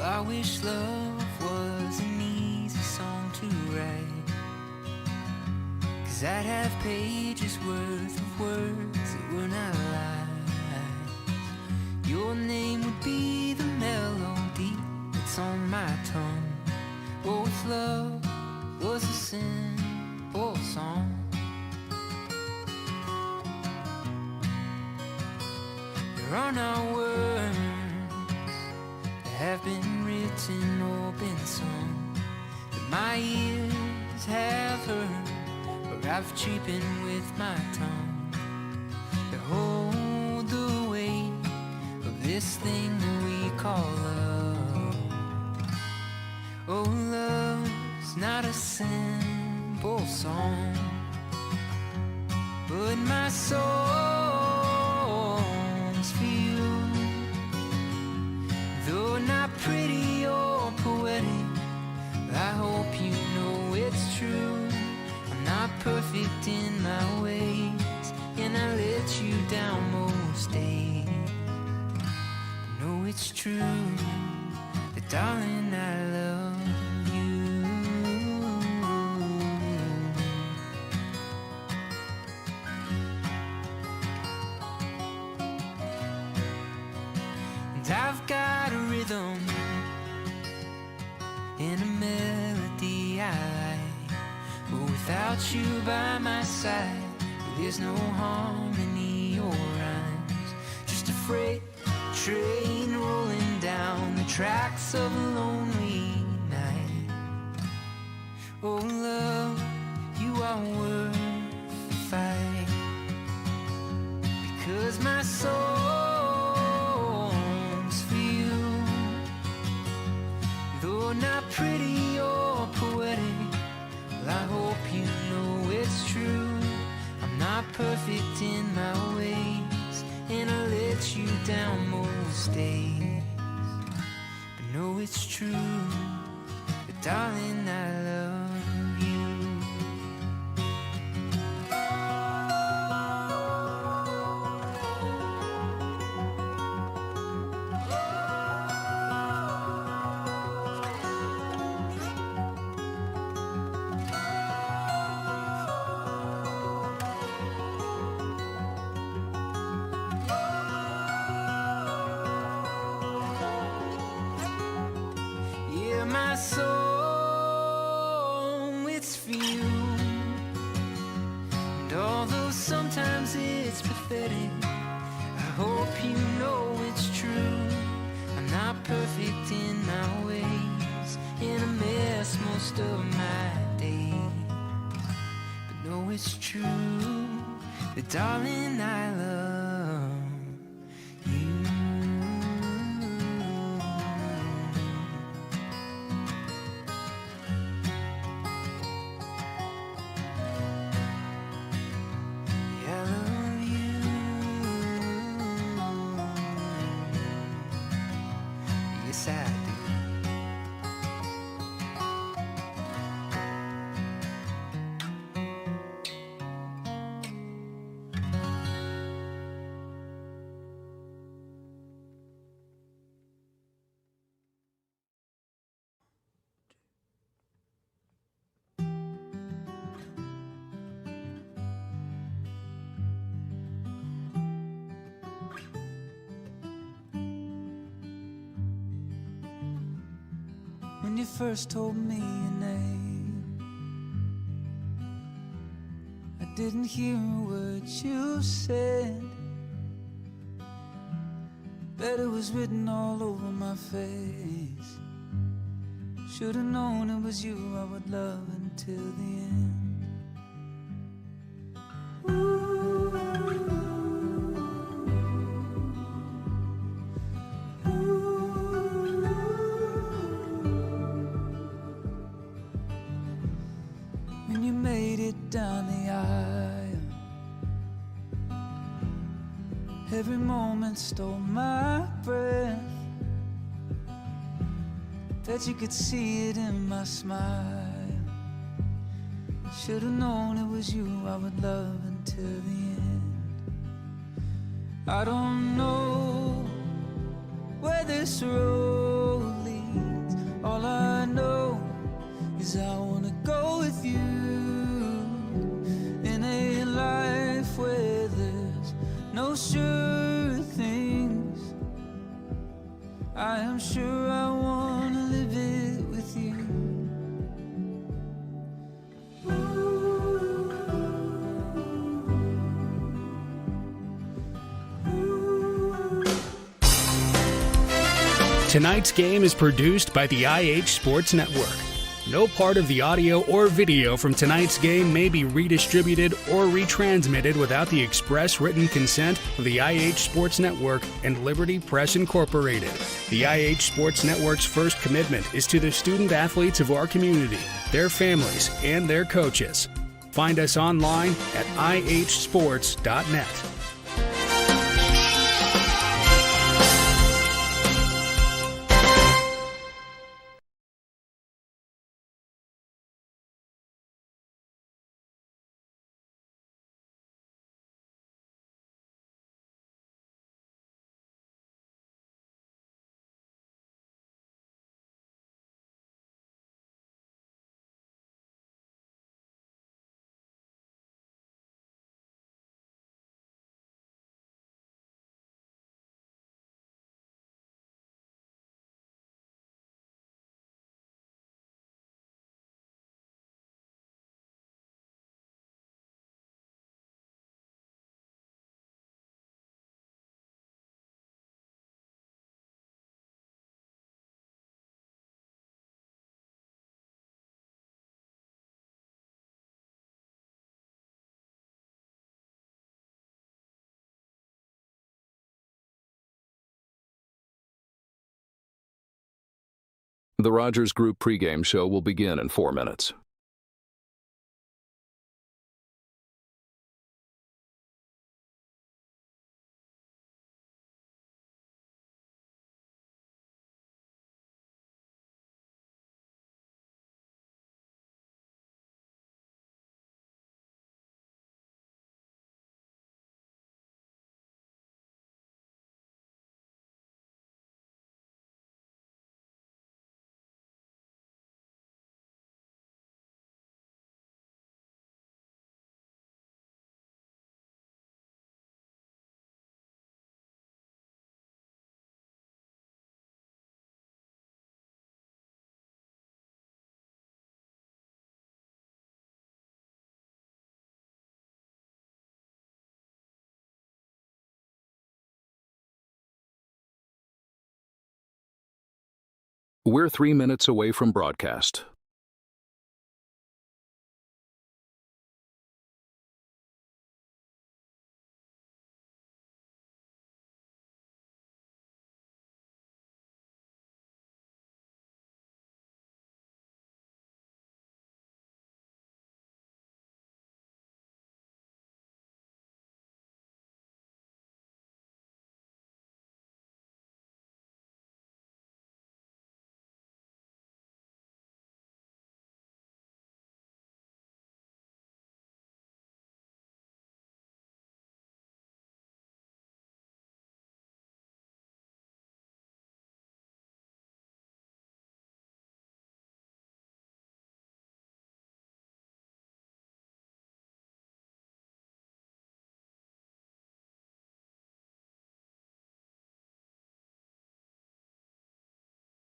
I wish love was an easy song to write, 'cause I'd have pages worth of words that were not lies. Your name would be the melody that's on my tongue. Oh, if love was a simple song. There are no words that have been written or been sung that my ears have heard, or I've cheapened with my tongue, that hold the weight of this thing that we call love. Oh, love's not a simple song, but my songs feel, though not pretty or poetic, I hope you know it's true. I'm not perfect in my ways, and I let you down most days. I know it's true, but darling, I love you. And I've got a rhythm and a melody I like, but without you by my side, there's no harmony or rhymes. Just a freight train rolling down the tracks of a lonely night. Oh, love, you are worth the fight, because my songs feel, though not pretty or poetic, well, I hope you know it's true. I'm not perfect in my ways, and I let you down most days, but know it's true, but darling, I love you. My soul, it's for you. And although sometimes it's pathetic, I hope you know it's true. I'm not perfect in my ways, and I mess most of my days, but know it's true, but darling, I love you. Yes, I do. When you first told me your name, I didn't hear a word you said, but it was written all over my face. Should've known it was you I would love until the end. When you made it down the aisle, every moment stole my breath. Bet you could see it in my smile. Should've known it was you I would love until the end. I don't know where this road leads, 'cause I wanna go with you in a life where there's no sure things. I am sure I wanna live it with you. Tonight's game is produced by the IH Sports Network. No part of the audio or video from tonight's game may be redistributed or retransmitted without the express written consent of the IH Sports Network and Liberty Press Incorporated. The IH Sports Network's first commitment is to the student athletes of our community, their families, and their coaches. Find us online at ihsports.net. The Rogers Group pregame show will begin in 4 minutes. We're 3 minutes away from broadcast.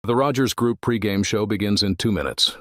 The Rogers Group pregame show begins in 2 minutes.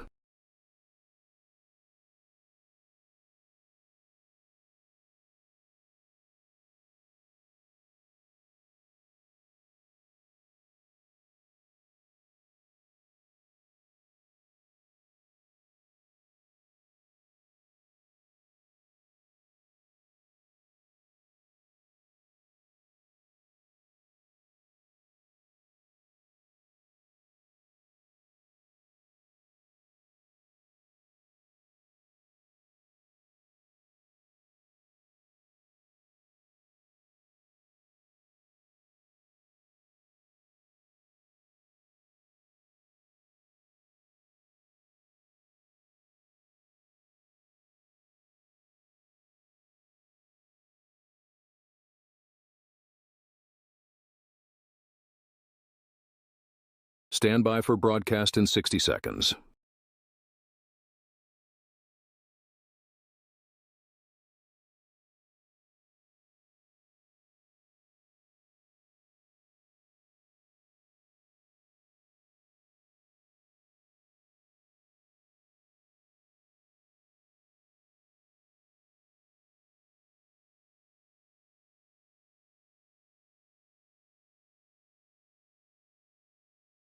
Stand by for broadcast in 60 seconds.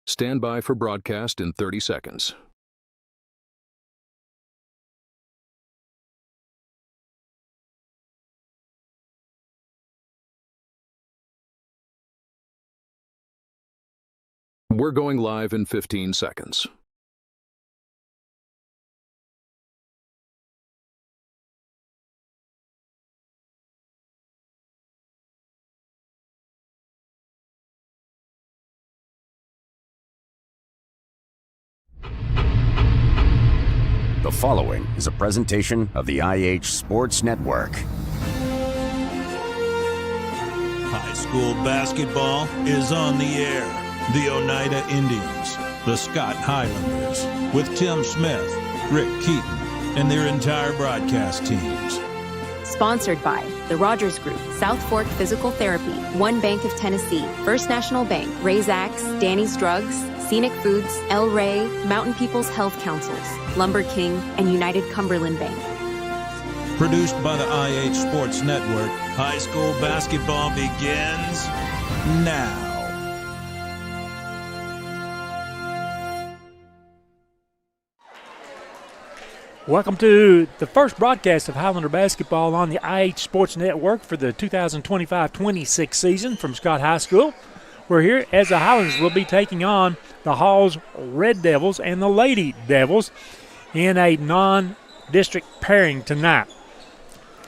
Stand by for broadcast in 30 seconds. We're going live in 15 seconds. The following is a presentation of the IH Sports Network. High school basketball is on the air. The Oneida Indians, the Scott Highlanders, with Tim Smith, Rick Keaton, and their entire broadcast teams. Sponsored by the Rogers Group, South Fork Physical Therapy, One Bank of Tennessee, First National Bank, Ray's Axe, Danny's Drugs, Scenic Foods, El Rey, Mountain People's Health Councils, Lumber King, and United Cumberland Bank. Produced by the IH Sports Network, high school basketball begins now. Welcome to the first broadcast of Highlander basketball on the IH Sports Network for the 2025-26 season from Scott High School. We're here as the Highlanders will be taking on the Hall's Red Devils and the Lady Devils in a non-district pairing tonight.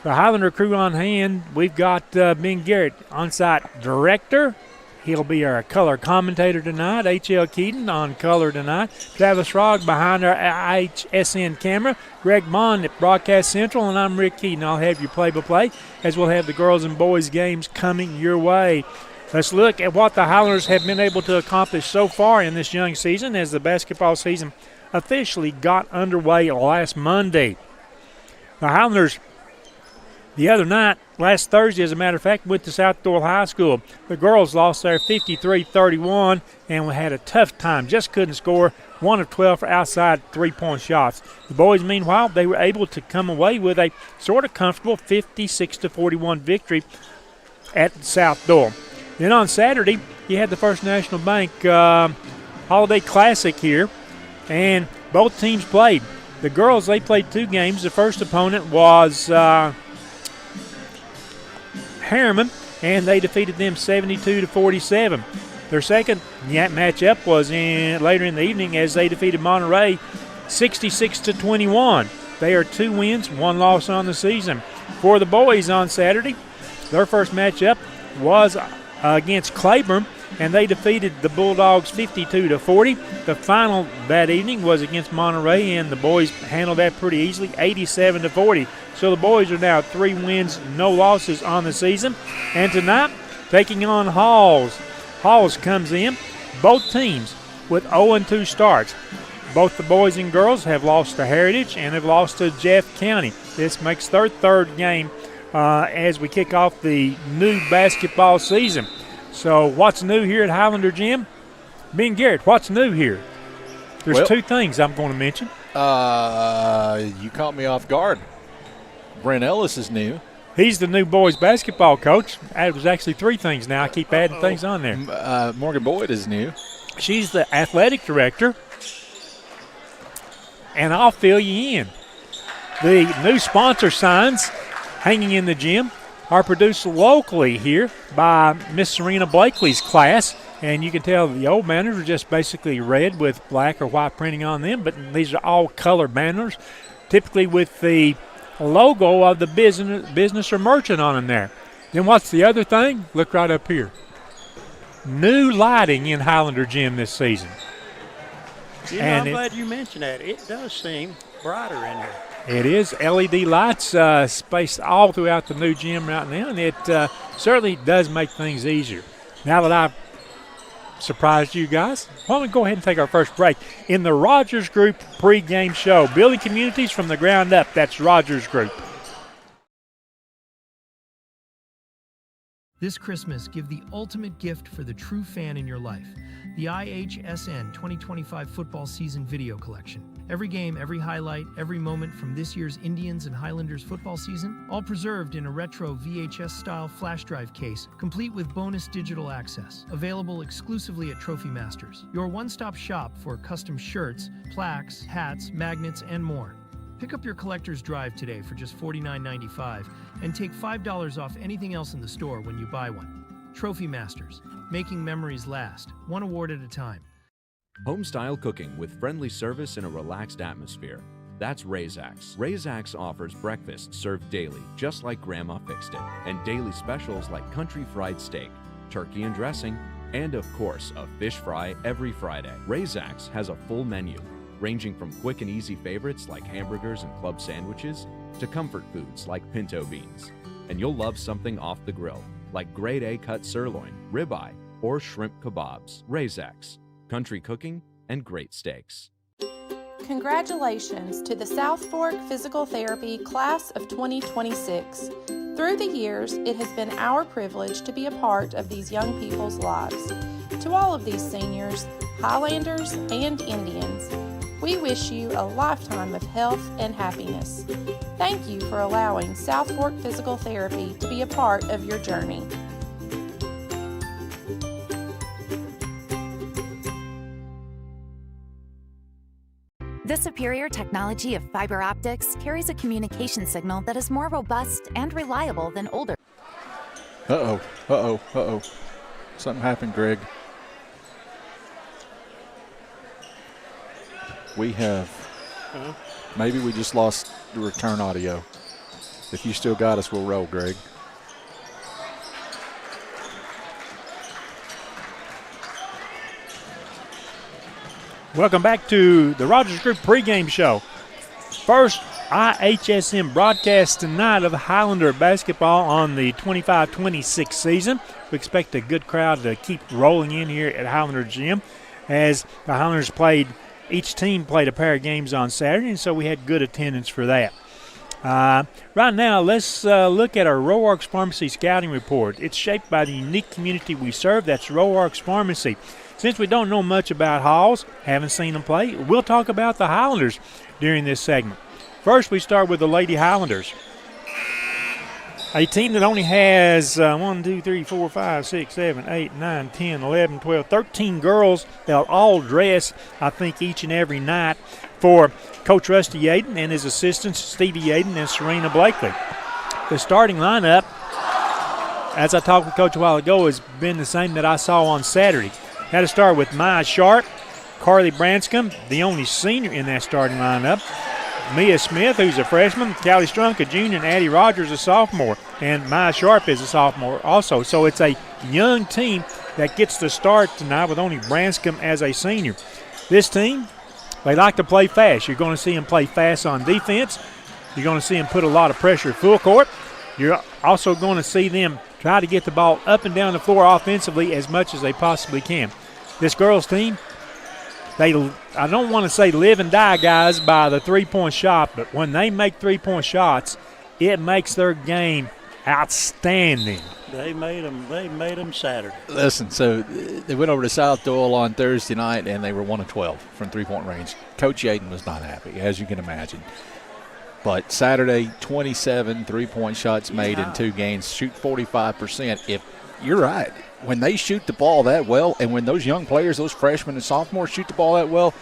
The Highlander crew on hand, we've got Ben Garrett, on-site director. He'll be our color commentator tonight. H.L. Keaton on color tonight. Travis Rogg behind our IHSN camera. Greg Bond at Broadcast Central, and I'm Rick Keaton. I'll have your play-by-play as we'll have the girls and boys games coming your way. Let's look at what the Highlanders have been able to accomplish so far in this young season as the basketball season officially got underway last Monday. The Highlanders, the other night, last Thursday, as a matter of fact, went to South Doyle High School. The girls lost there 53-31 and we had a tough time. Just couldn't score. 1 of 12 for outside three-point shots. The boys, meanwhile, they were able to come away with a sort of comfortable 56-41 victory at South Doyle. Then on Saturday, you had the First National Bank Holiday Classic here, and both teams played. The girls, they played 2 games. The first opponent was Harriman, and they defeated them 72-47. Their second matchup was later in the evening as they defeated Monterey 66-21. They are 2 wins, 1 loss on the season. For the boys on Saturday, their first matchup was against Claiborne, and they defeated the Bulldogs 52-40. The final that evening was against Monterey, and the boys handled that pretty easily, 87-40. So the boys are now 3 wins, no losses on the season. And tonight, taking on Halls. Halls comes in, both teams with 0-2 starts. Both the boys and girls have lost to Heritage and have lost to Jeff County. This makes their third game as we kick off the new basketball season. So what's new here at Highlander Gym? Ben Garrett, what's new here? There's 2 things I'm going to mention. You caught me off guard. Brent Ellis is new. He's the new boys basketball coach. There's actually 3 things now. I keep adding things on there. Morgan Boyd is new. She's the athletic director. And I'll fill you in. The new sponsor signs hanging in the gym are produced locally here by Miss Serena Blakely's class. And you can tell the old banners are just basically red with black or white printing on them, but these are all color banners, typically with the logo of the business or merchant on them there. Then what's the other thing? Look right up here. New lighting in Highlander Gym this season. I'm glad you mentioned that. It does seem brighter in here. It is LED lights spaced all throughout the new gym right now, and it certainly does make things easier. Now that I've surprised you guys, why don't we go ahead and take our first break in the Rogers Group pregame show. Building communities from the ground up, that's Rogers Group. This Christmas, give the ultimate gift for the true fan in your life, the IHSN 2025 Football Season Video Collection. Every game, every highlight, every moment from this year's Indians and Highlanders football season, all preserved in a retro VHS-style flash drive case, complete with bonus digital access. Available exclusively at Trophy Masters, your one-stop shop for custom shirts, plaques, hats, magnets, and more. Pick up your collector's drive today for just $49.95 and take $5 off anything else in the store when you buy one. Trophy Masters, making memories last, one award at a time. Home-style cooking with friendly service in a relaxed atmosphere. That's Razak's. Razak's offers breakfast served daily, just like Grandma fixed it, and daily specials like country fried steak, turkey and dressing, and of course, a fish fry every Friday. Razak's has a full menu, ranging from quick and easy favorites like hamburgers and club sandwiches to comfort foods like pinto beans. And you'll love something off the grill, like grade A cut sirloin, ribeye, or shrimp kebabs. Razak's. Country cooking and great steaks. Congratulations to the South Fork Physical Therapy Class of 2026. Through the years, it has been our privilege to be a part of these young people's lives. To all of these seniors, Highlanders, and Indians, we wish you a lifetime of health and happiness. Thank you for allowing South Fork Physical Therapy to be a part of your journey. The superior technology of fiber optics carries a communication signal that is more robust and reliable than older. Something happened, Greg. We have, maybe we just lost the return audio. If you still got us, we'll roll, Greg. Welcome back to the Rogers Group pregame show. First IHSM broadcast tonight of Highlander basketball on the 25-26 season. We expect a good crowd to keep rolling in here at Highlander Gym as the Highlanders each team played a pair of games on Saturday, and so we had good attendance for that. Right now, let's look at our Roarks Pharmacy scouting report. It's shaped by the unique community we serve. That's Roarks Pharmacy. Since we don't know much about Halls, haven't seen them play, we'll talk about the Highlanders during this segment. First, we start with the Lady Highlanders. A team that only has 13 girls. They'll all dress, I think, each and every night for Coach Rusty Yaden and his assistants, Stevie Yaden and Serena Blakely. The starting lineup, as I talked with Coach a while ago, has been the same that I saw on Saturday. Had to start with Maya Sharp, Carly Branscombe, the only senior in that starting lineup, Mia Smith, who's a freshman, Callie Strunk, a junior, and Addie Rogers, a sophomore, and Maya Sharp is a sophomore also. So it's a young team that gets the start tonight with only Branscombe as a senior. This team, they like to play fast. You're going to see them play fast on defense. You're going to see them put a lot of pressure at full court. You're also going to see them try to get the ball up and down the floor offensively as much as they possibly can. This girls' team, I don't want to say live and die, guys, by the three-point shot, but when they make three-point shots, it makes their game outstanding. They made them Saturday. Listen, so they went over to South Doyle on Thursday night, and they were 1 of 12 from three-point range. Coach Yaden was not happy, as you can imagine. But Saturday, 27 three-point shots made in 2 games, shoot 45%. If you're right, when they shoot the ball that well, and when those young players, those freshmen and sophomores shoot the ball that well,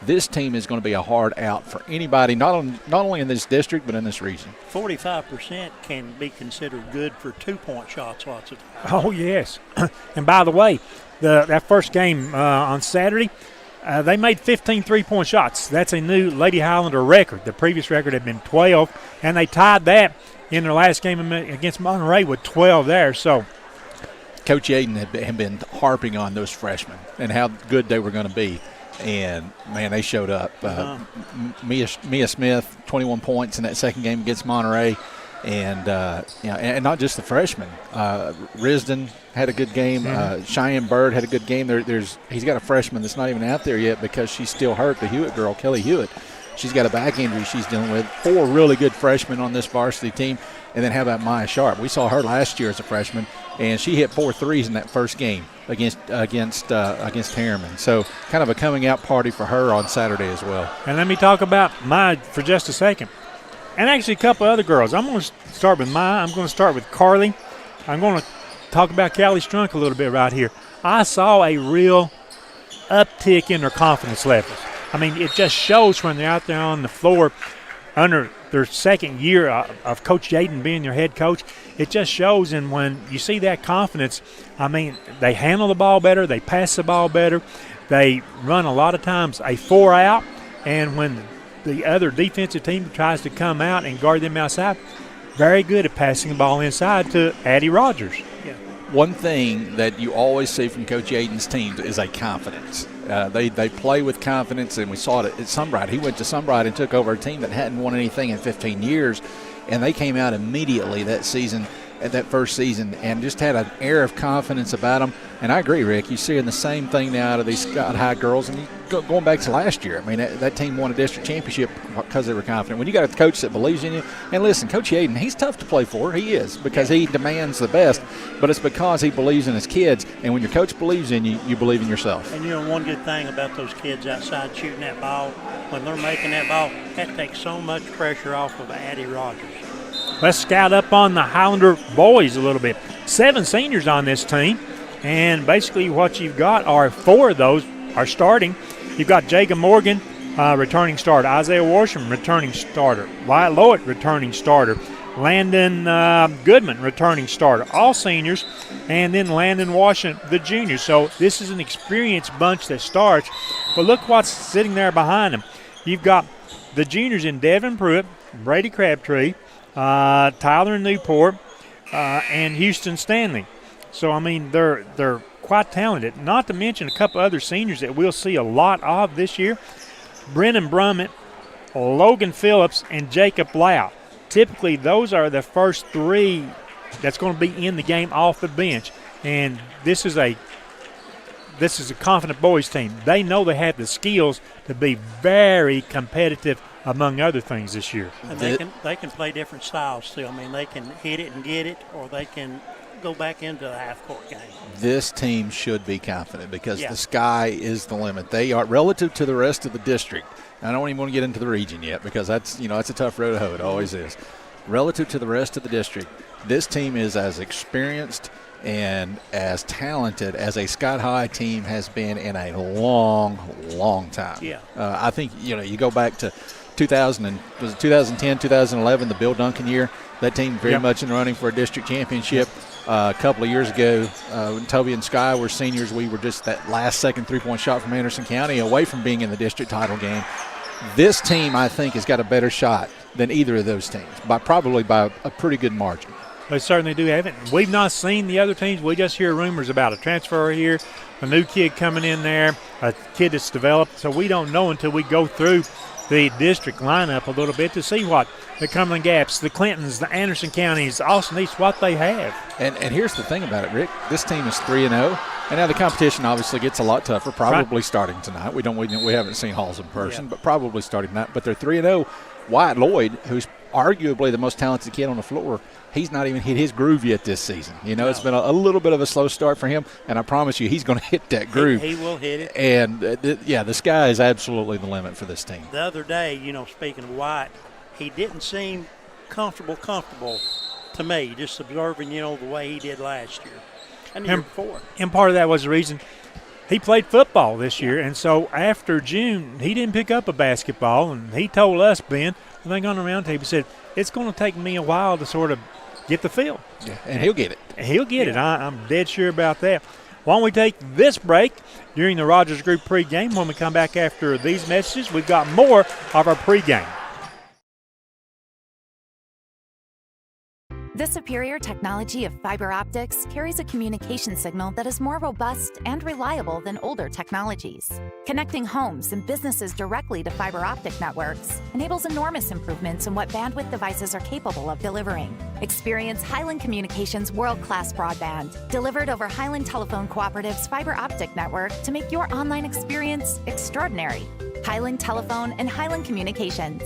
this team is going to be a hard out for anybody, not only in this district but in this region. 45% can be considered good for 2-point shots lots of times. Oh, yes. And by the way, that first game on Saturday, they made 15 three-point shots. That's a new Lady Highlander record. The previous record had been 12, and they tied that in their last game against Monterey with 12 there. So Coach Yaden had been harping on those freshmen and how good they were going to be. And, man, they showed up. Mia Smith, 21 points in that second game against Monterey. And, and not just the freshmen. Risden had a good game. Cheyenne Bird had a good game. He's got a freshman that's not even out there yet because she's still hurt, the Hewitt girl, Kelly Hewitt. She's got a back injury she's dealing with. 4 really good freshmen on this varsity team. And then how about Maya Sharp? We saw her last year as a freshman, and she hit 4 threes in that first game against Harriman. So kind of a coming out party for her on Saturday as well. And let me talk about Maya for just a second. And actually a couple other girls. I'm going to start with Maya. I'm going to start with Carly. I'm going to talk about Callie Strunk a little bit right here. I saw a real uptick in their confidence levels. I mean, it just shows when they're out there on the floor under their second year of Coach Jaden being their head coach. It just shows, and when you see that confidence, I mean, they handle the ball better, they pass the ball better, they run a lot of times a 4-out, and when the other defensive team tries to come out and guard them outside, very good at passing the ball inside to Addie Rogers. Yeah. One thing that you always see from Coach Yaden's team is a confidence. They play with confidence, and we saw it at Sunbright. He went to Sunbright and took over a team that hadn't won anything in 15 years, and they came out immediately that season, at that first season, and just had an air of confidence about them. And I agree, Rick. You're seeing the same thing now out of these Scott High girls. And going back to last year, I mean, that team won a district championship because they were confident. When you got a coach that believes in you, and listen, Coach Yaden, he's tough to play for. He is, because he demands the best. But it's because he believes in his kids. And when your coach believes in you, you believe in yourself. And, one good thing about those kids outside shooting that ball, when they're making that ball, that takes so much pressure off of Addie Rogers. Let's scout up on the Highlander boys a little bit. 7 seniors on this team, and basically what you've got are 4 of those are starting. You've got Jacob Morgan, returning starter. Isaiah Worsham, returning starter. Wyatt Lowett, returning starter. Landon Goodman, returning starter. All seniors, and then Landon Washington, the junior. So this is an experienced bunch that starts, but look what's sitting there behind them. You've got the juniors in Devin Pruitt, Brady Crabtree, Tyler Newport, and Houston Stanley. So, I mean, they're quite talented. Not to mention a couple other seniors that we'll see a lot of this year. Brennan Brummett, Logan Phillips, and Jacob Lau. Typically, those are the first 3 that's going to be in the game off the bench. And this is a confident boys team. They know they have the skills to be very competitive, among other things, this year. And they can play different styles too. I mean, they can hit it and get it, or they can go back into the half-court game. This team should be confident because the sky is the limit. They are, relative to the rest of the district. I don't even want to get into the region yet because that's a tough road to hoe. It always is. Relative to the rest of the district, this team is as experienced and as talented as a Scott High team has been in a long, long time. Yeah. I think, you go back to 2010, 2011, the Bill Duncan year. That team very much in the running for a district championship. A couple of years ago, when Toby and Sky were seniors, we were just that last-second three-point shot from Anderson County away from being in the district title game. This team, I think, has got a better shot than either of those teams, probably by a pretty good margin. They certainly do have it. We've not seen the other teams. We just hear rumors about a transfer here, a new kid coming in there, a kid that's developed. So we don't know until we go through the district lineup a little bit to see what the Cumberland Gaps, the Clintons, the Anderson Counties, Austin East, what they have. And here's the thing about it, Rick. This team is 3-0, and now the competition obviously gets a lot tougher, probably starting tonight. We haven't seen Halls in person, but probably starting tonight. But they're 3-0. Wyatt Lloyd, who's arguably the most talented kid on the floor, he's not even hit his groove yet this season. It's been a little bit of a slow start for him, and I promise you he's going to hit that groove. He will hit it. And, the sky is absolutely the limit for this team. The other day, speaking of White, he didn't seem comfortable to me, just observing, the way he did last year and the year before. And part of that was the reason he played football this year, and so after June, he didn't pick up a basketball, and he told us, Ben, I think on the round table, he said, it's going to take me a while to sort of get the feel. Yeah, and he'll get it. He'll get it. I'm dead sure about that. Why don't we take this break during the Rogers Group pregame? When we come back after these messages, we've got more of our pregame. The superior technology of fiber optics carries a communication signal that is more robust and reliable than older technologies. Connecting homes and businesses directly to fiber optic networks enables enormous improvements in what bandwidth devices are capable of delivering. Experience Highland Communications' world-class broadband, delivered over Highland Telephone Cooperative's fiber optic network to make your online experience extraordinary. Highland Telephone and Highland Communications.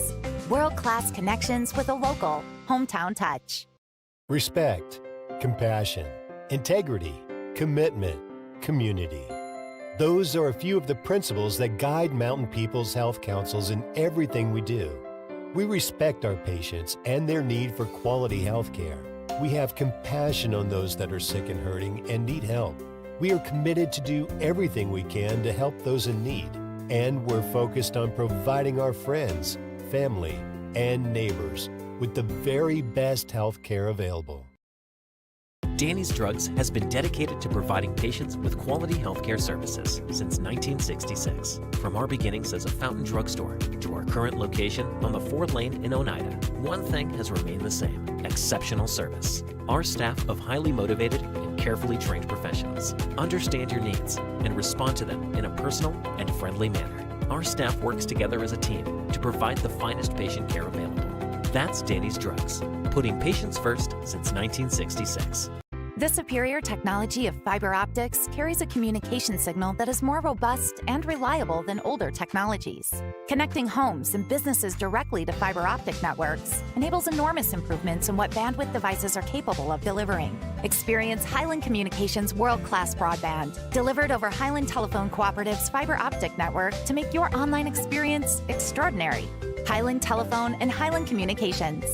World-class connections with a local, hometown touch. respect, compassion, integrity, commitment, community. Those are a few of the principles that guide Mountain People's Health Councils in everything we do. We respect our patients and their need for quality health care. We have compassion on those that are sick and hurting and need help. We are committed to do everything we can to help those in need. And we're focused on providing our friends, family, and neighbors with the very best health care available. Danny's Drugs has been dedicated to providing patients with quality healthcare services since 1966. From our beginnings as a fountain drugstore to our current location on the 4th Lane in Oneida, one thing has remained the same: exceptional service. Our staff of highly motivated and carefully trained professionals understand your needs and respond to them in a personal and friendly manner. Our staff works together as a team to provide the finest patient care available. That's Danny's Drugs, putting patients first since 1966. The superior technology of fiber optics carries a communication signal that is more robust and reliable than older technologies. Connecting homes and businesses directly to fiber optic networks enables enormous improvements in what bandwidth devices are capable of delivering. Experience Highland Communications' world-class broadband, delivered over Highland Telephone Cooperative's fiber optic network to make your online experience extraordinary. Highland Telephone and Highland Communications.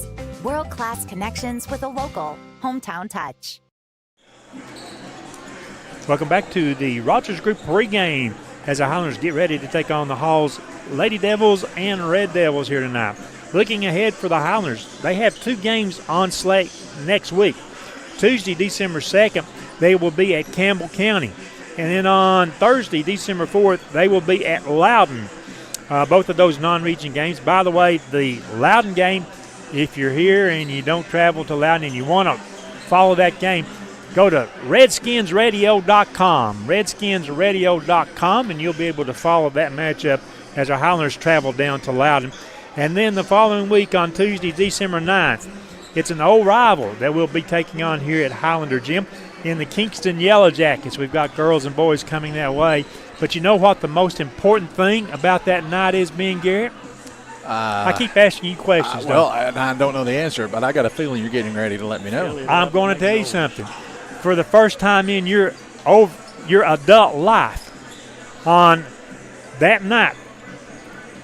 World-class connections with a local, hometown touch. Welcome back to the Rogers Group pregame as the Highlanders get ready to take on the Hall's Lady Devils and Red Devils here tonight. Looking ahead for the Highlanders, they have 2 games on slate next week. Tuesday, December 2nd, they will be at Campbell County. And then on Thursday, December 4th, they will be at Loudon. Both of those non-region games. By the way, the Loudon game, if you're here and you don't travel to Loudon and you want to follow that game, go to redskinsradio.com, redskinsradio.com, and you'll be able to follow that matchup as our Highlanders travel down to Loudon. And then the following week on Tuesday, December 9th, it's an old rival that we'll be taking on here at Highlander Gym in the Kingston Yellow Jackets. We've got girls and boys coming that way. But you know what the most important thing about that night is, Ben Garrett? I keep asking you questions. I don't know the answer, but I got a feeling you're getting ready to let me know. I'm going to tell you something. For the first time in your adult life, on that night,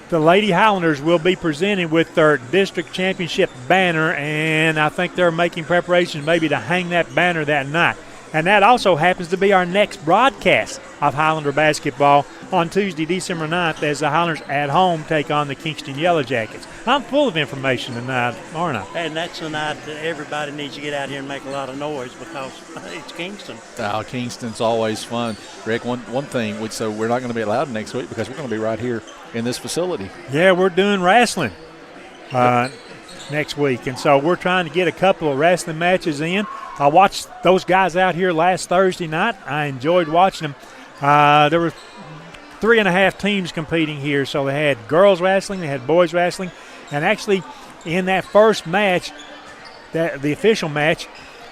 the Lady Highlanders will be presented with their district championship banner, and I think they're making preparations maybe to hang that banner that night. And that also happens to be our next broadcast of Highlander basketball on Tuesday, December 9th, as the Highlanders at home take on the Kingston Yellow Jackets. I'm full of information tonight, aren't I? And that's the night that everybody needs to get out here and make a lot of noise because it's Kingston. Kingston's always fun. Rick, one thing, so we're not going to be allowed next week because we're going to be right here in this facility. Yeah, we're doing wrestling next week, and so we're trying to get a couple of wrestling matches in. I watched those guys out here last Thursday night. I enjoyed watching them. There were 3.5 teams competing here, so they had girls wrestling, they had boys wrestling, and actually in that first match, the official match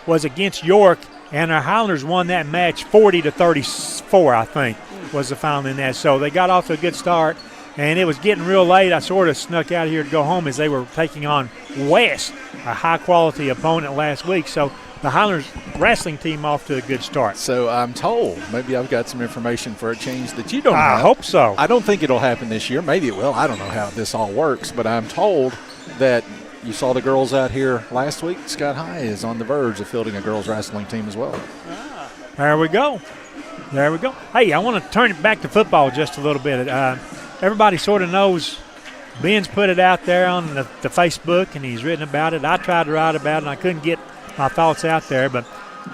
was against York, and our Highlanders won that match 40-34, I think, was the final in that. So they got off to a good start, and it was getting real late. I sort of snuck out here to go home as they were taking on West, a high-quality opponent last week. So the Highlanders wrestling team off to a good start. So I'm told, maybe I've got some information for a change that you don't have. I hope so. I don't think it'll happen this year. Maybe it will. I don't know how this all works, but I'm told that you saw the girls out here last week. Scott High is on the verge of fielding a girls wrestling team as well. There we go. There we go. Hey, I want to turn it back to football just a little bit. Everybody sort of knows Ben's put it out there on the Facebook, and he's written about it. I tried to write about it, and I couldn't get my thoughts out there, but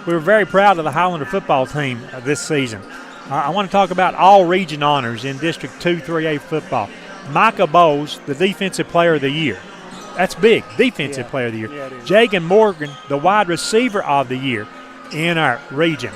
we were very proud of the Highlander football team this season. I want to talk about all region honors in District 2 3A football. Micah Bowes, the Defensive Player of the Year. That's big, Defensive Player of the Year. Yeah, Jagan Morgan, the Wide Receiver of the Year in our region.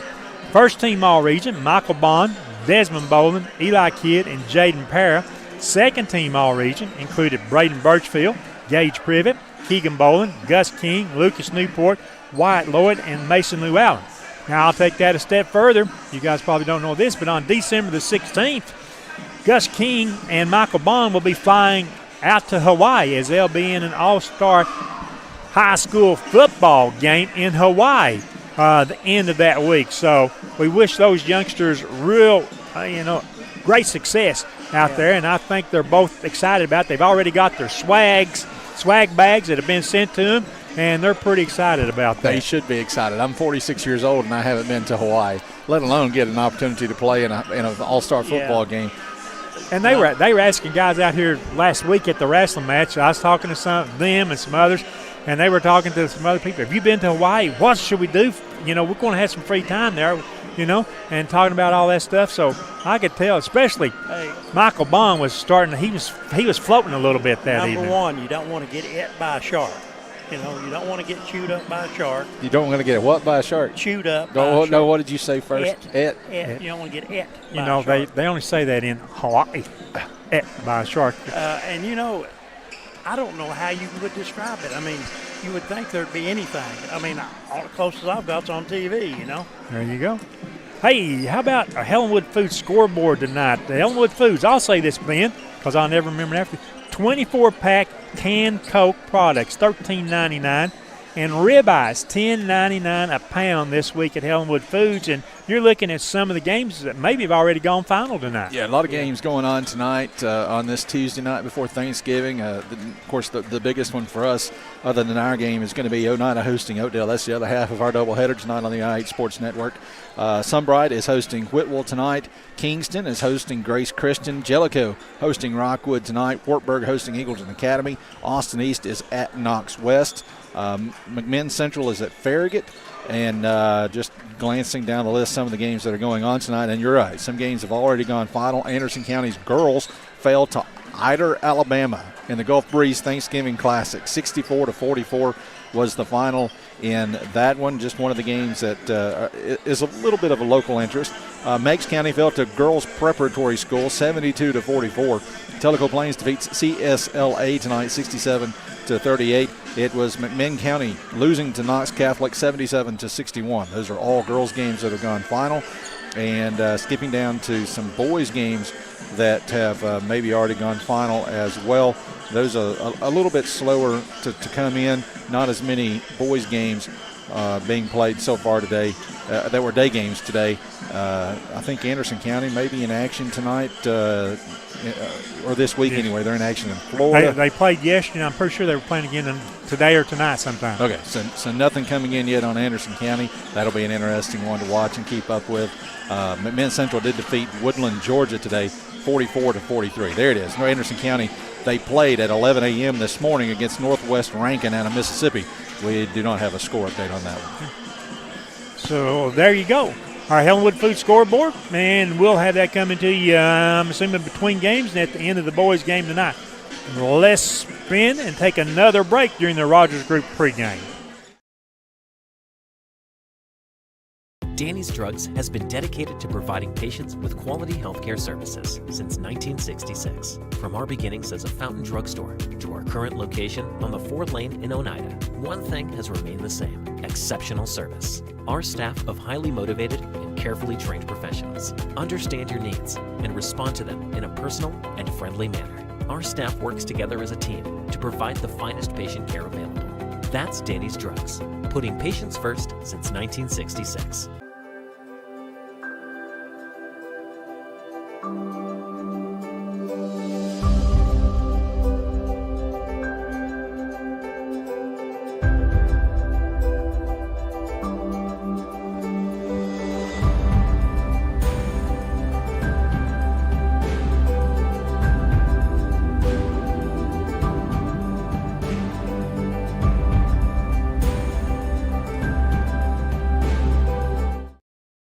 First team all-region, Michael Bond, Desmond Boland, Eli Kidd, and Jaden Parra. Second team all-region included Braden Birchfield, Gage Privet, Keegan Boland, Gus King, Lucas Newport, Wyatt Lloyd, and Mason Llewellyn. Now I'll take that a step further. You guys probably don't know this, but on December the 16th, Gus King and Michael Bond will be flying out to Hawaii as they'll be in an all-star high school football game in Hawaii the end of that week. So we wish those youngsters real, great success out there, and I think they're both excited about it. They've already got their swag bags that have been sent to them, and they're pretty excited about that. They should be excited. I'm 46 years old, and I haven't been to Hawaii, let alone get an opportunity to play in an all-star football game. And they were asking guys out here last week at the wrestling match. I was talking to them and some others, and they were talking to some other people. Have you been to Hawaii? What should we do? We're going to have some free time there, and talking about all that stuff. So I could tell, especially Michael Bond was starting. He was floating a little bit that evening. Number one, you don't want to get ate by a shark. You don't want to get chewed up by a shark. You don't want to get what by a shark? Chewed up by a shark. No, what did you say first? Et. You don't want to get ate by a shark. They only say that in Hawaii, et by a shark. And, I don't know how you would describe it. I mean, you would think there'd be anything. I mean, all the closest I've got's on TV, There you go. Hey, how about a Helenwood Foods scoreboard tonight? The Helenwood Foods, I'll say this, Ben, because I'll never remember after. 24-pack canned Coke products, $13.99, and ribeyes, $10.99 a pound this week at Helenwood Foods. And you're looking at some of the games that maybe have already gone final tonight. Yeah, a lot of games going on tonight on this Tuesday night before Thanksgiving. Of course, the biggest one for us, other than our game, is going to be Oneida hosting Oakdale. That's the other half of our doubleheader tonight on the I8 Sports Network. Sunbright is hosting Whitwell tonight. Kingston is hosting Grace Christian. Jellicoe hosting Rockwood tonight. Wartburg hosting Eagleton Academy. Austin East is at Knox West. McMinn Central is at Farragut. And just glancing down the list, some of the games that are going on tonight, and you're right, some games have already gone final. Anderson County's girls fell to Ider, Alabama in the Gulf Breeze Thanksgiving Classic. 64-44 was the final in that one. Just one of the games that is a little bit of a local interest. Meigs County fell to Girls Preparatory School 72-44. Tellico Plains defeats CSLA tonight 67-38. It was McMinn County losing to Knox Catholic 77-61. Those are all girls games that have gone final. And skipping down to some boys games that have maybe already gone final as well. Those are a little bit slower to come in. Not as many boys games being played so far today. There were day games today. I think Anderson County may be in action tonight, or this week anyway. They're in action in Florida. They played yesterday. I'm pretty sure they were playing again today or tonight sometime. Okay, so nothing coming in yet on Anderson County. That'll be an interesting one to watch and keep up with. McMinn Central did defeat Woodland, Georgia today, 44-43. There it is. Anderson County, they played at 11 a.m. this morning against Northwest Rankin out of Mississippi. We do not have a score update on that one. So there you go. Our Helenwood Food scoreboard, and we'll have that coming to you, I'm assuming, between games and at the end of the boys' game tonight. Let's spin and take another break during the Rogers Group pregame. Danny's Drugs has been dedicated to providing patients with quality healthcare services since 1966. From our beginnings as a fountain drugstore to our current location on the 4th Lane in Oneida, one thing has remained the same: exceptional service. Our staff of highly motivated and carefully trained professionals understand your needs and respond to them in a personal and friendly manner. Our staff works together as a team to provide the finest patient care available. That's Danny's Drugs, putting patients first since 1966.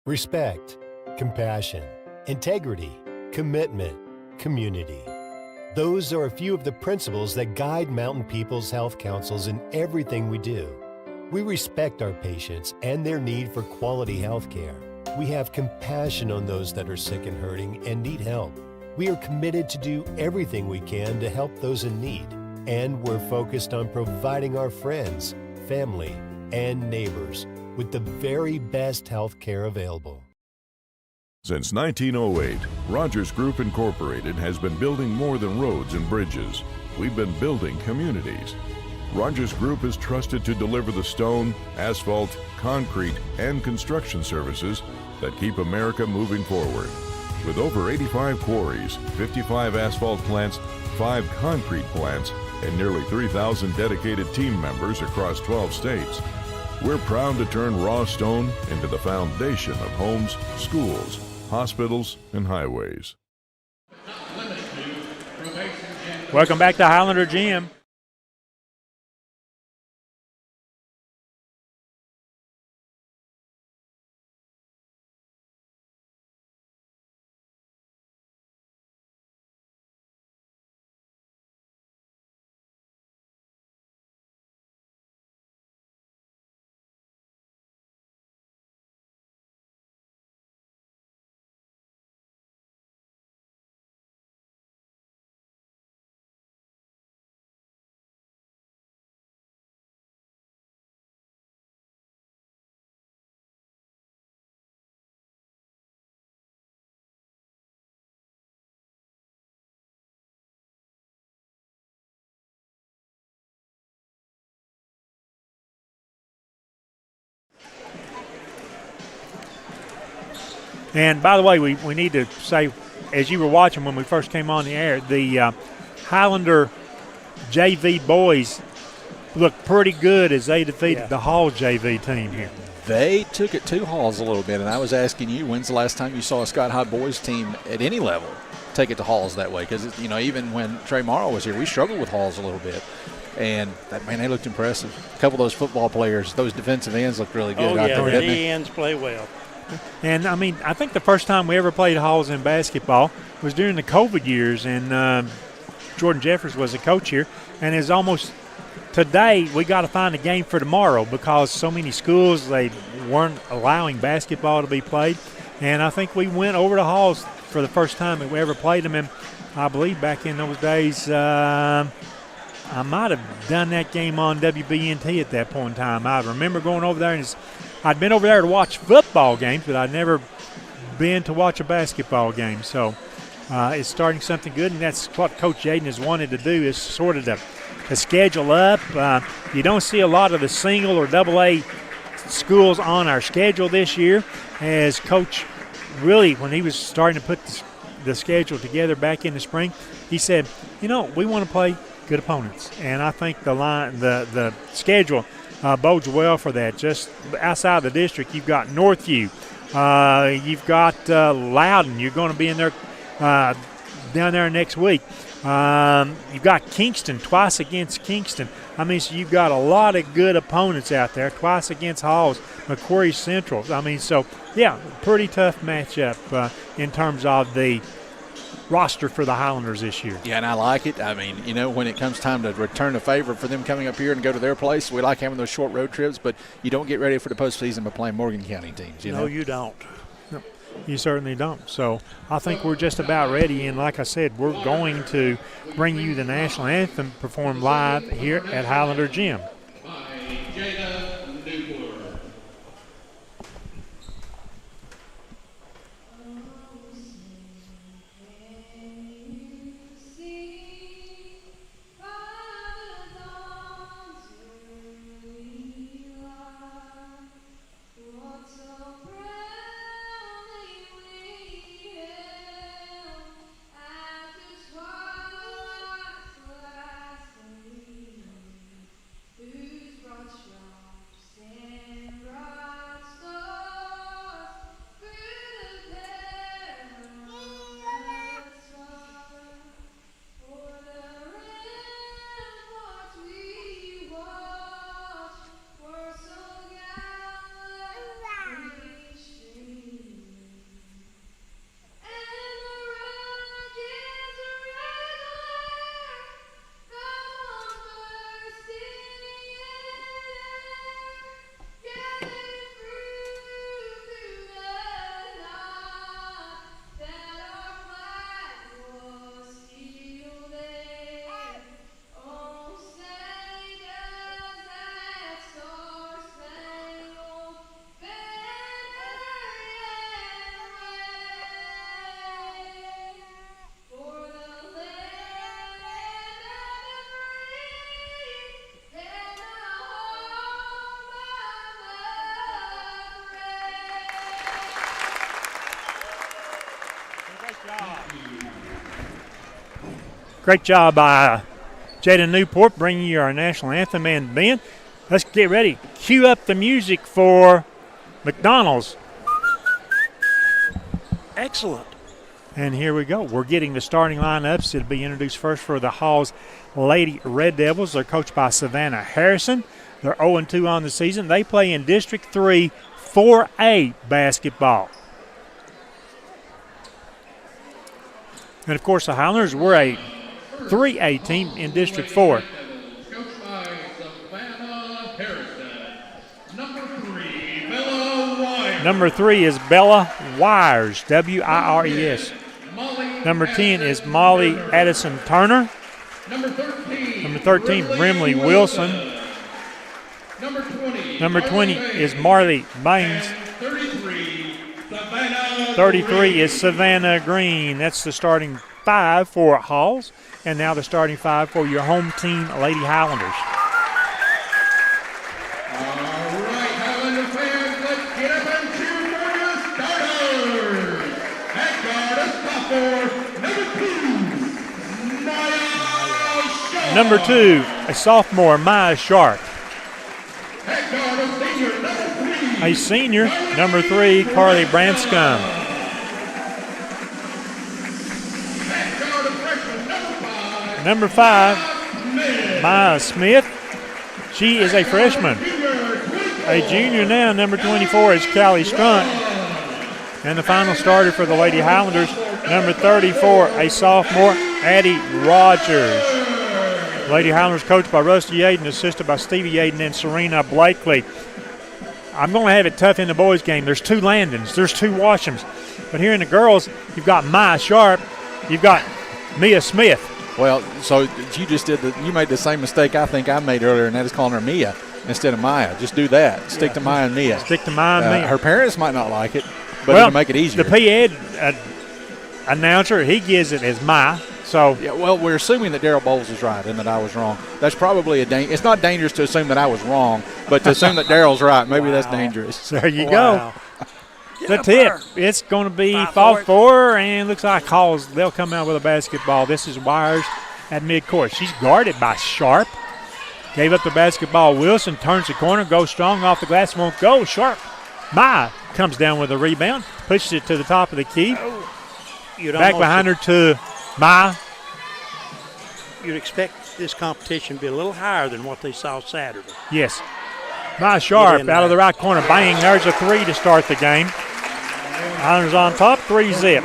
Respect, compassion, integrity, commitment, community. Those are a few of the principles that guide Mountain People's Health Councils in everything we do. We respect our patients and their need for quality health care. We have compassion on those that are sick and hurting and need help. We are committed to do everything we can to help those in need. And we're focused on providing our friends, family, and neighbors with the very best health care available. Since 1908, Rogers Group Incorporated has been building more than roads and bridges. We've been building communities. Rogers Group is trusted to deliver the stone, asphalt, concrete, and construction services that keep America moving forward. With over 85 quarries, 55 asphalt plants, 5 concrete plants, and nearly 3,000 dedicated team members across 12 states, we're proud to turn raw stone into the foundation of homes, schools, hospitals, and highways. Welcome back to Highlander Gym. And by the way, we need to say, as you were watching when we first came on the air, the Highlander JV boys looked pretty good as they defeated the Hall JV team here. They took it to Halls a little bit, and I was asking you, when's the last time you saw a Scott High boys team at any level take it to Halls that way? Because, you know, even when Trey Morrow was here, we struggled with Halls a little bit. And, man, they looked impressive. A couple of those football players, those defensive ends looked really good out there, the didn't D ends play well. And, I mean, I think the first time we ever played Halls in basketball was during the COVID years, and Jordan Jeffers was the coach here. And it's almost today we got to find a game for tomorrow because so many schools, they weren't allowing basketball to be played. And I think we went over to Halls for the first time that we ever played them. And I believe back in those days I might have done that game on WBNT at that point in time. I remember going over there, and I'd been over there to watch football games, but I'd never been to watch a basketball game. So it's starting something good, and that's what Coach Jaden has wanted to do is sort of to schedule up. You don't see a lot of the single or double A schools on our schedule this year, as Coach really, when he was starting to put the schedule together back in the spring, he said, you know, we want to play good opponents, and I think the schedule bodes well for that. Just outside the district, you've got Northview, you've got Loudon. You're going to be in there down there next week. You've got Kingston twice against Kingston. I mean, so you've got a lot of good opponents out there. Twice against Halls, Macquarie Central. I mean, so yeah, pretty tough matchup in terms of the roster for the Highlanders this year. Yeah, and I like it. I mean, you know, when it comes time to return a favor for them coming up here and go to their place, we like having those short road trips, but you don't get ready for the postseason by playing Morgan County teams. You know? No, you don't. No, you certainly don't. So I think we're just about ready, and like I said, we're going to bring you the national anthem performed live here at Highlander Gym. Who Great job by Jaden Newport bringing you our national anthem. And Ben, let's get ready. Cue up the music for McDonald's. Excellent. And here we go. We're getting the starting lineups. It'll be introduced first for the Hall's Lady Red Devils. They're coached by Savannah Harrison. They're 0-2 on the season. They play in District 3 4A basketball. And, of course, the Highlanders were a 3A team in District 4. Number 3 is Bella Wires, W-I-R-E-S. Number 10 is Molly Addison Turner. Number 13, Brimley Wilson. Number 20 is Marley Baines. 33 is Savannah Green. That's the starting 5 for Halls. And now the starting 5 for your home team, Lady Highlanders. Number 2, a sophomore, Maya Sharp. A senior, number 3, Carly Branscombe. Number 5, Maya Smith. She is a freshman. A junior now, number 24, is Callie Strunk. And the final starter for the Lady Highlanders, number 34, a sophomore, Addie Rogers. Lady Highlanders coached by Rusty Yaden, assisted by Stevie Yaden and Serena Blakely. I'm going to have it tough in the boys' game. There's 2 Landons, there's 2 Washams. But here in the girls, you've got Maya Sharp, you've got Mia Smith. Well, so you made the same mistake I think I made earlier, and that is calling her Mia instead of Maya. Just do that. Stick to Maya and Mia. Stick to Maya and Mia. Her parents might not like it, but it'll make it easier. The P.Ed announcer, he gives it as Maya. So yeah, well, we're assuming that Daryl Bowles is right and that I was wrong. That's probably it's not dangerous to assume that I was wrong, but to assume that Daryl's right, maybe that's dangerous. There you go. The tip, it's going to be fought for, and looks like Calls, they'll come out with a basketball. This is Wires at midcourt. She's guarded by Sharp. Gave up the basketball. Wilson turns the corner, goes strong off the glass, won't go. Sharp. Maya comes down with a rebound, pushes it to the top of the key. Back behind her to Maya. You'd expect this competition to be a little higher than what they saw Saturday. Yes. Maya Sharp out of the right corner. Bang, there's a 3 to start the game. Highlanders on top, 3-zip.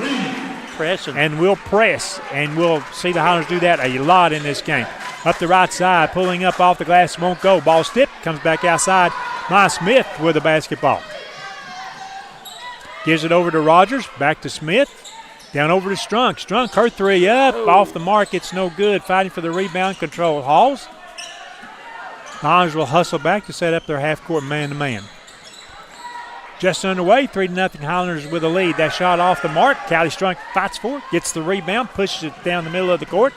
Pressing. And we'll press, and we'll see the Highlanders do that a lot in this game. Up the right side, pulling up off the glass, won't go. Ball stiff, comes back outside. Maya Smith with the basketball. Gives it over to Rogers, back to Smith. Down over to Strunk. Strunk, her 3 up, off the mark. It's no good. Fighting for the rebound, control Halls. Highlanders will hustle back to set up their half-court man-to-man. Just underway, 3-0 Highlanders with a lead. That shot off the mark. Callie Strunk fights for it, gets the rebound, pushes it down the middle of the court.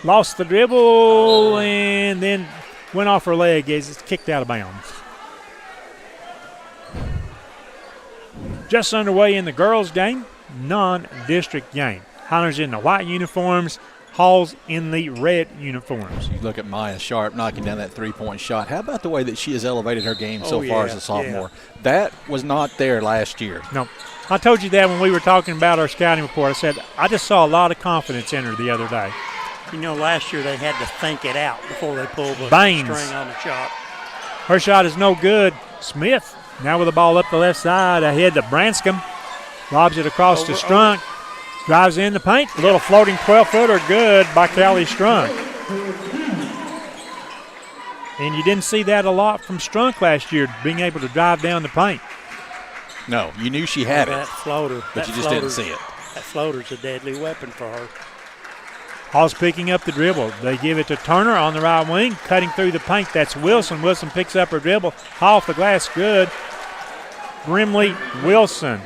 Lost the dribble and then went off her leg as it's kicked out of bounds. Just underway in the girls' game, non-district game. Highlanders in the white uniforms, Halls in the red uniforms. You look at Maya Sharp knocking down that three-point shot. How about the way that she has elevated her game so far as a sophomore? Yeah. That was not there last year. No. I told you that when we were talking about our scouting report. I said, I just saw a lot of confidence in her the other day. You know, last year they had to think it out before they pulled the Baines. string on the shot. Her shot is no good. Smith now with the ball up the left side ahead to Branscombe. Lobs it across to Strunk. Drives in the paint. A little floating 12-footer good by Callie Strunk. And you didn't see that a lot from Strunk last year, being able to drive down the paint. No, you knew she had that floater, but you just didn't see it. That floater's a deadly weapon for her. Hall's picking up the dribble. They give it to Turner on the right wing, cutting through the paint. That's Wilson. Wilson picks up her dribble. Off the glass, good. Brimley Wilson.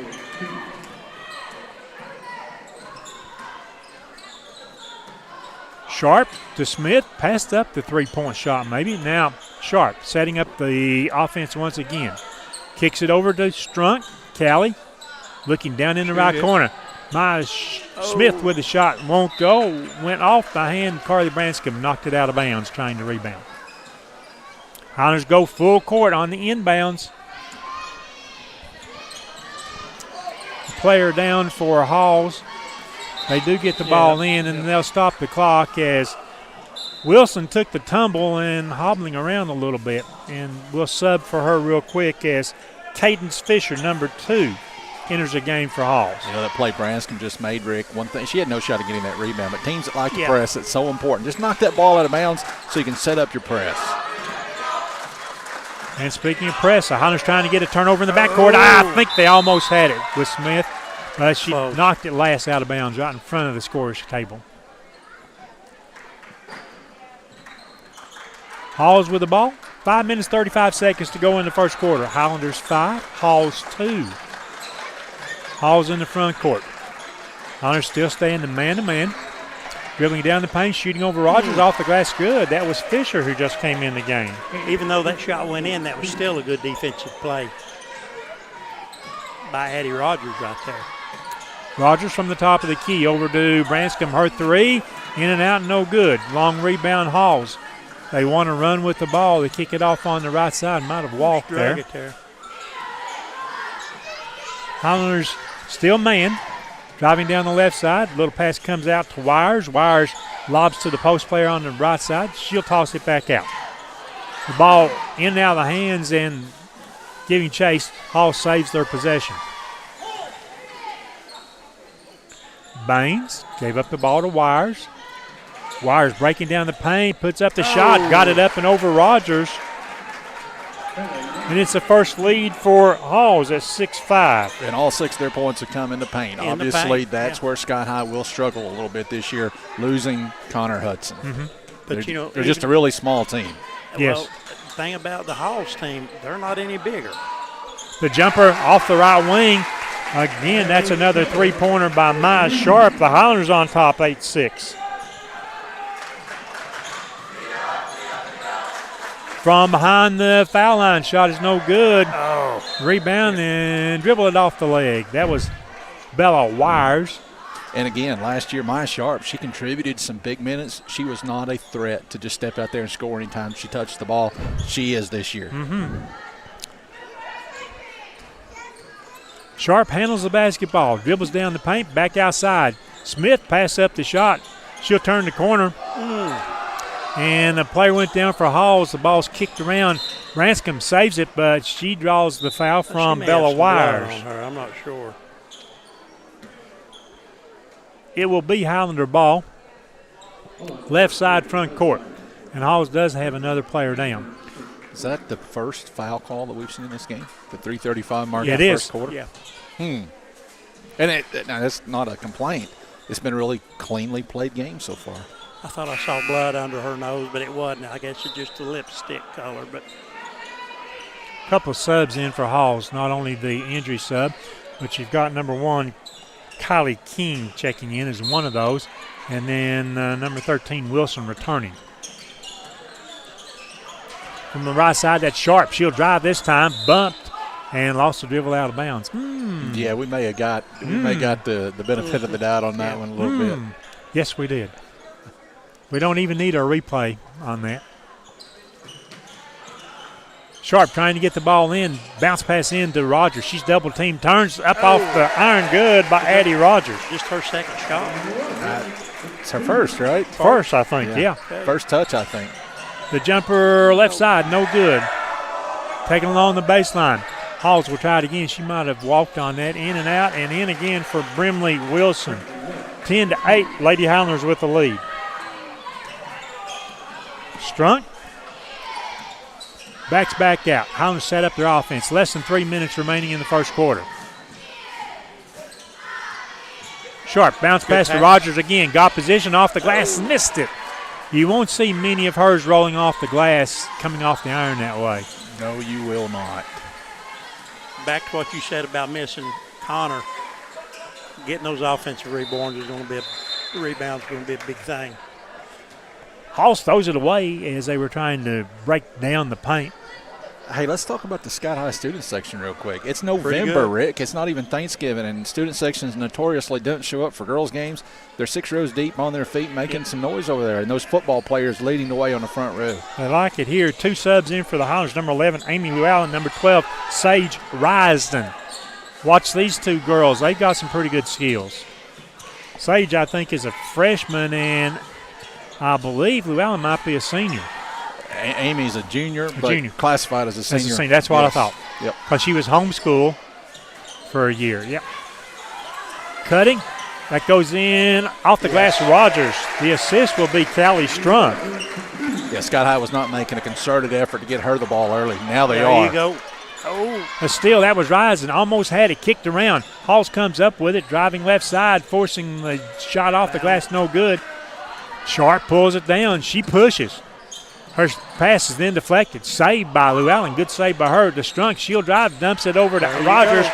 Sharp to Smith, passed up the three-point shot maybe. Now Sharp setting up the offense once again. Kicks it over to Strunk. Callie looking down in the right corner. Smith with the shot won't go. Went off the hand. Carly Branscombe knocked it out of bounds trying to rebound. Highlanders go full court on the inbounds. Player down for Halls. They do get the ball in, and they'll stop the clock as Wilson took the tumble and hobbling around a little bit. And we'll sub for her real quick as Cadence Fisher, number 2, enters the game for Halls. You know, that play Branscombe just made, Rick, one thing, she had no shot of getting that rebound, but teams that like to press, it's so important. Just knock that ball out of bounds so you can set up your press. And speaking of press, the Highlanders trying to get a turnover in the backcourt. I think they almost had it with Smith, but she knocked it last out of bounds right in front of the scorer's table. Halls with the ball. 5 minutes, 35 seconds to go in the first quarter. Highlanders 5, Halls 2. Halls in the front court. Highlanders still staying the man-to-man. Dribbling down the paint, shooting over Rogers off the glass. Good. That was Fisher who just came in the game. Even though that shot went in, that was still a good defensive play by Addie Rogers right there. Rogers from the top of the key over to Branscombe. Her 3. In and out, no good. Long rebound, Halls. They want to run with the ball. They kick it off on the right side. Might have walked there. Highlanders still man. Driving down the left side. Little pass comes out to Wires. Wires lobs to the post player on the right side. She'll toss it back out. The ball in and out of the hands and giving chase. Hall saves their possession. Baines gave up the ball to Wires. Wires breaking down the paint, puts up the shot, got it up and over Rogers. And it's the first lead for Halls at 6-5. And all 6 of their points have come in the paint. Obviously, that's where Sky High will struggle a little bit this year, losing Connor Hudson. But they're just a really small team. Well, the thing about the Halls team, they're not any bigger. The jumper off the right wing. Again, that's another three-pointer by Maya Sharp. The Highlanders on top, 8-6. From behind the foul line, shot is no good. Rebound and dribble it off the leg. That was Bella Wires. And again, last year, Maya Sharp, she contributed some big minutes. She was not a threat to just step out there and score anytime she touched the ball. She is this year. Sharp handles the basketball, dribbles down the paint, back outside. Smith pass up the shot. She'll turn the corner. And the player went down for Halls. The ball's kicked around. Branscombe saves it, but she draws the foul from Bella Wires. On her. I'm not sure. It will be Highlander ball. Left side front court. And Halls does have another player down. Is that the first foul call that we've seen in this game? The 3:35 mark in the first quarter? Yeah. And now that's not a complaint. It's been a really cleanly played game so far. I thought I saw blood under her nose, but it wasn't. I guess it's just the lipstick color. But a couple of subs in for Halls, not only the injury sub, but you've got number 1, Kylie King checking in as one of those, and then number 13, Wilson returning. From the right side, that's Sharp. She'll drive this time, bumped, and lost the dribble out of bounds. Yeah, we may have got the benefit of the doubt on that one a little bit. Yes, we did. We don't even need a replay on that. Sharp trying to get the ball in. Bounce pass in to Rogers. She's double teamed. Turns up off the iron. Good by Addie Rogers. Just her second shot. It's her first, right? First, I think, yeah. First touch, I think. The jumper left side, no good. Taking along the baseline. Halls will try it again. She might have walked on that. In and out and in again for Brimley Wilson. 10-8, Lady Highlanders with the lead. Strunk backs back out. Highlanders set up their offense. Less than 3 minutes remaining in the first quarter. Sharp bounce pass to Rogers again. Got position off the glass. Missed it. You won't see many of hers rolling off the glass, coming off the iron that way. No, you will not. Back to what you said about missing Connor. Getting those offensive rebounds is going to be a big thing. Halls throws it away as they were trying to break down the paint. Hey, let's talk about the Scott High student section real quick. It's November, Rick. It's not even Thanksgiving, and student sections notoriously don't show up for girls' games. They're 6 rows deep on their feet making some noise over there, and those football players leading the way on the front row. They like it here. 2 subs in for the Highlanders. Number 11, Amy Llewellyn. Number 12, Sage Risden. Watch these 2 girls. They've got some pretty good skills. Sage, I think, is a freshman, and I believe Llewellyn might be a senior. Amy's a junior, classified as a senior. That's what I thought. Yep. Because she was homeschooled for a year. Yep. Cutting. That goes in off the glass. Rogers. The assist will be Callie Strunk. Yeah, Scott High was not making a concerted effort to get her the ball early. Now they are. There you go. Oh. But still, that was Rising. Almost had it kicked around. Halls comes up with it, driving left side, forcing the shot off the glass. No good. Sharp pulls it down. She pushes. Her pass is then deflected. Saved by Llewellyn. Good save by her. The Strunk, she'll drive, dumps it over to Rogers.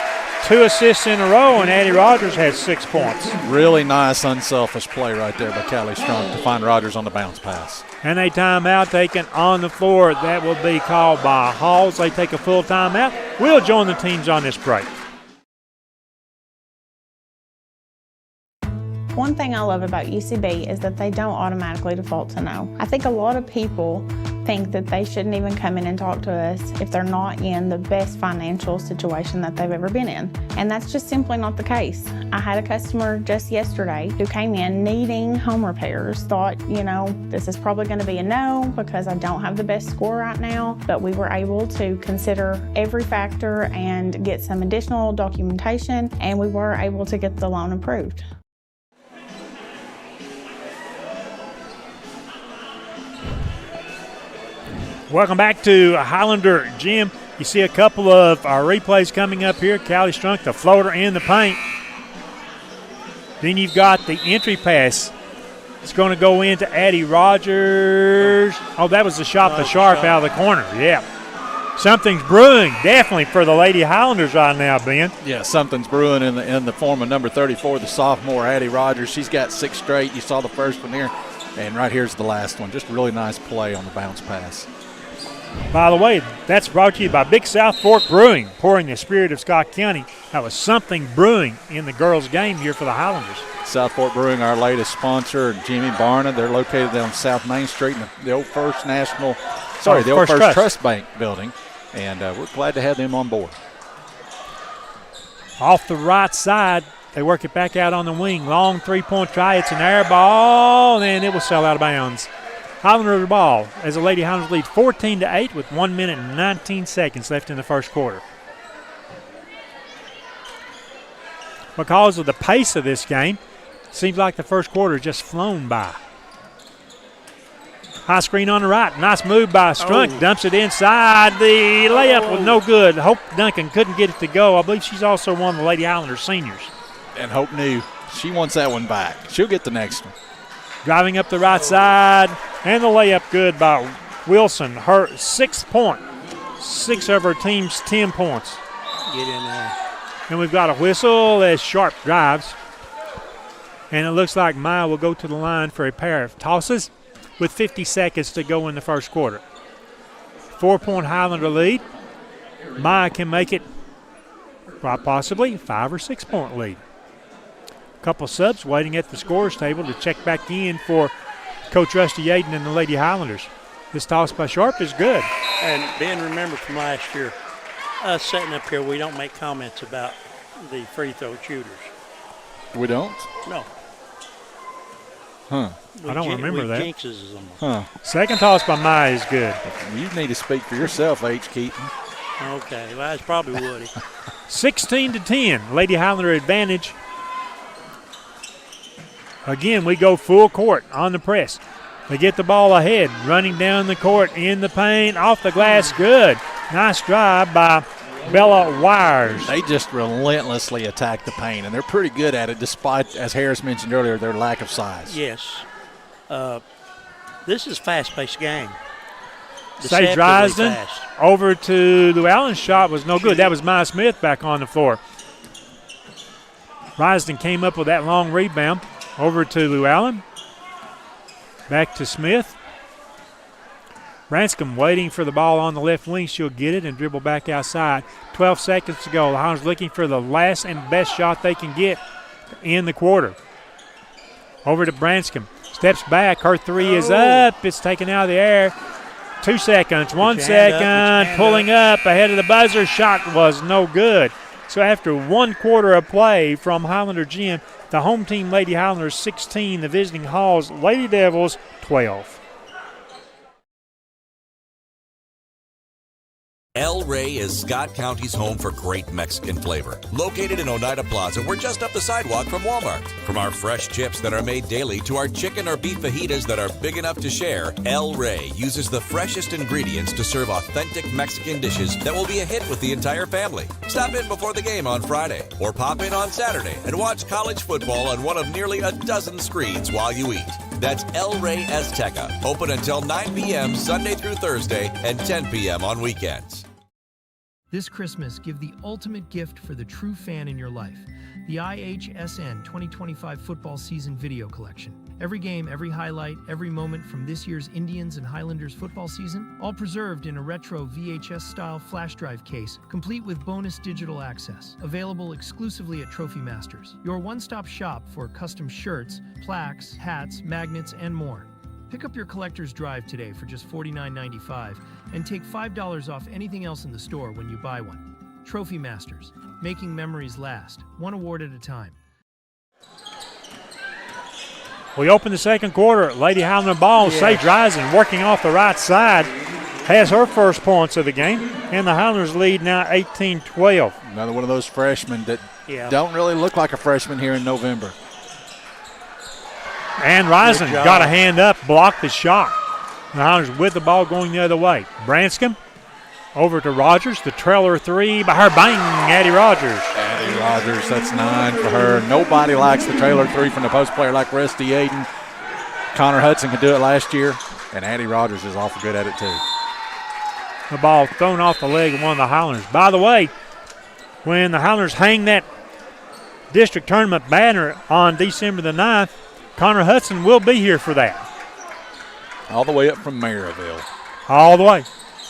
2 assists in a row, and Addie Rogers has 6 points. Really nice, unselfish play right there by Callie Strunk to find Rogers on the bounce pass. And a timeout taken on the floor. That will be called by Halls. They take a full timeout. We'll join the teams on this break. One thing I love about UCB is that they don't automatically default to no. I think a lot of people think that they shouldn't even come in and talk to us if they're not in the best financial situation that they've ever been in. And that's just simply not the case. I had a customer just yesterday who came in needing home repairs, thought, this is probably going to be a no because I don't have the best score right now, but we were able to consider every factor and get some additional documentation, and we were able to get the loan approved. Welcome back to Highlander Gym. You see a couple of our replays coming up here. Callie Strunk, the floater in the paint. Then you've got the entry pass. It's going to go into Addie Rogers. Oh, that was the shot, the sharp out of the corner. Yeah. Something's brewing, definitely, for the Lady Highlanders right now, Ben. Yeah, something's brewing in the form of number 34, the sophomore, Addie Rogers. She's got 6 straight. You saw the first one here. And right here's the last one. Just a really nice play on the bounce pass. By the way, that's brought to you by Big South Fork Brewing, pouring the spirit of Scott County. That was something brewing in the girls' game here for the Highlanders. South Fork Brewing, our latest sponsor, Jimmy Barna. They're located on South Main Street in the old First Trust Bank building, and we're glad to have them on board. Off the right side, they work it back out on the wing. Long 3-point try. It's an air ball, and it will sail out of bounds. Highlander ball as the Lady Highlanders lead 14-8 with 1 minute and 19 seconds left in the first quarter. Because of the pace of this game, seems like the first quarter just flown by. High screen on the right. Nice move by Strunk. Dumps it inside. The layup was no good. Hope Duncan couldn't get it to go. I believe she's also one of the Lady Highlanders seniors. And Hope knew she wants that one back. She'll get the next one. Driving up the right side, and the layup good by Wilson. Her 6th point. 6 of her team's 10 points. Get in there. And we've got a whistle as Sharp drives. And it looks like Maya will go to the line for a pair of tosses with 50 seconds to go in the first quarter. 4-point Highlander lead. Maya can make it quite possibly 5 or 6 point lead. Couple subs waiting at the scorer's table to check back in for Coach Rusty Yaden and the Lady Highlanders. This toss by Sharp is good. And Ben, remember from last year, us sitting up here, we don't make comments about the free throw shooters. We don't? No. Huh. I don't remember that. Jinxes them. Huh. Second toss by Maya is good. You need to speak for yourself, H. Keaton. Okay, well, that's probably Woody. 16-10, Lady Highlander advantage. Again, we go full court on the press. They get the ball ahead, running down the court in the paint, off the glass, good. Nice drive by Bella Wires. They just relentlessly attack the paint, and they're pretty good at it despite, as Harris mentioned earlier, their lack of size. Yes. This is a fast-paced game. Sage Risden over to Llewellyn's shot was no good. That was Maya Smith back on the floor. Risden came up with that long rebound. Over to Llewellyn. Back to Smith. Branscombe waiting for the ball on the left wing. She'll get it and dribble back outside. 12 seconds to go. The Highlanders looking for the last and best shot they can get in the quarter. Over to Branscombe. Steps back. Her three is up. It's taken out of the air. 2 seconds. 1 second. Pulling up ahead of the buzzer. Shot was no good. So after 1 quarter of play from Highlander Gym, the home team Lady Highlanders 16, the visiting Halls Lady Devils 12. El Rey is Scott County's home for great Mexican flavor. Located in Oneida Plaza, we're just up the sidewalk from Walmart. From our fresh chips that are made daily to our chicken or beef fajitas that are big enough to share, El Rey uses the freshest ingredients to serve authentic Mexican dishes that will be a hit with the entire family. Stop in before the game on Friday or pop in on Saturday and watch college football on one of nearly a dozen screens while you eat. That's El Rey Azteca, open until 9 p.m. Sunday through Thursday and 10 p.m. on weekends. This Christmas, give the ultimate gift for the true fan in your life, the IHSN 2025 football season video collection. Every game, every highlight, every moment from this year's Indians and Highlanders football season, all preserved in a retro VHS-style flash drive case, complete with bonus digital access. Available exclusively at Trophy Masters, your one-stop shop for custom shirts, plaques, hats, magnets, and more. Pick up your collector's drive today for just $49.95 and take $5 off anything else in the store when you buy one. Trophy Masters, making memories last, one award at a time. We open the second quarter. Lady Highlander ball. Sage Rising working off the right side. Has her first points of the game. And the Highlanders lead now 18-12. Another one of those freshmen that don't really look like a freshman here in November. And Rising got a hand up, blocked the shot. The Highlanders with the ball going the other way. Branscombe over to Rogers. The trailer three by her. Bang, Addie Rogers. Addie Rogers, that's 9 for her. Nobody likes the trailer three from the post player like Rusty Aiden. Connor Hudson could do it last year, and Addie Rogers is awful good at it too. The ball thrown off the leg of one of the Highlanders. By the way, when the Highlanders hang that district tournament banner on December the 9th, Connor Hudson will be here for that. All the way up from Maryville. All the way.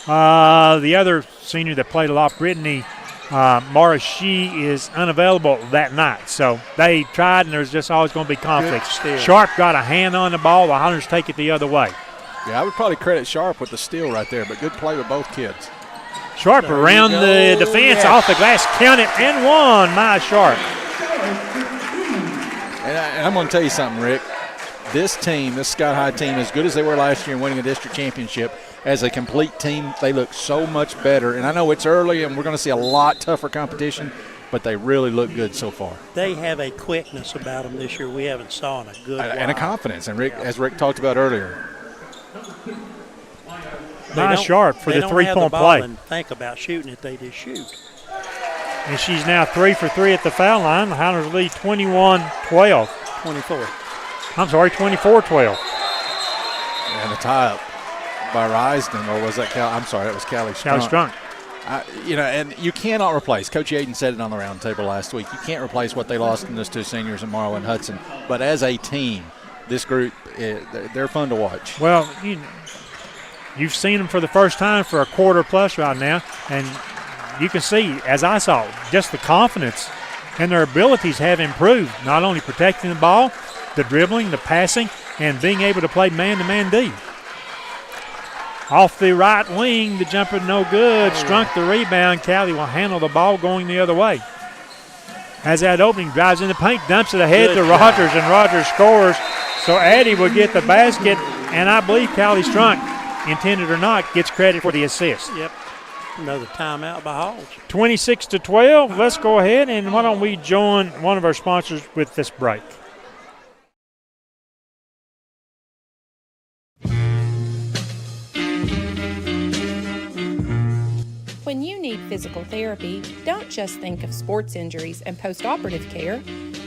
The other senior that played a lot, Brittany Morris, she is unavailable that night. So they tried, and there's just always going to be conflicts. Sharp got a hand on the ball. The Highlanders take it the other way. Yeah, I would probably credit Sharp with the steal right there, but good play with both kids. Sharp around the defense, off the glass, counted, and won. My Sharp. And I'm going to tell you something, Rick. This team, this Scott High team, as good as they were last year in winning a district championship, as a complete team, they look so much better. And I know it's early and we're going to see a lot tougher competition, but they really look good so far. They have a quickness about them this year we haven't saw in a good while. And a confidence. And Rick, as Rick talked about earlier. Nice Sharp for the 3-point play. They don't have the ball and think about shooting it, they just shoot. And she's now 3 for 3 at the foul line. The Highlanders lead 21-12. 24. I'm sorry, 24-12. And a tie-up by Risden, or was that Cal? I'm sorry, that was Callie Strunk. Callie Strunk. And you cannot replace. Coach Yaden said it on the round table last week. You can't replace what they lost in those two seniors, in Marlowe and Hudson. But as a team, this group, they're fun to watch. Well, you've seen them for the first time for a quarter plus right now, and you can see, as I saw, just the confidence and their abilities have improved, not only protecting the ball, the dribbling, the passing, and being able to play man-to-man D. Off the right wing, the jumper no good. Strunk the rebound. Callie will handle the ball going the other way. Has that opening, drives in the paint, dumps it ahead to Rogers, and Rogers scores. So Addie will get the basket, and I believe Callie Strunk, intended or not, gets credit for the assist. Yep. Another timeout by Halls. 26-12. Let's go ahead, and why don't we join one of our sponsors with this break. When you need physical therapy, don't just think of sports injuries and post-operative care.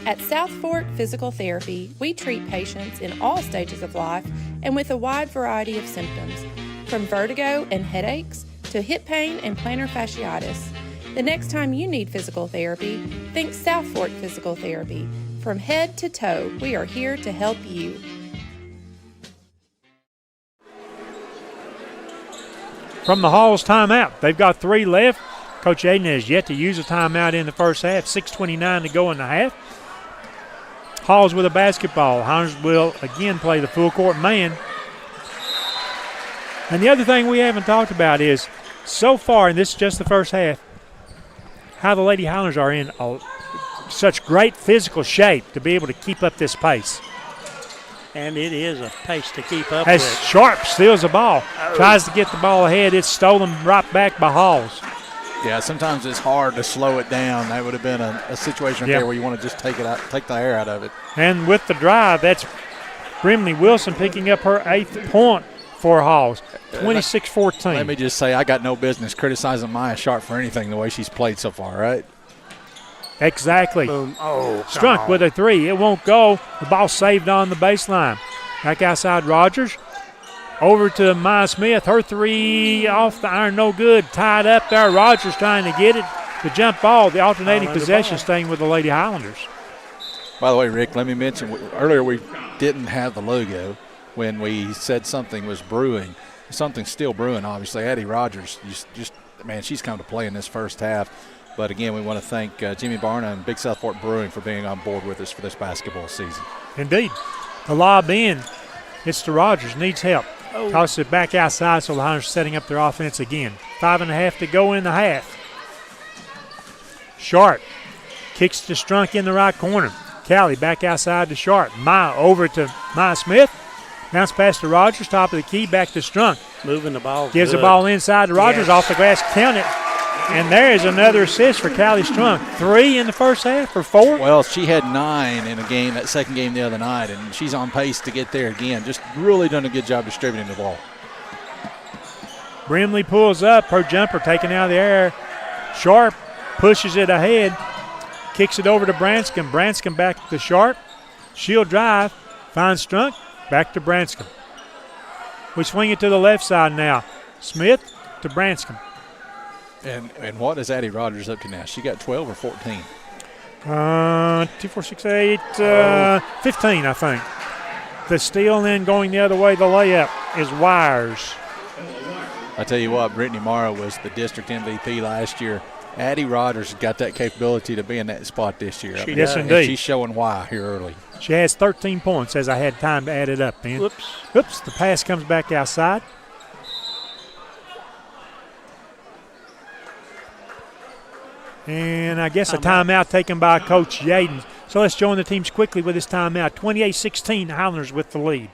At South Fork Physical Therapy, we treat patients in all stages of life and with a wide variety of symptoms, from vertigo and headaches to hip pain and plantar fasciitis. The next time you need physical therapy, think South Fork Physical Therapy. From head to toe, we are here to help you. from the Halls timeout. They've got 3 left. Coach Aiden has yet to use a timeout in the first half. 6:29 to go in the half. Halls with a basketball. Highlanders will again play the full court man. And the other thing we haven't talked about is, so far, and this is just the first half, how the Lady Highlanders are in such great physical shape to be able to keep up this pace. And it is a pace to keep up As with. Sharp steals the ball, tries to get the ball ahead. It's stolen right back by Halls. Yeah, sometimes it's hard to slow it down. That would have been a situation right there where you want to just take the air out of it. And with the drive, that's Brimley Wilson picking up her 8th point for Halls. 26-14. Let me just say, I got no business criticizing Maya Sharp for anything the way she's played so far, right? Exactly. Boom. Oh, Strunk with a 3. It won't go. The ball saved on the baseline. Back outside Rogers. Over to Maya Smith. Her 3 off the iron, no good. Tied up there. Rogers trying to get it. The jump ball, the alternating possession staying with the Lady Highlanders. By the way, Rick, let me mention, earlier we didn't have the logo when we said something was brewing. Something's still brewing, obviously. Addie Rogers, man, she's come to play in this first half. But, again, we want to thank Jimmy Barna and Big Southport Brewing for being on board with us for this basketball season. Indeed. The lob in. It's to Rogers. Needs help. Tosses it back outside, so the Highlanders setting up their offense again. 5.5 to go in the half. Sharp kicks to Strunk in the right corner. Callie back outside to Sharp. Maya over to Maya Smith. Bounce pass to Rogers, top of the key, back to Strunk. Moving the ball. Gives good. the ball inside to Rogers, off the glass, count it. And there is another assist for Callie Strunk. 3 in the first half or 4? Well, she had 9 in a game, that second game the other night, and she's on pace to get there again. Just really done a good job distributing the ball. Brimley pulls up, her jumper taken out of the air. Sharp pushes it ahead, kicks it over to Branscombe. Branscombe back to Sharp. She'll drive, finds Strunk, back to Branscombe. We swing it to the left side now. Smith to Branscombe. And what is Addie Rogers up to now? She got 12 or 14? 2, 4, 6, 8, 15, I think. The steal, then going the other way, the layup is Wires. I tell you what, Brittany Morrow was the district MVP last year. Addie Rogers has got that capability to be in that spot this year. Yes, indeed. She's showing why here early. She has 13 points as I had time to add it up, Ben. Oops, the pass comes back outside. And I guess a timeout taken by Coach Yaden. So let's join the teams quickly with this timeout. 28-16, Highlanders with the lead.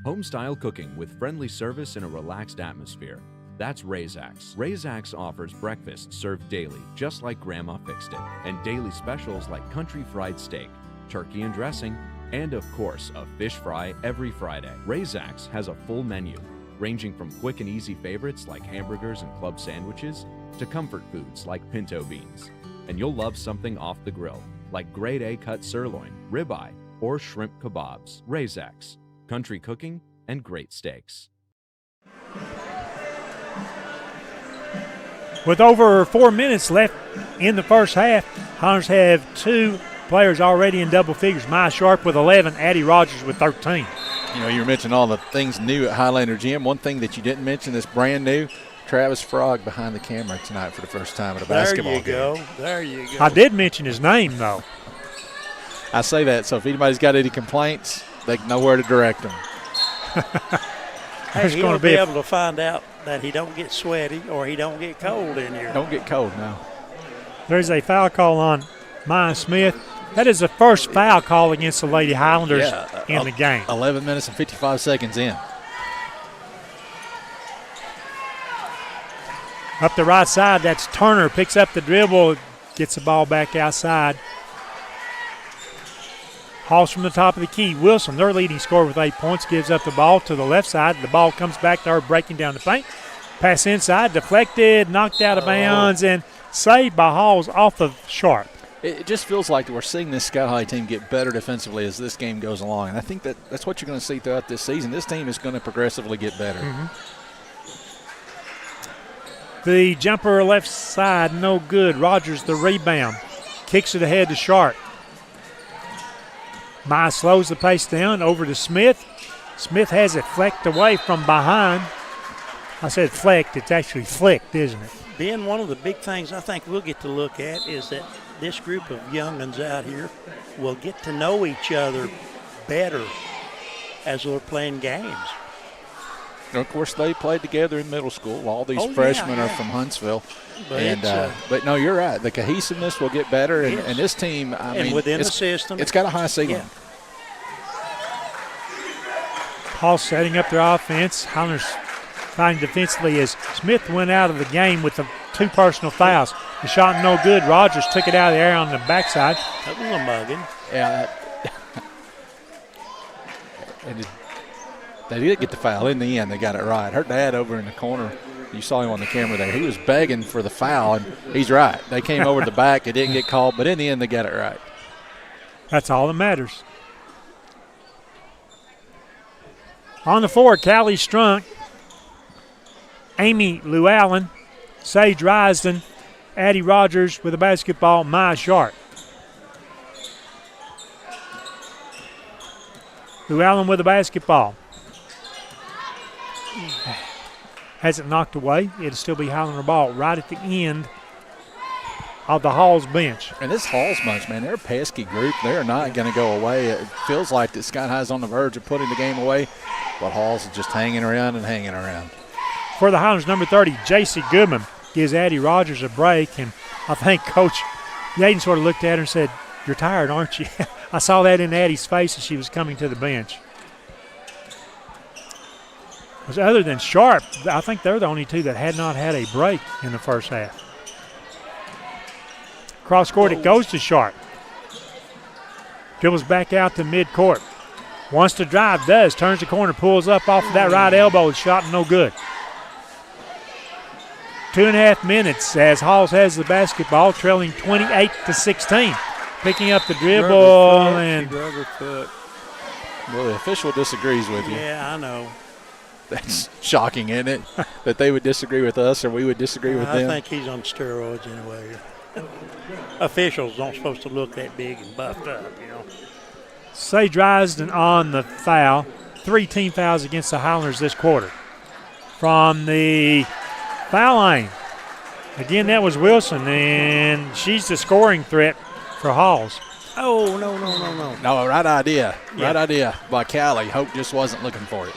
Home-style cooking with friendly service in a relaxed atmosphere. That's Razak's. Razak's offers breakfast served daily, just like Grandma fixed it, and daily specials like country fried steak, turkey and dressing, and of course, a fish fry every Friday. Razak's has a full menu, ranging from quick and easy favorites like hamburgers and club sandwiches to comfort foods like pinto beans. And you'll love something off the grill, like grade A cut sirloin, ribeye, or shrimp kebabs. Razak's. Country cooking and great steaks. With over 4 minutes left in the first half, Highlanders have 2 players already in double figures. Maya Sharp with 11, Addie Rogers with 13. You know, you were mentioning all the things new at Highlander Gym. One thing that you didn't mention that's brand new, Travis Frog behind the camera tonight for the first time at a basketball game. There you go. I did mention his name, though. I say that, so if anybody's got any complaints, they know where to direct them. Hey, he'll be able to find out that he don't get sweaty or he don't get cold in here. Don't get cold, no. There's a foul call on Maya Smith. That is the first foul call against the Lady Highlanders in the game. 11 minutes and 55 seconds in. Up the right side, that's Turner. Picks up the dribble, gets the ball back outside. Hawes from the top of the key. Wilson, their leading scorer with 8 points, gives up the ball to the left side. The ball comes back to her, breaking down the paint. Pass inside, deflected, knocked out of bounds, and saved by Hawes off of Sharp. It just feels like we're seeing this Scout High team get better defensively as this game goes along. And I think that's what you're going to see throughout this season. This team is going to progressively get better. The jumper left side, no good. Rogers the rebound. Kicks it ahead to Sharp. Maya slows the pace down over to Smith. Smith has it flecked away from behind. I said flecked. It's actually flicked, isn't it? Ben, one of the big things I think we'll get to look at is that this group of young'uns out here will get to know each other better as we're playing games. And of course, they played together in middle school. All these freshmen are from Huntsville. But no, you're right. The cohesiveness will get better. And this team, I mean, within the system, it's got a high ceiling. Yeah. Hall setting up their offense. Highlanders fighting defensively as Smith went out of the game with the 2 personal fouls. The shot no good. Rogers took it out of the air on the backside. That was a mugging. Yeah. They did get the foul. In the end, they got it right. Her dad over in the corner, you saw him on the camera there. He was begging for the foul, and he's right. They came over the back. It didn't get called, but in the end, they got it right. That's all that matters. On the floor, Callie Strunk, Amy Llewellyn, Sage Risden, Addie Rogers with the basketball, Maya Sharp. Llewellyn with the basketball. Has it knocked away. It'll still be Highlander ball right at the end of the Hall's bench. And this Hall's bunch, man, they're a pesky group. They're not going to go away. It feels like that Scott High's on the verge of putting the game away, but Hall's just hanging around and hanging around. For the Highlanders, number 30, J.C. Goodman gives Addie Rogers a break, and I think Coach Yaden sort of looked at her and said, "You're tired, aren't you?" I saw that in Addie's face as she was coming to the bench. Because other than Sharp, I think they're the only 2 that had not had a break in the first half. Cross court, it goes to Sharp. Dribbles back out to midcourt. Wants to drive, does. Turns the corner, pulls up off of that right elbow. Shot no good. 2.5 minutes as Halls has the basketball, trailing 28-16. Picking up the dribble and well, the official disagrees with you. Yeah, I know. That's shocking, isn't it? That they would disagree with us or we would disagree with them. I think he's on steroids anyway. Officials aren't supposed to look that big and buffed up, you know. Sage Risden on the foul. 3 team fouls against the Highlanders this quarter. From the foul line. Again, that was Wilson, and she's the scoring threat for Halls. Oh, no. No, right idea. Yeah. Right idea by Callie. Hope just wasn't looking for it.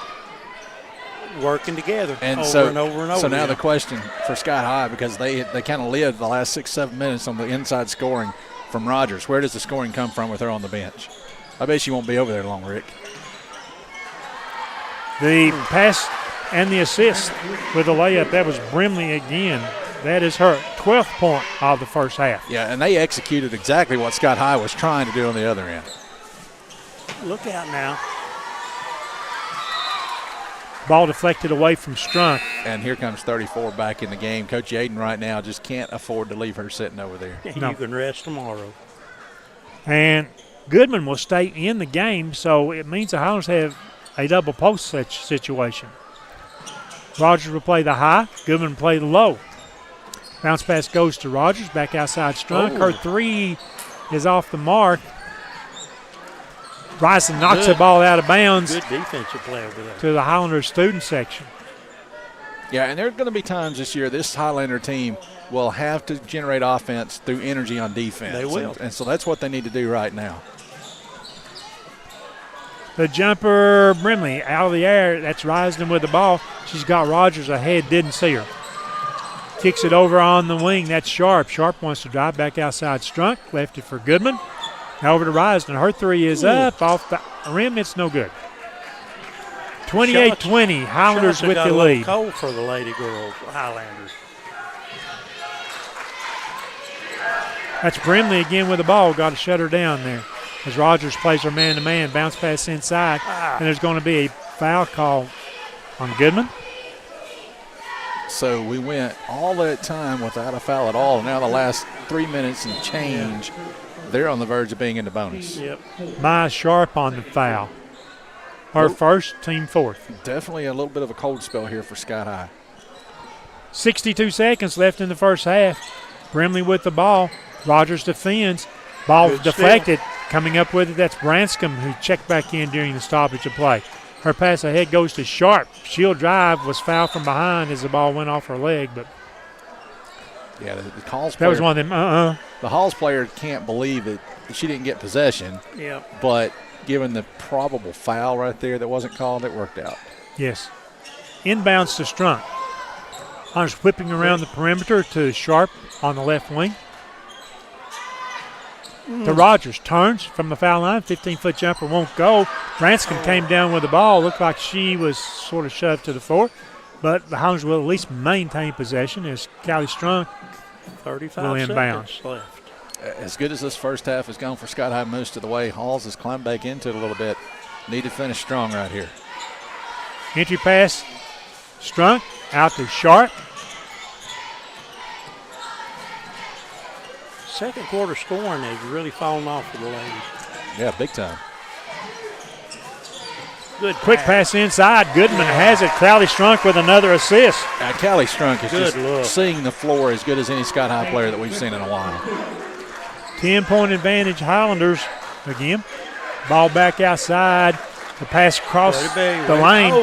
Working together and over so, and over and over. So now the question for Scott High, because they kind of lived the last 6-7 minutes on the inside scoring from Rogers. Where does the scoring come from with her on the bench? I bet she won't be over there long, Rick. The pass and the assist with the layup, that was Brimley again. That is her 12th point of the first half. Yeah, and they executed exactly what Scott High was trying to do on the other end. Look out now. Ball deflected away from Strunk. And here comes 34 back in the game. Coach Yaden right now just can't afford to leave her sitting over there. No. You can rest tomorrow. And Goodman will stay in the game, so it means the Highlanders have a double post situation. Rogers will play the high. Goodman will play the low. Bounce pass goes to Rogers. Back outside Strunk. Her 3 is off the mark. Bryson knocks the ball out of bounds. Good defensive play over there. To the Highlander student section. Yeah, and there are going to be times this year this Highlander team will have to generate offense through energy on defense. They will. And so that's what they need to do right now. The jumper, Brimley, out of the air. That's Risden with the ball. She's got Rogers ahead, didn't see her. Kicks it over on the wing. That's Sharp. Sharp wants to drive back outside Strunk. Left it for Goodman. Now over to Risden. Her 3 is up off the rim. It's no good. 28-20. Highlanders with the lead. Cold for the Lady Girls, Highlanders. That's Brimley again with the ball. Got to shut her down there. As Rogers plays her man-to-man. Bounce pass inside. And there's going to be a foul call on Goodman. So we went all that time without a foul at all. Now the last 3 minutes and change. Yeah. They're on the verge of being in the bonus. Yep. Maya Sharp on the foul. Her first, team 4th. Definitely a little bit of a cold spell here for Scott High. 62 seconds left in the first half. Brimley with the ball. Rogers defends. Ball deflected. Coming up with it, that's Branscombe, who checked back in during the stoppage of play. Her pass ahead goes to Sharp. She'll drive, was fouled from behind as the ball went off her leg, but yeah, the Halls that player, was one of them. The Halls player can't believe that she didn't get possession. Yeah. But given the probable foul right there that wasn't called, it worked out. Yes. Inbounds to Strunk. Hunters whipping around the perimeter to Sharp on the left wing. To Rogers, turns from the foul line, 15-foot jumper won't go. Branscombe came down with the ball, looked like she was sort of shoved to the floor, but the Highlanders will at least maintain possession as Callie Strunk 35 will inbound. seconds left. As good as this first half has gone for Scott High most of the way, Halls has climbed back into it a little bit. Need to finish strong right here. Entry pass, Strunk out to Sharp. Second quarter scoring has really fallen off for the ladies. Yeah, big time. Good quick pass inside. Goodman has it. Callie Strunk with another assist. Callie Strunk is Good just look. seeing the floor as good as any Scott High player that we've seen in a while. 10-point advantage Highlanders again. Ball back outside. The pass across the lane.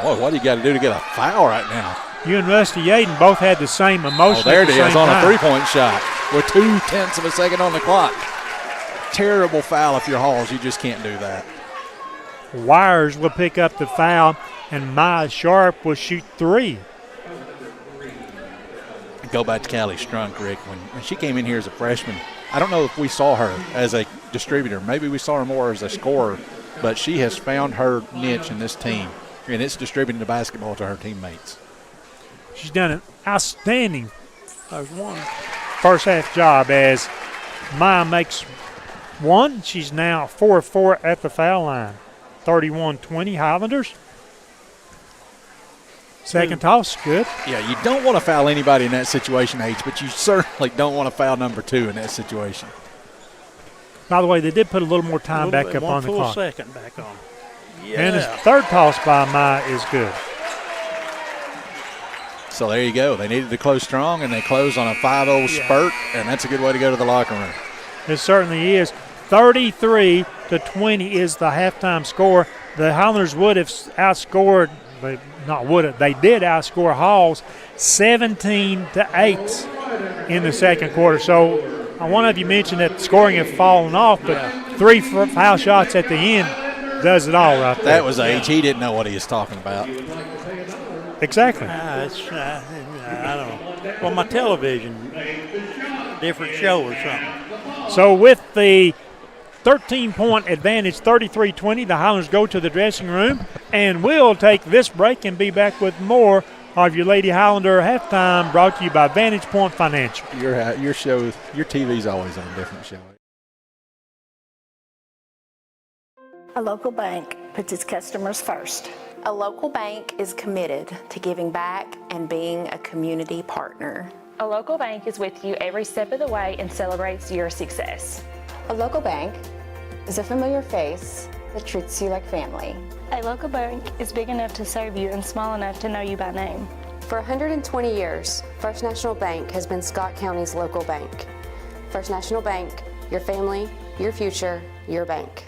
Boy, what do you got to do to get a foul right now? You and Rusty Yaden both had the same emotion. Oh, there at it the is same on time. a three-point shot with 0.2 of a second on the clock. Terrible foul if you're Halls. You just can't do that. Wires will pick up the foul, and Maya Sharp will shoot three. Go back to Callie Strunk, Rick. When she came in here as a freshman, I don't know if we saw her as a distributor. Maybe we saw her more as a scorer, but she has found her niche in this team, and it's distributing the basketball to her teammates. She's done an outstanding first half job as Maya makes one. She's now 4 of 4 at the foul line. 31-20 Highlanders. Second toss, good. Yeah, you don't want to foul anybody in that situation, H, but you certainly don't want to foul number 2 in that situation. By the way, they did put a little more time back up on the clock. 1 full second back on. Yeah. And his third toss by Maya is good. So there you go. They needed to close strong, and they close on a 5-0 spurt, and that's a good way to go to the locker room. It certainly is. 33-20 is the halftime score. The Highlanders would have outscored, but not would have. They did outscore Halls 17-8 in the second quarter. So one of you mentioned that scoring had fallen off, but 3 foul shots at the end does it all right there. That was H. He didn't know what he was talking about. Exactly. I don't know. Well, my television, different show or something. So with the 13-point advantage, 33-20, the Highlanders go to the dressing room, and we'll take this break and be back with more of your Lady Highlander halftime, brought to you by Vantage Point Financial. Your show, your TV's always on a different show. A local bank puts its customers first. A local bank is committed to giving back and being a community partner. A local bank is with you every step of the way and celebrates your success. A local bank is a familiar face that treats you like family. A local bank is big enough to serve you and small enough to know you by name. For 120 years, First National Bank has been Scott County's local bank. First National Bank, your family, your future, your bank.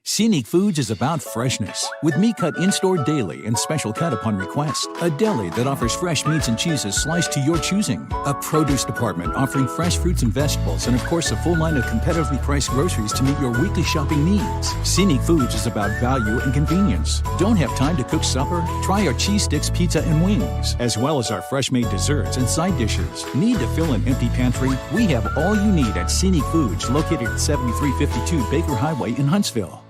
Scenic Foods is about freshness, with meat cut in-store daily and special cut upon request. A deli that offers fresh meats and cheeses sliced to your choosing. A produce department offering fresh fruits and vegetables, and of course a full line of competitively priced groceries to meet your weekly shopping needs. Scenic Foods is about value and convenience. Don't have time to cook supper? Try our cheese sticks, pizza, and wings, as well as our fresh-made desserts and side dishes. Need to fill an empty pantry? We have all you need at Scenic Foods, located at 7352 Baker Highway in Huntsville.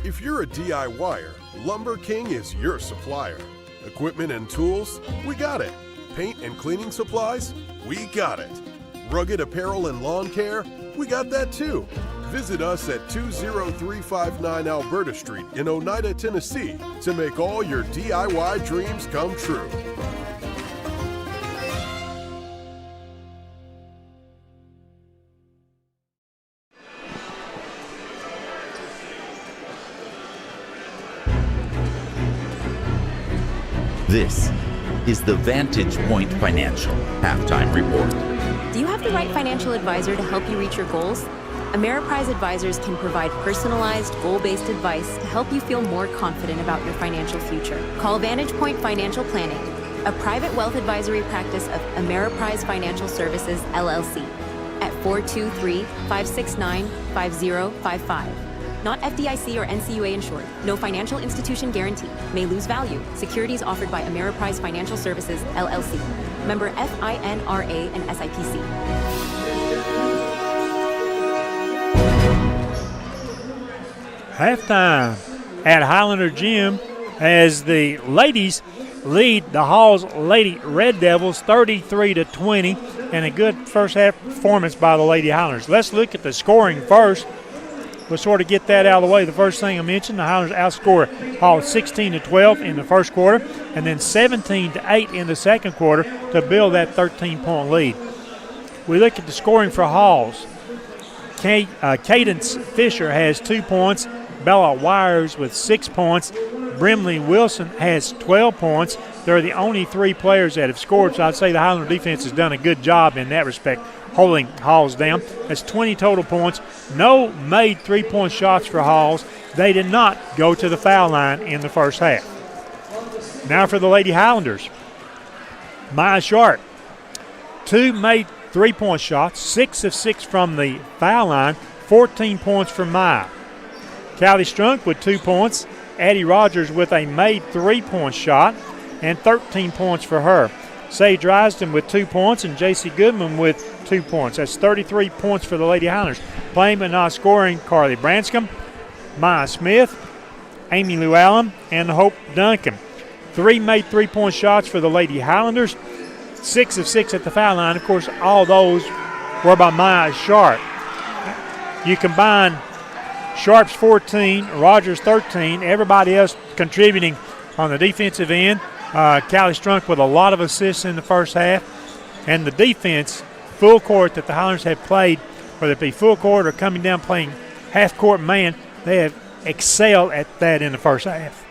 If you're a DIYer, Lumber King is your supplier. Equipment and tools? We got it. Paint and cleaning supplies? We got it. Rugged apparel and lawn care? We got that too. Visit us at 20359 Alberta Street in Oneida, Tennessee to make all your DIY dreams come true. This is the Vantage Point Financial Halftime Report. Do you have the right financial advisor to help you reach your goals? Ameriprise Advisors can provide personalized, goal-based advice to help you feel more confident about your financial future. Call Vantage Point Financial Planning, a private wealth advisory practice of Ameriprise Financial Services, LLC, at 423-569-5055. Not FDIC or NCUA insured. No financial institution guarantee. May lose value. Securities offered by Ameriprise Financial Services, LLC. Member FINRA and SIPC. Halftime at Highlander Gym as the ladies lead the Hall's Lady Red Devils 33-20, and a good first half performance by the Lady Highlanders. Let's look at the scoring first. We'll sort of get that out of the way. The first thing I mentioned, the Highlanders outscored Hall 16-12 in the first quarter, and then 17-8 in the second quarter to build that 13-point lead. We look at the scoring for Halls. Cadence Fisher has 2 points. Bella Wires with 6 points. Brimley Wilson has 12 points. They're the only 3 players that have scored, so I'd say the Highlander defense has done a good job in that respect, holding Halls down. That's 20 total points. No made 3-point shots for Halls. They did not go to the foul line in the first half. Now for the Lady Highlanders. Maya Sharp, 2 made 3-point shots, 6 of 6 from the foul line, 14 points for Maya. Callie Strunk with 2 points. Addie Rogers with a made 3-point shot and 13 points for her. Sage Drisden with 2 points and J.C. Goodman with 2 points. That's 33 points for the Lady Highlanders. Playing but not scoring, Carly Branscombe, Maya Smith, Amy Llewellyn, and Hope Duncan. 3 made 3-point shots for the Lady Highlanders, 6 of 6 at the foul line. Of course, all those were by Maya Sharp. You combine Sharp's 14, Rogers 13, everybody else contributing on the defensive end. Callie Strunk with a lot of assists in the first half. And the defense, full court that the Highlanders have played, whether it be full court or coming down playing half-court man, they have excelled at that in the first half.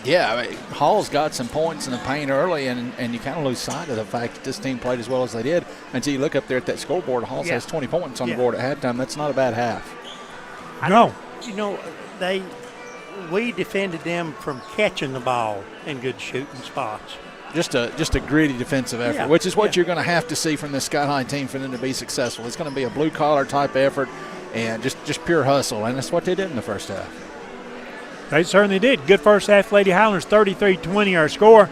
Yeah, I mean, Hall's got some points in the paint early, and you kind of lose sight of the fact that this team played as well as they did until you look up there at that scoreboard. Hall's has 20 points on the board at halftime. That's not a bad half. No. You know, we defended them from catching the ball in good shooting spots. Just a gritty defensive effort, which is what you're going to have to see from this Sky High team for them to be successful. It's going to be a blue-collar type effort and just pure hustle, and that's what they did in the first half. They certainly did. Good first half, Lady Highlanders, 33-20 our score.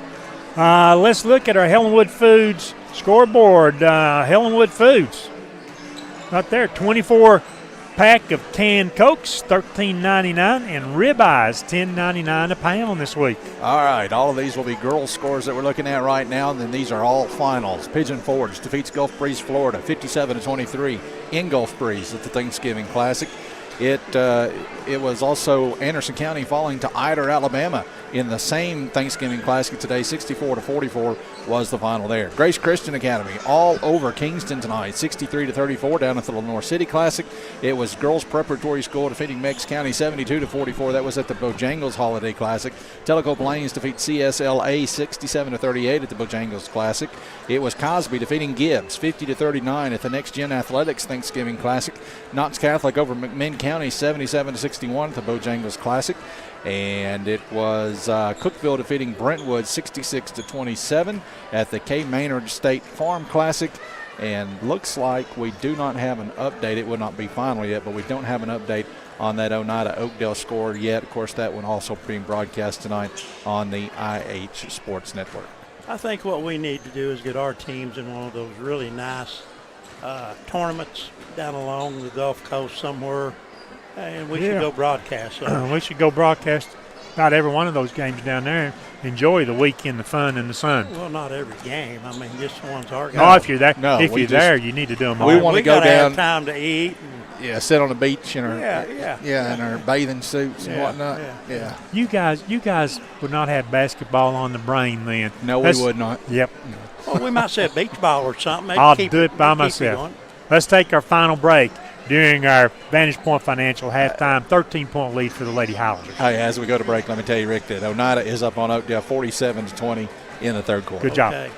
Let's look at our Helenwood Foods scoreboard. Helenwood Foods, right there, 24-pack of canned Cokes, $13.99, and ribeyes, $10.99 a pound this week. All right, all of these will be girls' scores that we're looking at right now, and then these are all finals. Pigeon Forge defeats Gulf Breeze, Florida, 57-23 in Gulf Breeze at the Thanksgiving Classic. It was also Anderson County falling to Ider, Alabama in the same Thanksgiving Classic today. 64-44 was the final there. Grace Christian Academy all over Kingston tonight, 63-34 down at the Lenore City Classic. It was Girls Preparatory School defeating Meigs County 72-44. That was at the Bojangles Holiday Classic. Tellico Plains defeat CSLA 67-38 at the Bojangles Classic. It was Cosby defeating Gibbs 50-39 at the Next Gen Athletics Thanksgiving Classic. Knox Catholic over McMinn County 77-61 at the Bojangles Classic. And it was Cookeville defeating Brentwood 66-27 at the K. Maynard State Farm Classic. And looks like we do not have an update. It would not be final yet, but we don't have an update on that Oneida Oakdale score yet. Of course, that one also being broadcast tonight on the IH Sports Network. I think what we need to do is get our teams in one of those really nice tournaments down along the Gulf Coast somewhere. And we should go broadcast. We should go broadcast about every one of those games down there. Enjoy the weekend, the fun, and the sun. Well, not every game. I mean, just ones our guys. No, if you're there, you need to do them all. We want to go down. Have time to eat Yeah, sit on the beach in our yeah. in our bathing suits and whatnot. Yeah. You guys would not have basketball on the brain then. No, we would not. Yep. Well, we might say a beach ball or something. Maybe I'll keep do it by keep myself. going. Let's take our final break during our Vantage Point Financial halftime 13-point lead for the Lady Highlanders. Hey, as we go to break, let me tell you, Rick, that Oneida is up on Oakdale 47-20 in the third quarter. Good job. Okay.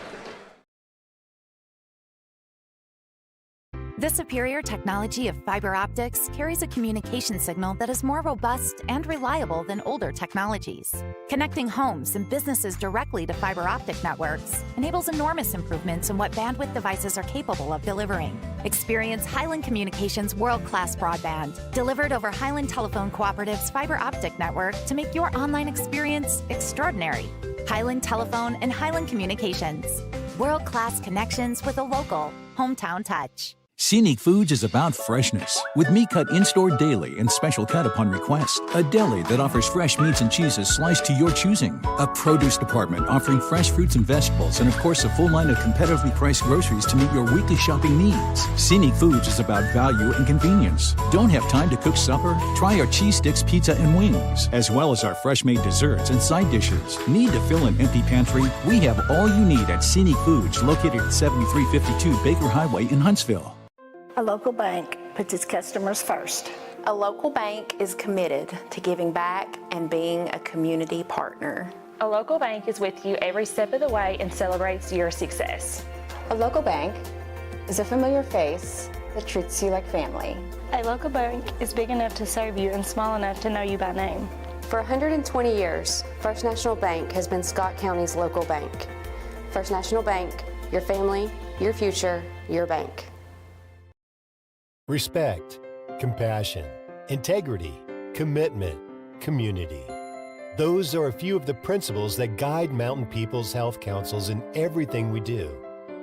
The superior technology of fiber optics carries a communication signal that is more robust and reliable than older technologies. Connecting homes and businesses directly to fiber optic networks enables enormous improvements in what bandwidth devices are capable of delivering. Experience Highland Communications' world-class broadband, delivered over Highland Telephone Cooperative's fiber optic network to make your online experience extraordinary. Highland Telephone and Highland Communications. World-class connections with a local, hometown touch. Scenic Foods is about freshness, with meat cut in-store daily and special cut upon request. A deli that offers fresh meats and cheeses sliced to your choosing. A produce department offering fresh fruits and vegetables, and of course a full line of competitively priced groceries to meet your weekly shopping needs. Scenic Foods is about value and convenience. Don't have time to cook supper? Try our cheese sticks, pizza, and wings, as well as our fresh-made desserts and side dishes. Need to fill an empty pantry? We have all you need at Scenic Foods, located at 7352 Baker Highway in Huntsville. A local bank puts its customers first. A local bank is committed to giving back and being a community partner. A local bank is with you every step of the way and celebrates your success. A local bank is a familiar face that treats you like family. A local bank is big enough to serve you and small enough to know you by name. For 120 years, First National Bank has been Scott County's local bank. First National Bank, your family, your future, your bank. Respect, compassion, integrity, commitment, community. Those are a few of the principles that guide Mountain People's Health Councils in everything we do.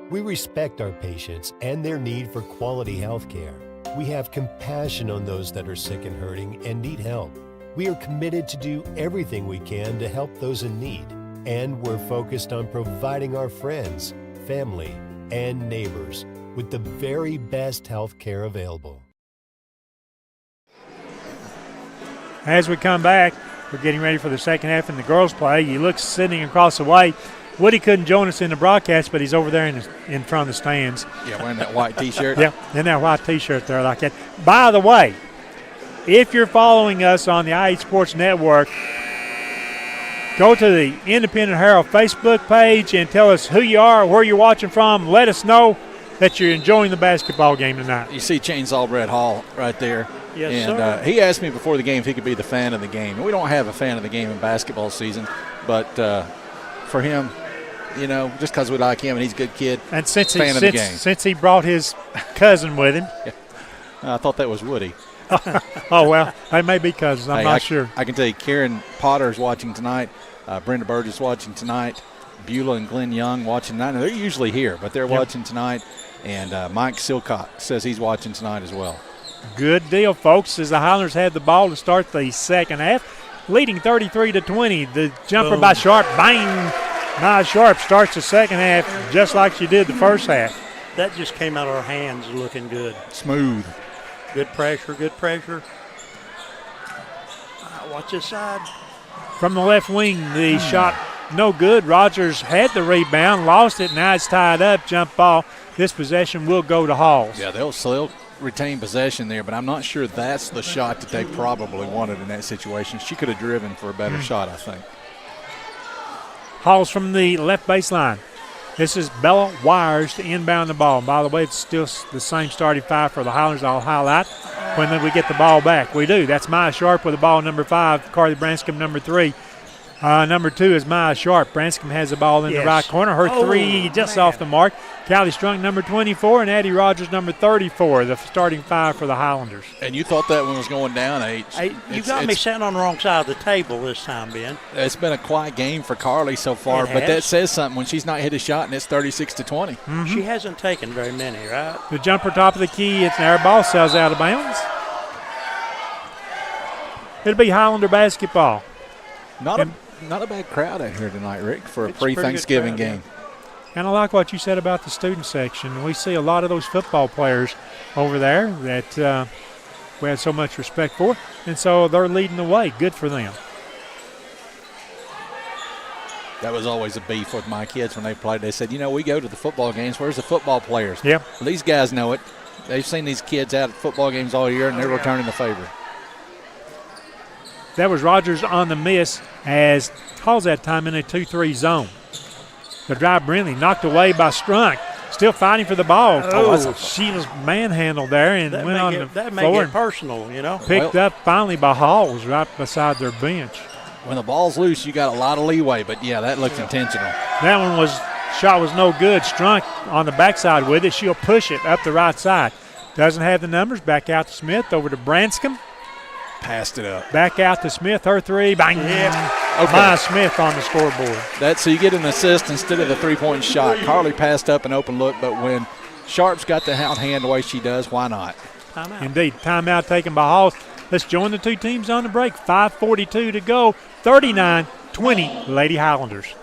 We respect our patients and their need for quality health care. We have compassion on those that are sick and hurting and need help. We are committed to do everything we can to help those in need. And we're focused on providing our friends, family, and neighbors with the very best health care available. As we come back, we're getting ready for the second half in the girls' play. You look sitting across the way. Woody couldn't join us in the broadcast, but he's over there in front of the stands. Yeah, wearing that white T-shirt. Yeah, in that white T-shirt there like that. By the way, if you're following us on the IH Sports Network, go to the Independent Herald Facebook page and tell us who you are, where you're watching from. Let us know that you're enjoying the basketball game tonight. You see Chainsaw Brett Hall right there. Yes, and sir. He asked me before the game if he could be the fan of the game. And we don't have a fan of the game in basketball season, but for him, you know, just because we like him and he's a good kid, and since fan of the game. Since he brought his cousin with him. Yeah. I thought that was Woody. Oh, well, they may be cousins. I'm not sure. I can tell you Karen Potter is watching tonight. Brenda Burgess watching tonight. Beulah and Glenn Young watching tonight. Now, they're usually here, but they're watching tonight. And Mike Silcott says he's watching tonight as well. Good deal, folks, as the Highlanders had the ball to start the second half, leading 33-20. The jumper by Sharp, bang! Nia Sharp starts the second half just like she did the first half. That just came out of her hands looking good. Smooth. Good pressure, good pressure. Watch this side. From the left wing, the shot no good. Rogers had the rebound, lost it, now it's tied up, jump ball. This possession will go to Halls. Yeah, they'll retain possession there, but I'm not sure that's the shot that they probably wanted in that situation. She could have driven for a better shot, I think. Halls from the left baseline. This is Bella Wires to inbound the ball. And by the way, it's still the same starting five for the Highlanders. I'll highlight when we get the ball back. We do. That's Maya Sharp with the ball, number 5. Carly Branscombe, number 3. Number 2 is Maya Sharp. Branscombe has the ball in the right corner. Her three just off the mark. Callie Strunk, number 24, and Addie Rogers, number 34, the starting five for the Highlanders. And you thought that one was going down, H. Hey, you got me sitting on the wrong side of the table this time, Ben. It's been a quiet game for Carly so far, but that says something when she's not hit a shot and it's 36-20. Mm-hmm. She hasn't taken very many, right? The jumper top of the key, it's an air ball, sails out of bounds. It'll be Highlander basketball. Not a bad crowd out here tonight, Rick, for a pre-Thanksgiving game. And I like what you said about the student section. We see a lot of those football players over there that we had so much respect for. And so they're leading the way. Good for them. That was always a beef with my kids when they played. They said, we go to the football games. Where's the football players? Yep. Well, these guys know it. They've seen these kids out at football games all year, and they're returning the favor. That was Rogers on the miss as Hall's that time in a 2-3 zone. The drive Brindley knocked away by Strunk. Still fighting for the ball. She was manhandled there and went on the that floor. May get personal, Picked up finally by Hall, was right beside their bench. When the ball's loose, you got a lot of leeway, but, that looked intentional. That one shot was no good. Strunk on the backside with it. She'll push it up the right side. Doesn't have the numbers. Back out to Smith, over to Branscombe. Passed it up. Back out to Smith, her three. Bang. Okay. Maya Smith on the scoreboard. So you get an assist instead of the three-point shot. Carly passed up an open look, but when Sharp's got the hand the way she does, why not? Timeout. Indeed. Timeout taken by Hall. Let's join the two teams on the break. 5:42 to go. 39-20 Lady Highlanders.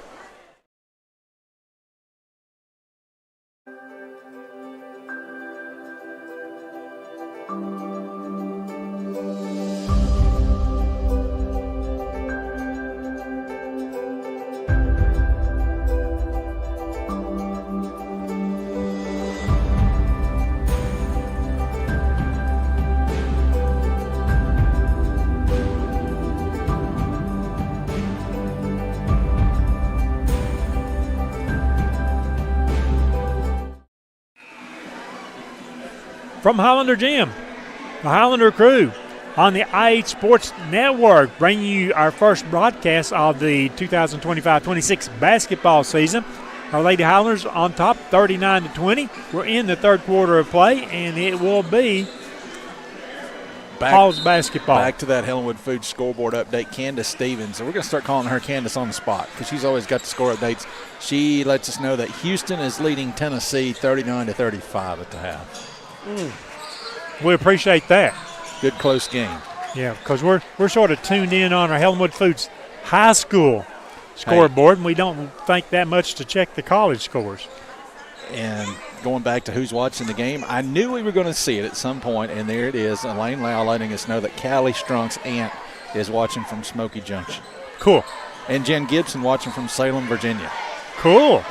From Highlander Gym, the Highlander crew on the IH Sports Network, bringing you our first broadcast of the 2025-26 basketball season. Our Lady Highlanders on top, 39-20. We're in the third quarter of play, and it will be Hall's basketball. Back to that Helenwood Foods scoreboard update. Candace Stevens, and we're going to start calling her Candace on the spot because she's always got the score updates. She lets us know that Houston is leading Tennessee 39-35 at the half. We appreciate that. Good close game. Yeah, because we're sort of tuned in on our Helenwood Foods high school scoreboard, and we don't think that much to check the college scores. And going back to who's watching the game, I knew we were going to see it at some point, and there it is. Elaine Lau letting us know that Callie Strunk's aunt is watching from Smoky Junction. Cool. And Jen Gibson watching from Salem, Virginia. Cool.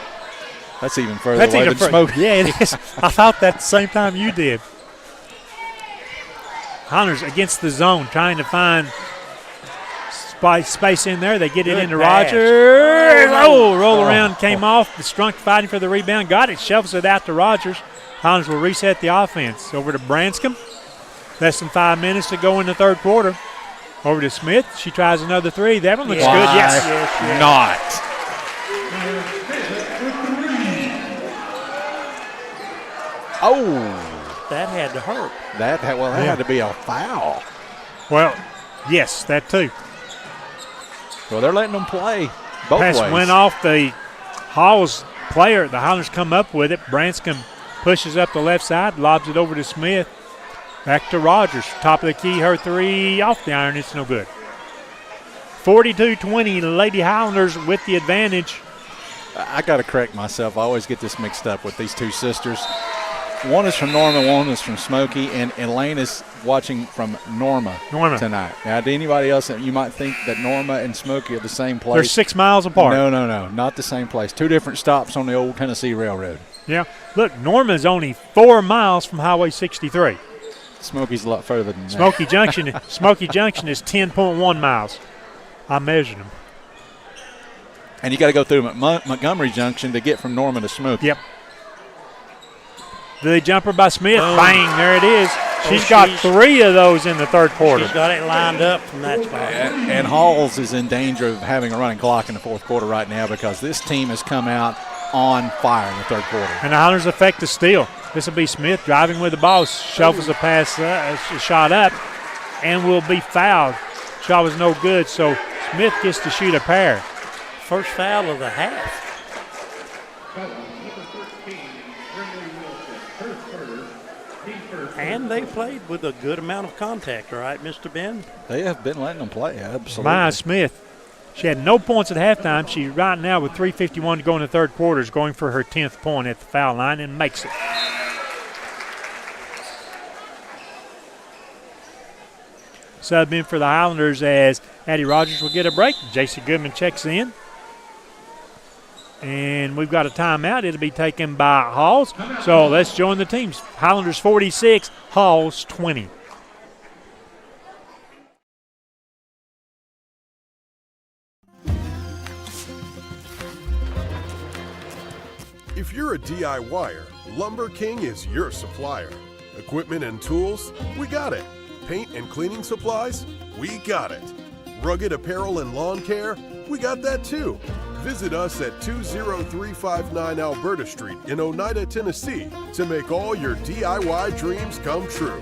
That's even further away than Smoky. Yeah, it is. I thought that the same time you did. Hunters against the zone, trying to find space in there. They get it into Rogers. Roll around, came off. The Strunk fighting for the rebound. Got it, shovels it out to Rogers. Hunters will reset the offense. Over to Branscombe. Less than 5 minutes to go in the third quarter. Over to Smith. She tries another three. That one looks good. Yes. Not. Oh. That had to hurt. That had to be a foul. Well, yes, that too. Well, they're letting them play both Pass ways. went off the Hall's player. The Highlanders come up with it. Branscombe pushes up the left side, lobs it over to Smith. Back to Rogers. Top of the key, her three off the iron. It's no good. 42-20, Lady Highlanders with the advantage. I got to correct myself. I always get this mixed up with these two sisters. One is from Norma, one is from Smoky, and Elaine is watching from Norma tonight. Now, to anybody else, you might think that Norma and Smoky are the same place. They're 6 miles apart. No, not the same place. Two different stops on the old Tennessee Railroad. Yeah. Look, Norma's only 4 miles from Highway 63. Smoky's a lot further than that. Smoky Junction is 10.1 miles. I measured them. And you got to go through Montgomery Junction to get from Norma to Smoky. Yep. The jumper by Smith. Boom. Bang, there it is. She's got 3 of those in the third quarter. She's got it lined up from that spot. And Halls is in danger of having a running clock in the fourth quarter right now because this team has come out on fire in the third quarter. And the Highlanders effect the steal. This will be Smith driving with the ball, shovels a pass, shot up, and will be fouled. Shot was no good, so Smith gets to shoot a pair. First foul of the half. And they played with a good amount of contact, right, Mr. Ben? They have been letting them play, absolutely. Maya Smith, she had no points at halftime. She's right now with 3:51 to go in the third quarter, is going for her 10th point at the foul line and makes it. sub in for the Highlanders as Addie Rogers will get a break. J.C. Goodman checks in. And we've got a timeout. It'll be taken by Halls. So let's join the teams. Highlanders 46, Halls 20. If you're a DIYer, Lumber King is your supplier. Equipment and tools, we got it. Paint and cleaning supplies, we got it. Rugged apparel and lawn care, we got that too. Visit us at 20359 Alberta Street in Oneida, Tennessee to make all your DIY dreams come true.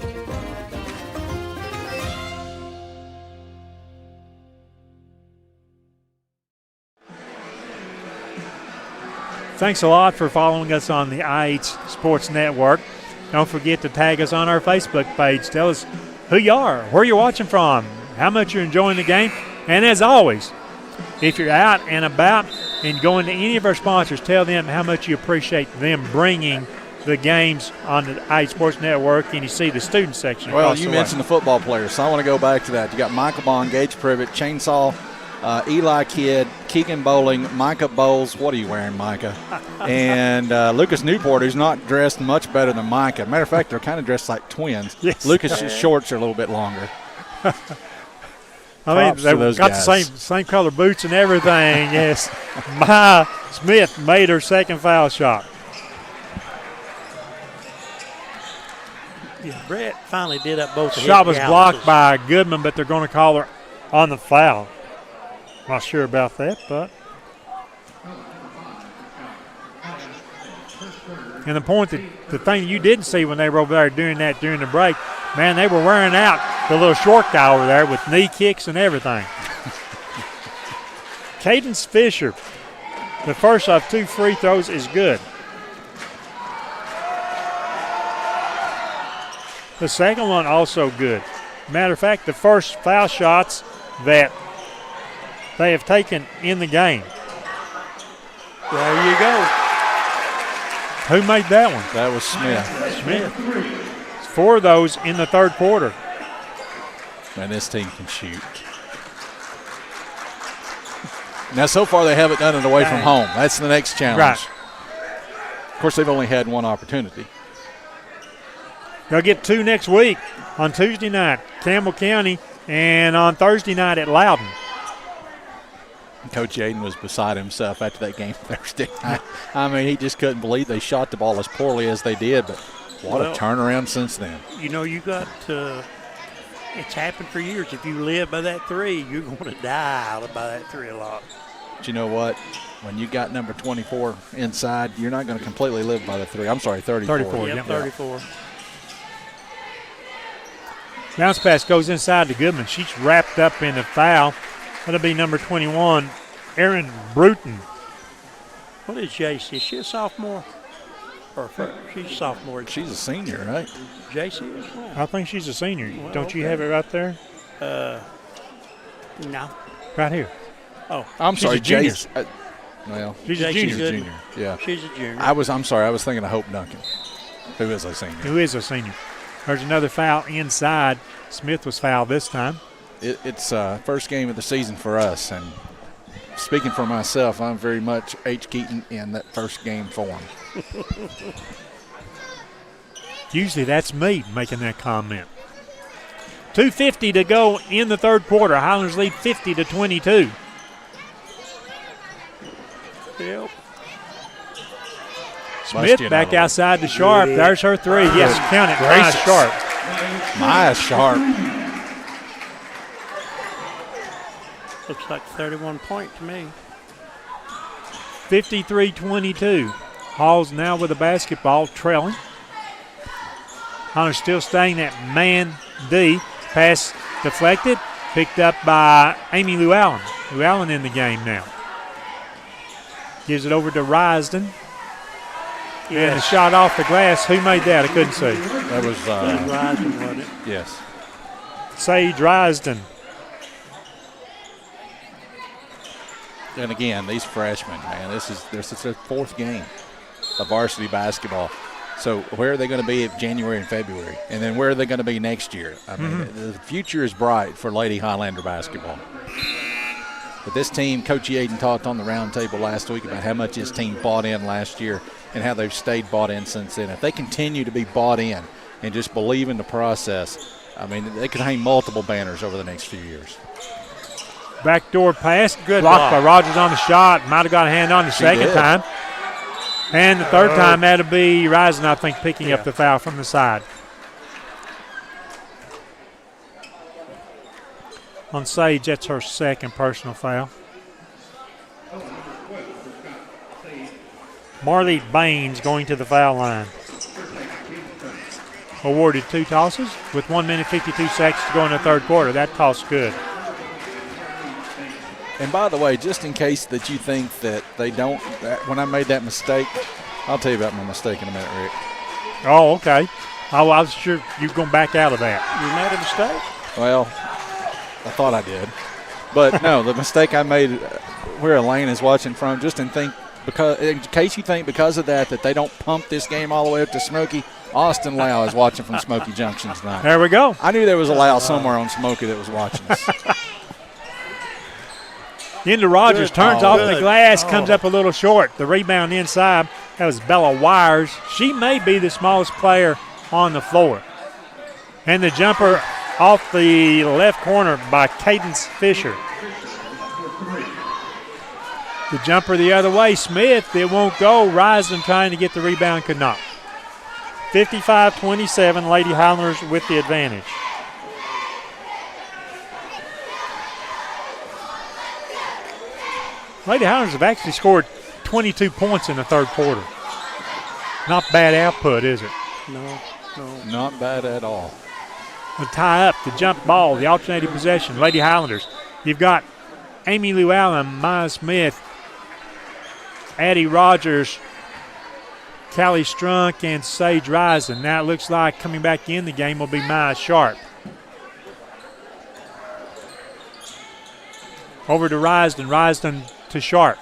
Thanks a lot for following us on the IH Sports Network. Don't forget to tag us on our Facebook page. Tell us who you are, where you're watching from, how much you're enjoying the game. And as always, if you're out and about and going to any of our sponsors, tell them how much you appreciate them bringing the games on the IH Sports Network, and you see the student section. Well, you mentioned the football players, so I want to go back to that. You got Michael Bond, Gage Privet, Chainsaw, Eli Kidd, Keegan Bowling, Micah Bowles. What are you wearing, Micah? And Lucas Newport, who's not dressed much better than Micah. Matter of fact, they're kind of dressed like twins. Yes. Lucas' shorts are a little bit longer. I mean, they've got the same color boots and everything. Yes. Maya Smith made her second foul shot. Yeah, Brett finally did up both. Shot was blocked by Goodman, but they're going to call her on the foul. Not sure about that, but. And the point that the thing you didn't see when they were over there doing that during the break, man, they were wearing out the little short guy over there with knee kicks and everything. Cadence Fisher, the first of 2 free throws is good. The second one also good. Matter of fact, the first foul shots that they have taken in the game. There you go. Who made that one? That was Smith. Smith. 4 of those in the third quarter. Man, this team can shoot. Now, so far they haven't done it away from home. That's the next challenge. Right. Of course, they've only had one opportunity. They'll get 2 next week on Tuesday night, Campbell County, and on Thursday night at Loudon. Coach Aiden was beside himself after that game Thursday night. I mean, he just couldn't believe they shot the ball as poorly as they did, but what a turnaround since then. You know, you got it's happened for years. If you live by that 3, you're going to die by that 3 a lot. But you know what? When you got number 24 inside, you're not going to completely live by the 3. I'm sorry, 34. 34, yep, 34. Bounce pass goes inside to Goodman. She's wrapped up in the foul. That'll be number 21, Erin Bruton. What is JC? Is she a sophomore? Or she's a sophomore. She's a senior, right? JC is? I think she's a senior. Well, don't you have it right there? No. Right here. Oh, I'm sorry, junior. Well, she's a junior. Yeah. She's a junior. I'm sorry. I was thinking of Hope Duncan, who is a senior. There's another foul inside. Smith was fouled this time. It's first game of the season for us, and speaking for myself, I'm very much H. Keaton in that first game form. Usually that's me making that comment. 2:50 to go in the third quarter. Highlanders lead 50-22. Yep. Smith back outside to Sharp. There's her 3. Yes, count it. Maya Sharp. Looks like 31 point to me. 53-22. Halls now with the basketball, trailing. Hunter still staying at man D. Pass deflected, picked up by Amy Llewellyn. Llewellyn in the game now. Gives it over to Risden. Yes. And a shot off the glass. Who made that? I couldn't see. That was Risden, wasn't it? Yes. Sage Risden. And again, these freshmen, man, this is their 4th game of varsity basketball. So where are they going to be in January and February? And then where are they going to be next year? I mean, the future is bright for Lady Highlander basketball. But this team, Coach Yaden talked on the round table last week about how much his team bought in last year and how they've stayed bought in since then. If they continue to be bought in and just believe in the process, I mean, they could hang multiple banners over the next few years. Backdoor pass, Good blocked by block. Rogers on the shot. Might have got a hand on the second did. time. And the third time, that'll be Rising, I think, picking up the foul from the side. On Sage, that's her second personal foul. Marley Baines going to the foul line. Awarded 2 tosses with 1 minute 52 seconds to go in the third quarter. That toss good. And by the way, just in case that you think that they don't, when I made that mistake, I'll tell you about my mistake in a minute, Rick. Oh, okay. I was sure you were going to back out of that. You made a mistake? Well, I thought I did. But no, the mistake I made where Elaine is watching from, just in case you think because of that they don't pump this game all the way up to Smoky, Austin Lau is watching from Smoky Junction tonight. There we go. I knew there was a Lau somewhere on Smoky that was watching us. Into Rogers, turns off the glass, comes up a little short. The rebound inside, that was Bella Wires. She may be the smallest player on the floor. And the jumper off the left corner by Cadence Fisher. The jumper the other way, Smith, it won't go. Rising trying to get the rebound, could not. 55-27, Lady Highlanders with the advantage. Lady Highlanders have actually scored 22 points in the third quarter. Not bad output, is it? No. Not bad at all. The tie up, the jump ball, the alternating possession. Lady Highlanders. You've got Amy Lou Allen, Maya Smith, Addie Rogers, Callie Strunk, and Sage Rising. Now it looks like coming back in the game will be Maya Sharp. Over to Rising to Sharp.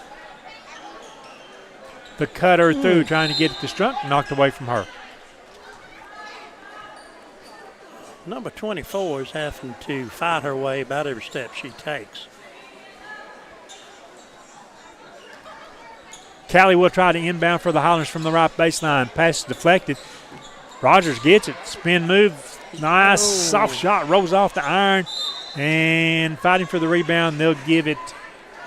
The cutter through, trying to get it to Strunk, knocked away from her. Number 24 is having to fight her way about every step she takes. Callie will try to inbound for the Highlanders from the right baseline. Pass is deflected. Rogers gets it. Spin move. Nice. Soft shot. Rolls off the iron. And fighting for the rebound, they'll give it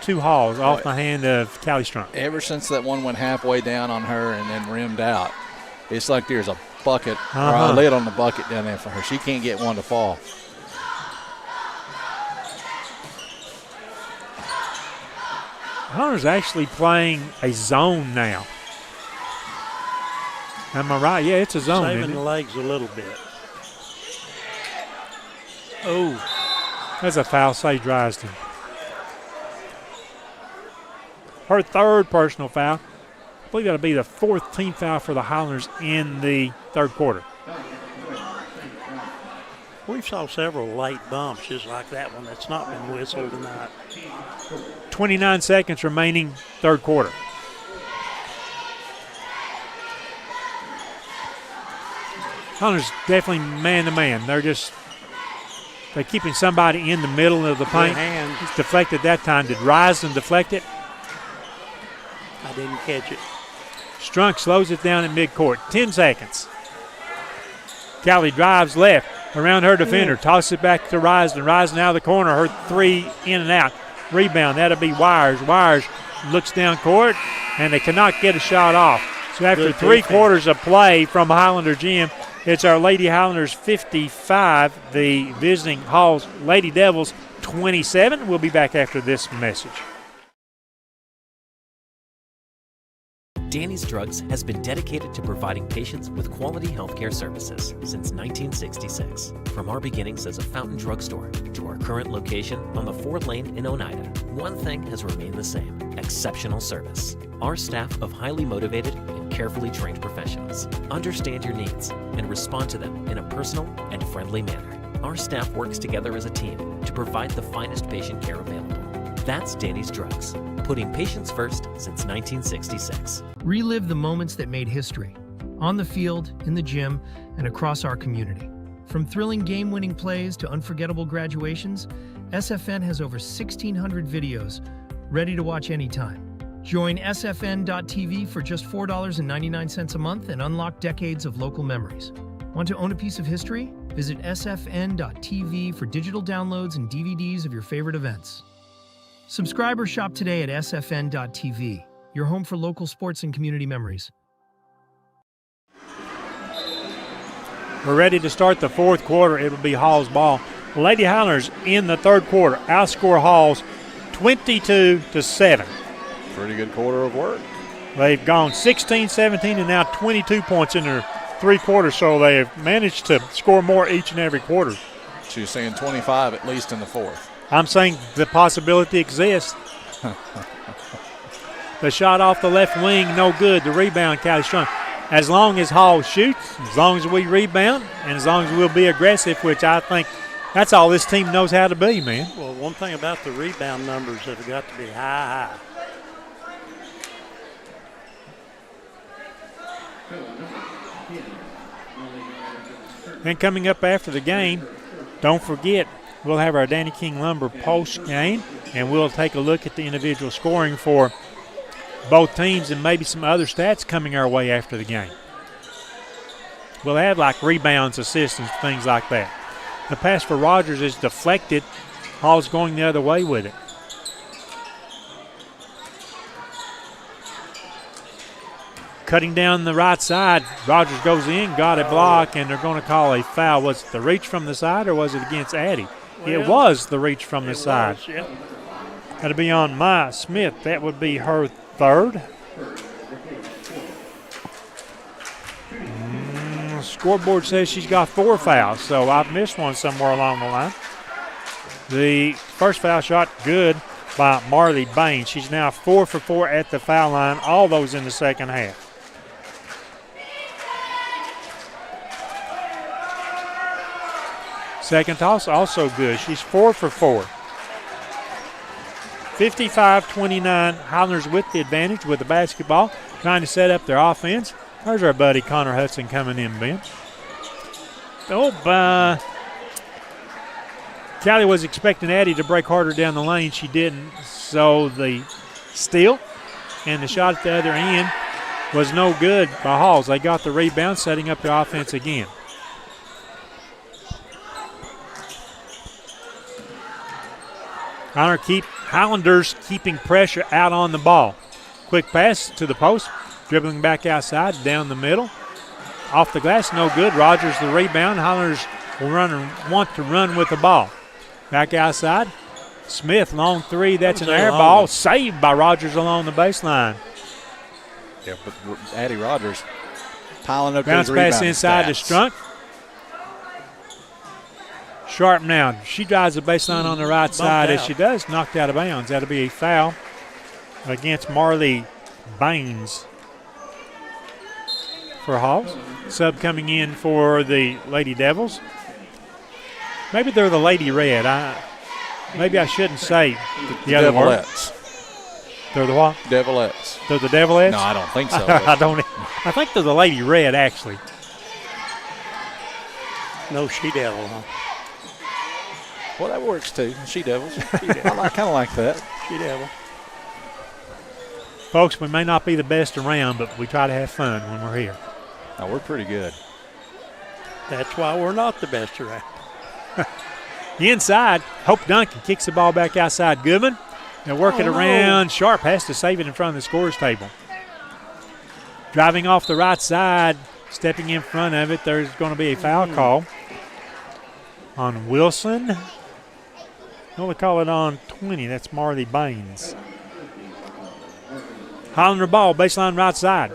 to Halls off the hand of Callie Strunk. Ever since that one went halfway down on her and then rimmed out, it's like there's a bucket or a lid on the bucket down there for her. She can't get one to fall. Hunter's actually playing a zone now. Am I right? Yeah, it's a zone. Saving the legs a little bit. Oh. That's a foul, Sage Rising. Her third personal foul. I believe that'll be the fourth team foul for the Highlanders in the third quarter. We've saw several late bumps just like that one that's not been whistled tonight. 29 seconds remaining, third quarter. Highlanders definitely man-to-man. They're keeping somebody in the middle of the paint. It's deflected that time. Did Rising deflect it? I didn't catch it. Strunk slows it down at midcourt. 10 seconds. Callie drives left around her defender. Tosses it back to Rising. Rising out of the corner. Her three in and out. Rebound. That'll be Wires. Wires looks down court, and they cannot get a shot off. So after three quarters of play from Highlander Gym, it's our Lady Highlanders 55, the visiting Halls Lady Devils 27. We'll be back after this message. Danny's Drugs has been dedicated to providing patients with quality healthcare services since 1966. From our beginnings as a fountain drugstore to our current location on the 4th Lane in Oneida, one thing has remained the same: exceptional service. Our staff of highly motivated and carefully trained professionals understand your needs and respond to them in a personal and friendly manner. Our staff works together as a team to provide the finest patient care available. That's Danny's Drugs, putting patients first since 1966. Relive the moments that made history. on the field, in the gym, and across our community. From thrilling game-winning plays to unforgettable graduations, SFN has over 1,600 videos ready to watch anytime. Join sfn.tv for just $4.99 a month and unlock decades of local memories. Want to own a piece of history? Visit sfn.tv for digital downloads and DVDs of your favorite events. Subscribe or shop today at sfn.tv, your home for local sports and community memories. We're ready to start the fourth quarter. It will be Hall's ball. Lady Highlanders in the third quarter outscore Halls 22-7. Pretty good quarter of work. They've gone 16, 17, and now 22 points in their three quarters, so they have managed to score more each and every quarter. She's saying 25 at least in the fourth. I'm saying the possibility exists. The shot off the left wing, no good. The rebound, Callie Strong. As long as Hall shoots, as long as we rebound, and as long as we'll be aggressive, which I think that's all this team knows how to be, man. Well, one thing about the rebound numbers have got to be high. And coming up after the game, don't forget, we'll have our Danny King Lumber post game, and we'll take a look at the individual scoring for both teams and maybe some other stats coming our way after the game. We'll have like rebounds, assists, and things like that. The pass for Rogers is deflected. Hall's going the other way with it. Cutting down the right side, Rogers goes in, got a block, and they're going to call a foul. Was it the reach from the side or was it against Addie? Well, it was the reach from the side. Yeah. Got to be on Maya Smith. That would be her third. Scoreboard says she's got 4 fouls, so I've missed one somewhere along the line. The first foul shot good by Marley Baines. She's now 4 for 4 at the foul line, all those in the second half. Second toss also good. She's 4 for 4. 55-29, Highlanders with the advantage with the basketball, trying to set up their offense. There's our buddy Connor Hudson coming in, Ben. Callie was expecting Addie to break harder down the lane. She didn't, so the steal and the shot at the other end was no good by Halls. They got the rebound, setting up their offense again. Highlanders keeping pressure out on the ball. Quick pass to the post, dribbling back outside, down the middle. Off the glass, no good. Rogers the rebound. Highlanders will want to run with the ball. Back outside. Smith, long three. That's an air ball. Saved by Rogers along the baseline. Yeah, but Addie Rogers piling up bounce those pass rebound inside stats. to Strunk. Sharp now. She drives the baseline on the right side. As she does, knocked out of bounds. That'll be a foul against Marley Baines for Halls. Sub coming in for the Lady Devils. Maybe they're the Lady Red. Maybe I shouldn't say the other word. They're the what? Develettes. They're the Develettes? No, I don't think so. I think they're the Lady Red, actually. No She-Devil, huh? Well, that works too. She-Devils. I kind of like that. She-Devil. Folks, we may not be the best around, but we try to have fun when we're here. No, we're pretty good. That's why we're not the best around. Inside, Hope Duncan kicks the ball back outside Goodman. They work it around. Sharp has to save it in front of the scorer's table. Driving off the right side, stepping in front of it, there's going to be a foul call on Wilson. No, we call it on 20. That's Marley Baines. Highlander ball, baseline right side.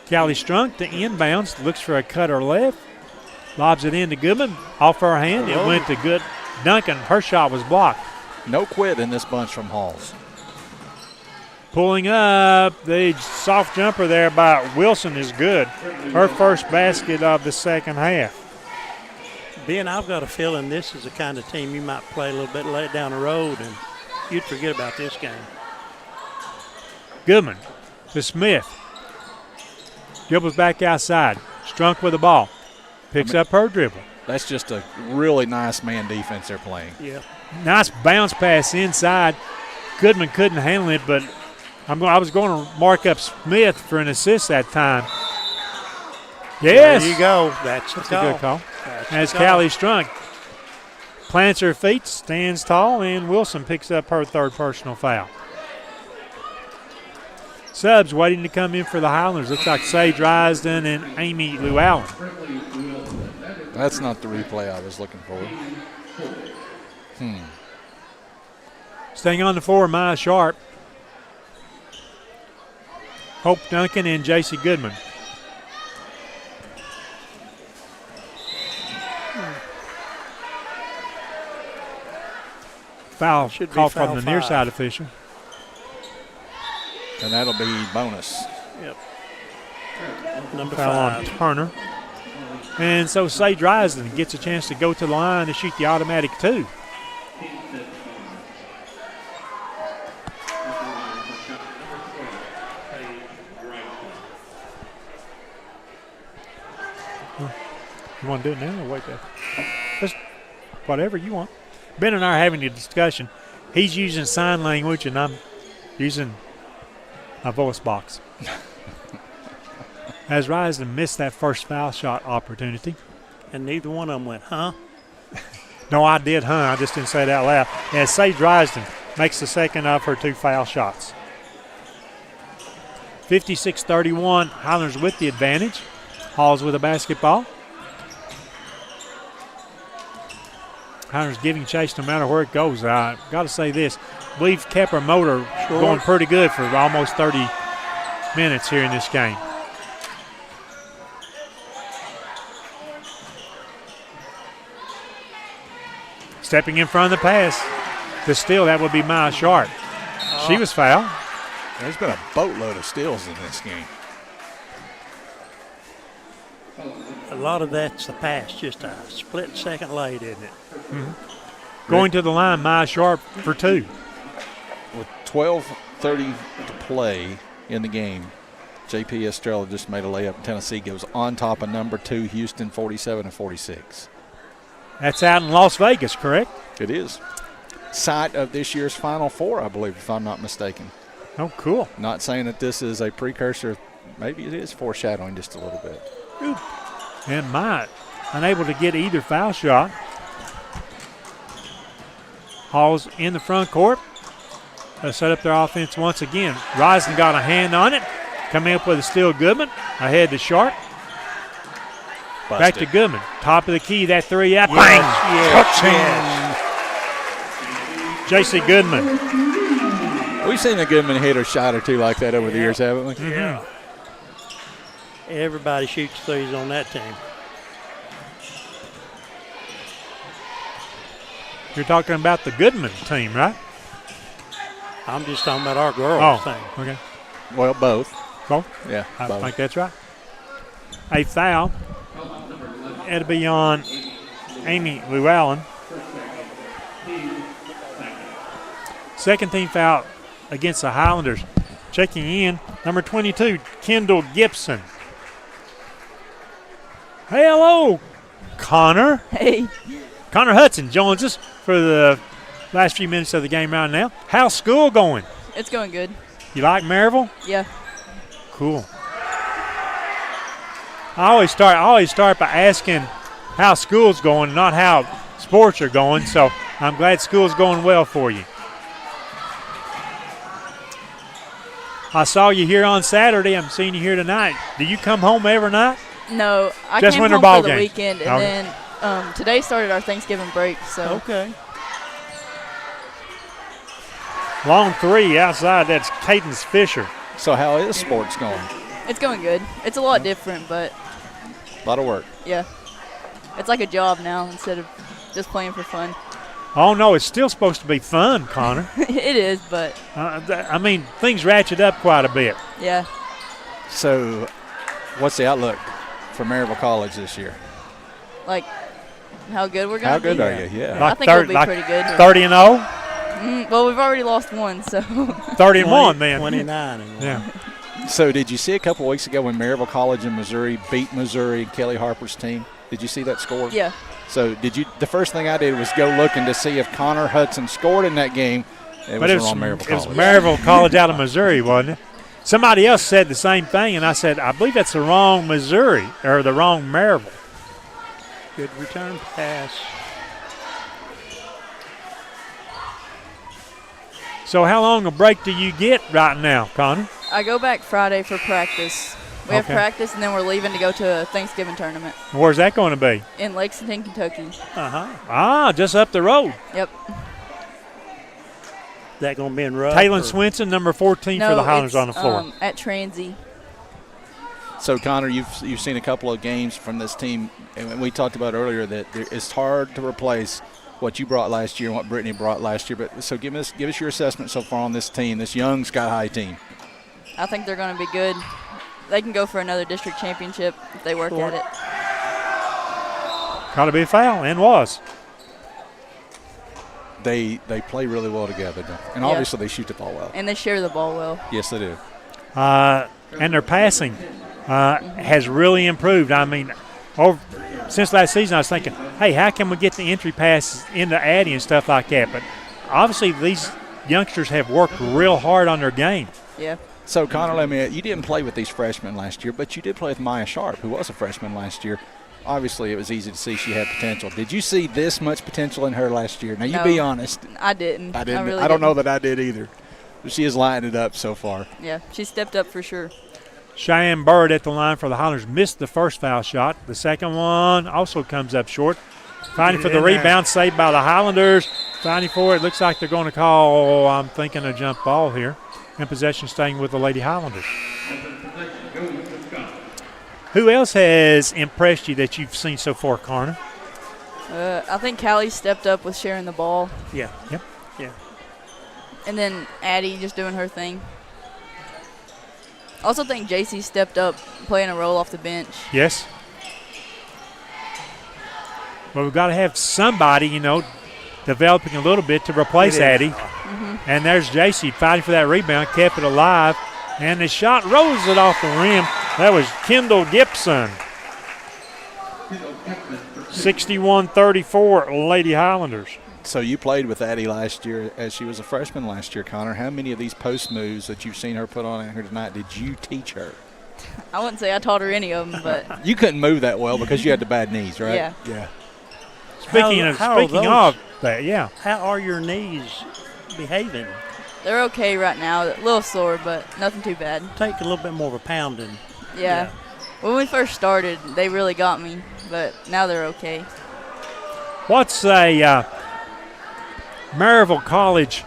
Callie Strunk to inbounds, looks for a cutter left. Lobs it in to Goodman. Off her hand, it went to good Duncan. Her shot was blocked. No quit in this bunch from Halls. Pulling up, the soft jumper there by Wilson is good. Her first basket of the second half. Ben, I've got a feeling this is the kind of team you might play a little bit late down the road and you'd forget about this game. Goodman to Smith. Dribbles back outside. Strunk with the ball. Picks up her dribble. That's just a really nice man defense they're playing. Yeah. Nice bounce pass inside. Goodman couldn't handle it, but I was going to mark up Smith for an assist that time. Yes. There you go. That's a good call. As Callie Strunk plants her feet, stands tall, and Wilson picks up her third personal foul. Subs waiting to come in for the Highlanders. Looks like Sage Risden and Amy Llewellyn. That's not the replay I was looking for. Staying on the floor, Maya Sharp, Hope Duncan, and J.C. Goodman. Foul called from the near side official. And that'll be bonus. Yep. Number Foul 5. on Turner. And so Sage Risden gets a chance to go to the line to shoot the automatic 2. You want to do it now or wait there? Just whatever you want. Ben and I are having a discussion. He's using sign language and I'm using my voice box. As Risden missed that first foul shot opportunity. And neither one of them went, huh? No, I did, I just didn't say it out loud. As Sage Risden makes the second of her 2 foul shots. 56-31, Highlanders with the advantage. Halls with a basketball. Highlanders giving chase no matter where it goes. I got to say this. We've kept our motor going pretty good for almost 30 minutes here in this game. Stepping in front of the pass. The steal, that would be Maya Sharp. She was fouled. There's been a boatload of steals in this game. A lot of that's the pass, just a split second late, isn't it? Going to the line, Maya Sharp for 2. With 12:30 to play in the game, J.P. Estrella just made a layup. Tennessee goes on top of number 2, Houston, 47-46. That's out in Las Vegas, correct? It is. Site of this year's Final Four, I believe, if I'm not mistaken. Oh, cool. Not saying that this is a precursor. Maybe it is foreshadowing just a little bit. And Maya unable to get either foul shot. Hall's in the front court. They'll set up their offense once again. Risden got a hand on it. Coming up with a steal, Goodman. Ahead to Sharp. Back to Goodman. Top of the key, that 3 out. Bang! Yes. J.C. Goodman. We've seen a Goodman hit a shot or two like that over the years, haven't we? Yeah. Everybody shoots threes on that team. You're talking about the Goodman team, right? I'm just talking about our girls team. Okay. Well, both. Both? Yeah, I both. think that's right. A foul. It'll be on Amy Llewellyn. Second team foul against the Highlanders. Checking in, number 22, Kendall Gibson. Hey, hello, Connor. Hey. Connor Hudson joins us for the last few minutes of the game right now. How's school going? It's going good. You like Maryville? Yeah. Cool. I always start by asking how school's going, not how sports are going. So I'm glad school's going well for you. I saw you here on Saturday. I'm seeing you here tonight. Do you come home every night? No, I Just came winter home ball for the game. weekend, and Okay. then today started our Thanksgiving break. So Okay. Long 3 outside. That's Cadence Fisher. So how is sports going? it's going good. It's a lot different, but A lot of work. yeah, it's like a job now instead of just playing for fun. Oh, no, it's still supposed to be fun, Connor. It is, but I mean, things ratchet up quite a bit. yeah, So what's the outlook for Maryville College this year? like how good we're going to How be. good are you? Yeah. I think we'll be pretty good. 30-0? Well, we've already lost one, so 30-1 then. 29 and 1. Yeah. So did you see a couple of weeks ago when Maryville College in Missouri beat Missouri, Kelly Harper's team? Did you see that score? Yeah. So the first thing I did was go looking to see if Connor Hudson scored in that game. It was Maryville College. It was Maryville College out of Missouri, wasn't it? Somebody else said the same thing, and I said, I believe that's the wrong Missouri or the wrong Maryville. Good return pass. So how long a break do you get right now, Connor? I go back Friday for practice. We have Okay. practice, and then we're leaving to go to a Thanksgiving tournament Where's that going to be? in Lexington, Kentucky. Ah, just up the road. Yep. That going to be in rough? Taylor Swinson, number 14 for the Highlanders on the floor. At Transy. So, Connor, you've seen a couple of games from this team, and we talked about earlier that it's hard to replace what you brought last year and what Brittany brought last year. But so give us your assessment so far on this team, this young Sky High team. I think they're going to be good. They can go for another district championship if they work at it. Got to be a foul, and was. They play really well together, don't they? And obviously they shoot the ball well. And they share the ball well. Yes, they do. And their passing has really improved. I mean, since last season I was thinking, hey, how can we get the entry passes into Addie and stuff like that? But obviously these youngsters have worked real hard on their game. Yeah. So, Connor, you didn't play with these freshmen last year, but you did play with Maya Sharp, who was a freshman last year. Obviously, it was easy to see she had potential. Did you see this much potential in her last year? Now, you be honest. I didn't. I didn't. Really I don't know didn't. that I did either. She has lined it up so far. Yeah, she stepped up for sure. Cheyenne Bird at the line for the Highlanders missed the first foul shot. The second one also comes up short. Fighting for the rebound, saved by the Highlanders. Fighting for it. Looks like they're going to call, I'm thinking, a jump ball here. And possession staying with the Lady Highlanders. Who else has impressed you that you've seen so far, Connor? I think Callie stepped up with sharing the ball. Yeah. Yep. Yeah. And then Addie just doing her thing. I also think JC stepped up playing a role off the bench. Yes. Well, we've got to have somebody, developing a little bit to replace Addie. And there's JC fighting for that rebound, kept it alive. And the shot rose it off the rim. That was Kendall Gibson. 61-34 Lady Highlanders. So you played with Addie last year as she was a freshman last year, Connor. How many of these post moves that you've seen her put on here tonight did you teach her? I wouldn't say I taught her any of them, but You couldn't move that well because you had the bad knees, right? Yeah. Yeah. Speaking of that, yeah. How are your knees behaving? they're okay right now. A little sore, but nothing too bad. Take a little bit more of a pounding. Yeah. When we first started, they really got me, but now they're okay. What's a Maryville College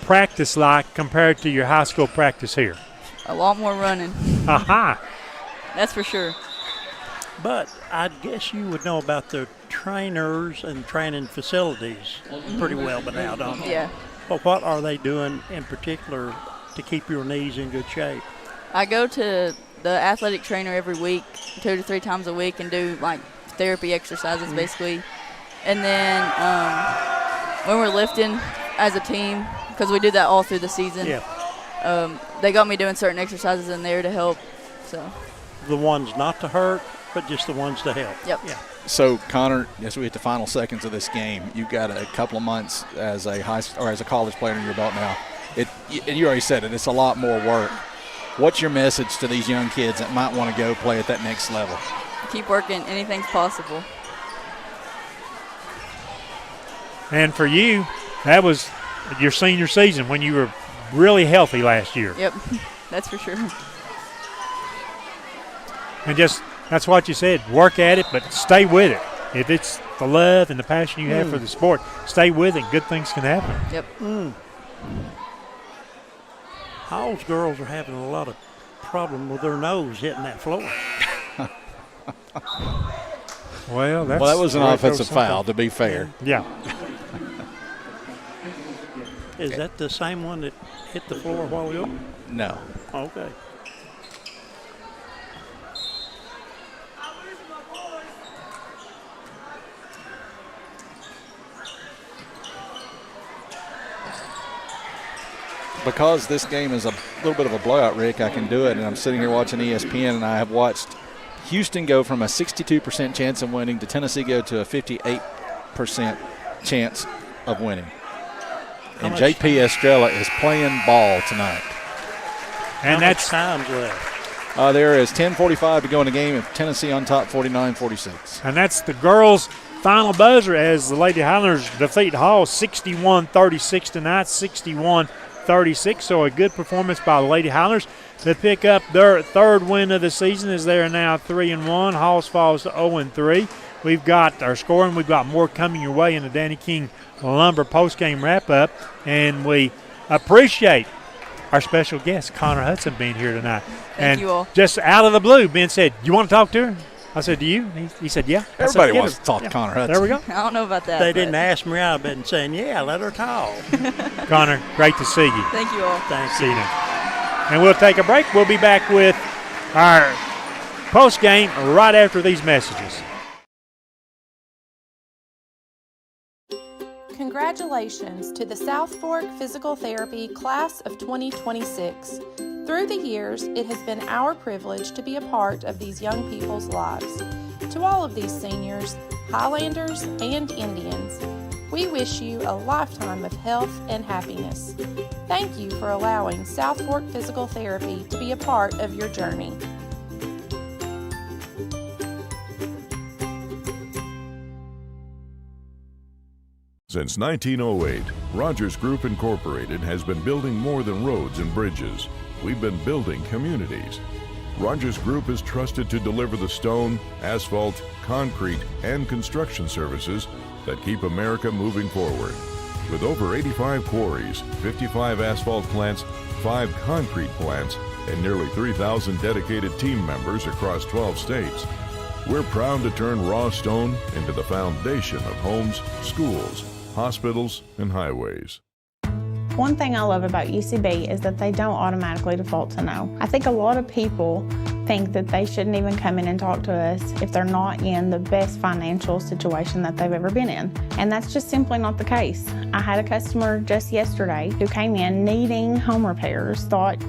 practice like compared to your high school practice here? A lot more running. Aha. That's for sure. But I guess you would know about the trainers and training facilities pretty well by now, don't you? Yeah. Well, what are they doing in particular to keep your knees in good shape? I go to the athletic trainer every week, 2 to 3 times a week, and do like therapy exercises basically. And then when we're lifting as a team, because we do that all through the season, they got me doing certain exercises in there to help. So the ones not to hurt, but just the ones to help. Yep. Yeah. So, Connor, as we hit the final seconds of this game, you've got a couple of months as a college player in your belt now. And you already said it, it's a lot more work. What's your message to these young kids that might want to go play at that next level? Keep working. Anything's possible. And for you, that was your senior season when you were really healthy last year. Yep, that's for sure. And just, that's what you said, work at it, but stay with it. If it's the love and the passion you have for the sport, stay with it. Good things can happen. Yep. Hall's girls are having a lot of problem with their nose hitting that floor. Well, that was an offensive foul, to be fair. Yeah. Is that the same one that hit the floor a while ago? No. Okay. because this game is a little bit of a blowout, Rick, I can do it. And I'm sitting here watching ESPN, and I have watched Houston go from a 62% chance of winning to Tennessee go to a 58% chance of winning. And J.P. Estrella is playing ball tonight. And that's time's left. There is 10:45 to go in the game. Tennessee on top, 49-46. And that's the girls' final buzzer as the Lady Highlanders defeat Hall 61-36 tonight, 61-36. So a good performance by the Lady Highlanders to pick up their third win of the season as they are now 3-1. Halls falls to 0-3. We've got our scoring. We've got more coming your way in the Danny King Lumber postgame wrap-up. And we appreciate our special guest, Connor Hudson, being here tonight. Thank you all. Just out of the blue, Ben said, "You want to talk to her?" I said, "Do you?" He said, "Yeah." Everybody wants to talk to Connor Hudson. There we go. I don't know about that. They didn't ask me. I've been saying, yeah, let her talk. Connor, great to see you. Thank you all. Thanks. See you now. And we'll take a break. We'll be back with our post game right after these messages. Congratulations to the South Fork Physical Therapy Class of 2026. Through the years, it has been our privilege to be a part of these young people's lives. To all of these seniors, Highlanders, and Indians, we wish you a lifetime of health and happiness. Thank you for allowing South Fork Physical Therapy to be a part of your journey. Since 1908, Rogers Group Incorporated has been building more than roads and bridges. We've been building communities. Rogers Group is trusted to deliver the stone, asphalt, concrete, and construction services that keep America moving forward. With over 85 quarries, 55 asphalt plants, 5 concrete plants, and nearly 3,000 dedicated team members across 12 states, we're proud to turn raw stone into the foundation of homes, schools, hospitals, and highways. One thing I love about UCB is that they don't automatically default to no. I think a lot of people think that they shouldn't even come in and talk to us if they're not in the best financial situation that they've ever been in. And that's just simply not the case. I had a customer just yesterday who came in needing home repairs, thought,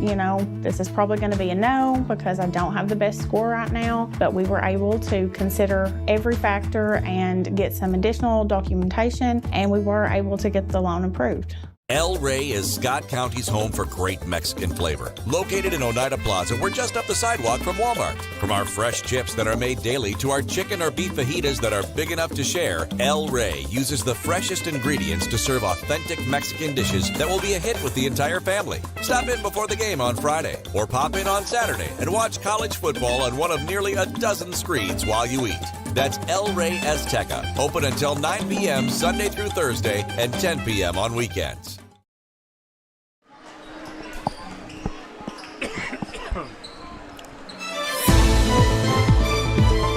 this is probably going to be a no because I don't have the best score right now, but we were able to consider every factor and get some additional documentation, and we were able to get the loan approved. El Rey is Scott County's home for great Mexican flavor. Located in Oneida Plaza, we're just up the sidewalk from Walmart. From our fresh chips that are made daily to our chicken or beef fajitas that are big enough to share, El Rey uses the freshest ingredients to serve authentic Mexican dishes that will be a hit with the entire family. Stop in before the game on Friday or pop in on Saturday and watch college football on one of nearly a dozen screens while you eat. That's El Rey Azteca, open until 9 p.m. Sunday through Thursday and 10 p.m. on weekends.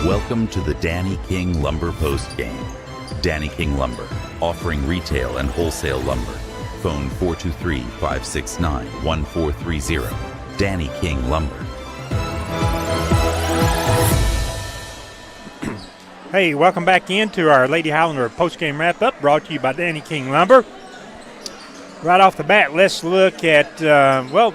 Welcome to the Danny King Lumber Post Game. Danny King Lumber, offering retail and wholesale lumber. Phone 423-569-1430. Danny King Lumber. Hey, welcome back into our Lady Highlander post-game wrap-up, brought to you by Danny King Lumber. Right off the bat, let's look at, while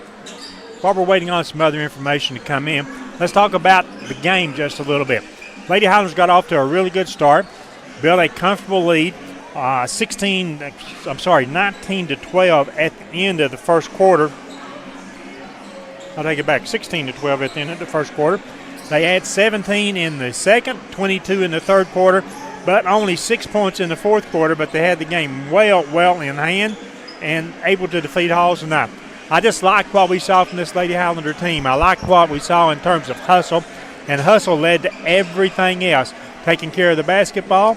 we're waiting on some other information to come in, let's talk about the game just a little bit. Lady Highlanders got off to a really good start, built a comfortable lead, 19-12 at the end of the first quarter. I'll take it back, 16-12 at the end of the first quarter. They had 17 in the second, 22 in the third quarter, but only 6 points in the fourth quarter, but they had the game well in hand and able to defeat Halls tonight. I just like what we saw from this Lady Highlander team. I like what we saw in terms of hustle, and hustle led to everything else. Taking care of the basketball,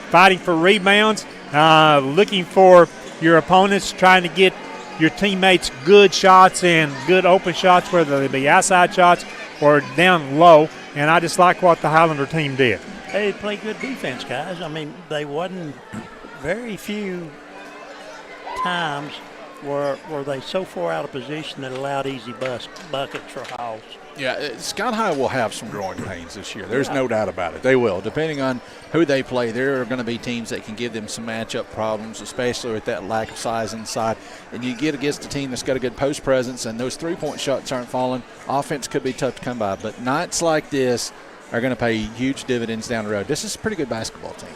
fighting for rebounds, looking for your opponents, trying to get your teammates good shots and good open shots, whether they be outside shots or down low, and I just like what the Highlander team did. They played good defense, guys. I mean, they wasn't very few times were they so far out of position that allowed easy buckets for Halls. Yeah, Scott High will have some growing pains this year. There's no doubt about it. They will. Depending on who they play, there are going to be teams that can give them some matchup problems, especially with that lack of size inside. And you get against a team that's got a good post presence and those three-point shots aren't falling, offense could be tough to come by. But nights like this are going to pay huge dividends down the road. This is a pretty good basketball team.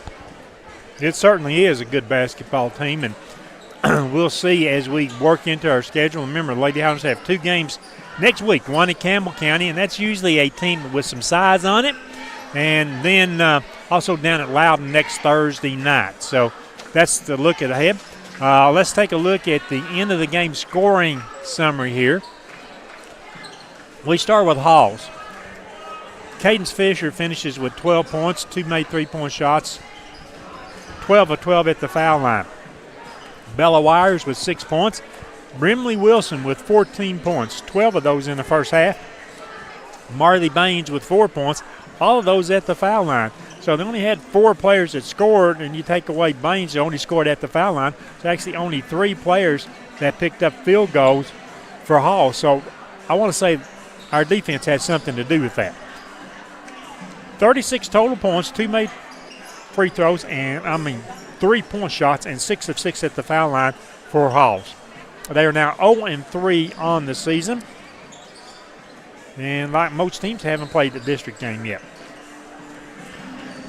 It certainly is a good basketball team, and we'll see as we work into our schedule. Remember, Lady Highlanders have 2 games next week, one in Campbell County, and that's usually a team with some size on it. And then also down at Loudon next Thursday night. So that's the look ahead. Let's take a look at the end of the game scoring summary here. We start with Halls. Cadence Fisher finishes with 12 points, 2 made three-point shots, 12 of 12 at the foul line. Bella Wires with 6 points. Brimley Wilson with 14 points, 12 of those in the first half. Marley Baines with 4 points, all of those at the foul line. So they only had 4 players that scored, and you take away Baines, who only scored at the foul line. It's actually only 3 players that picked up field goals for Hall. So I want to say our defense had something to do with that. 36 total points, 2 made free throws, and 3-point shots, and 6 of 6 at the foul line for Halls. They are now 0-3 on the season. And like most teams, haven't played the district game yet.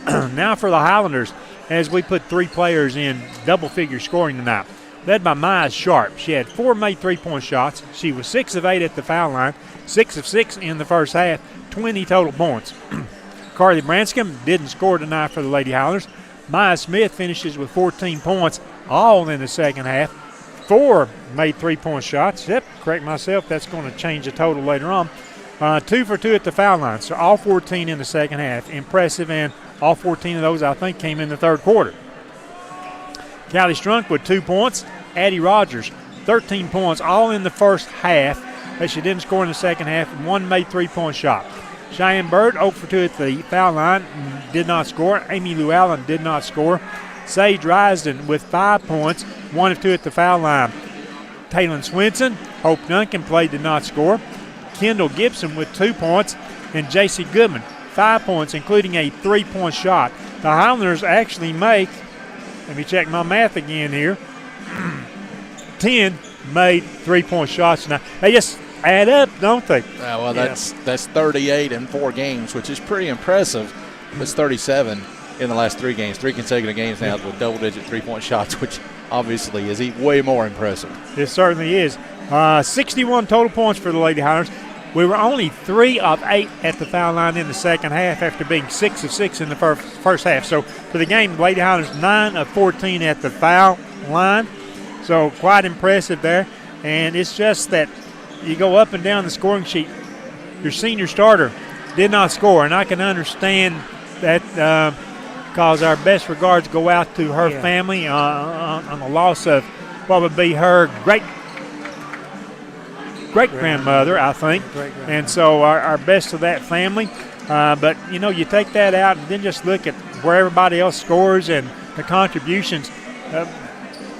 Now for the Highlanders, as we put 3 players in double-figure scoring tonight. Led by Maya Sharp. She had 4 made three-point shots. She was 6 of 8 at the foul line, 6 of 6 in the first half, 20 total points. Carly Branscombe didn't score tonight for the Lady Highlanders. Maya Smith finishes with 14 points, all in the second half. 4 made three-point shots. Yep, correct myself. That's going to change the total later on. 2 for 2 at the foul line, so all 14 in the second half. Impressive, and all 14 of those, I think, came in the third quarter. Callie Strunk with 2 points. Addie Rogers, 13 points, all in the first half, but she didn't score in the second half, and 1 made three-point shot. Cheyenne Bird, 0 for 2 at the foul line, did not score. Amy Llewellyn did not score. Sage Risden with 5 points, 1 of 2 at the foul line. Taylon Swinson, Hope Duncan played, did not score. Kendall Gibson with 2 points, and J.C. Goodman, 5 points, including a 3-point shot. The Highlanders actually make, let me check my math again here, 10 made 3-point shots tonight. They just add up, don't they? That's 38 in 4 games, which is pretty impressive. It's 37 in the last 3 games, 3 consecutive games now with double-digit 3-point shots, which obviously is way more impressive. It certainly is. 61 total points for the Lady Highlanders. We were only 3 of 8 at the foul line in the second half after being 6 of 6 in the first half. So for the game, Lady Highlanders 9 of 14 at the foul line. So quite impressive there. And it's just that you go up and down the scoring sheet, your senior starter did not score. And I can understand that because our best regards go out to her family on the loss of what would be her great-grandmother, I think. And so our best to that family. But, you take that out and then just look at where everybody else scores and the contributions.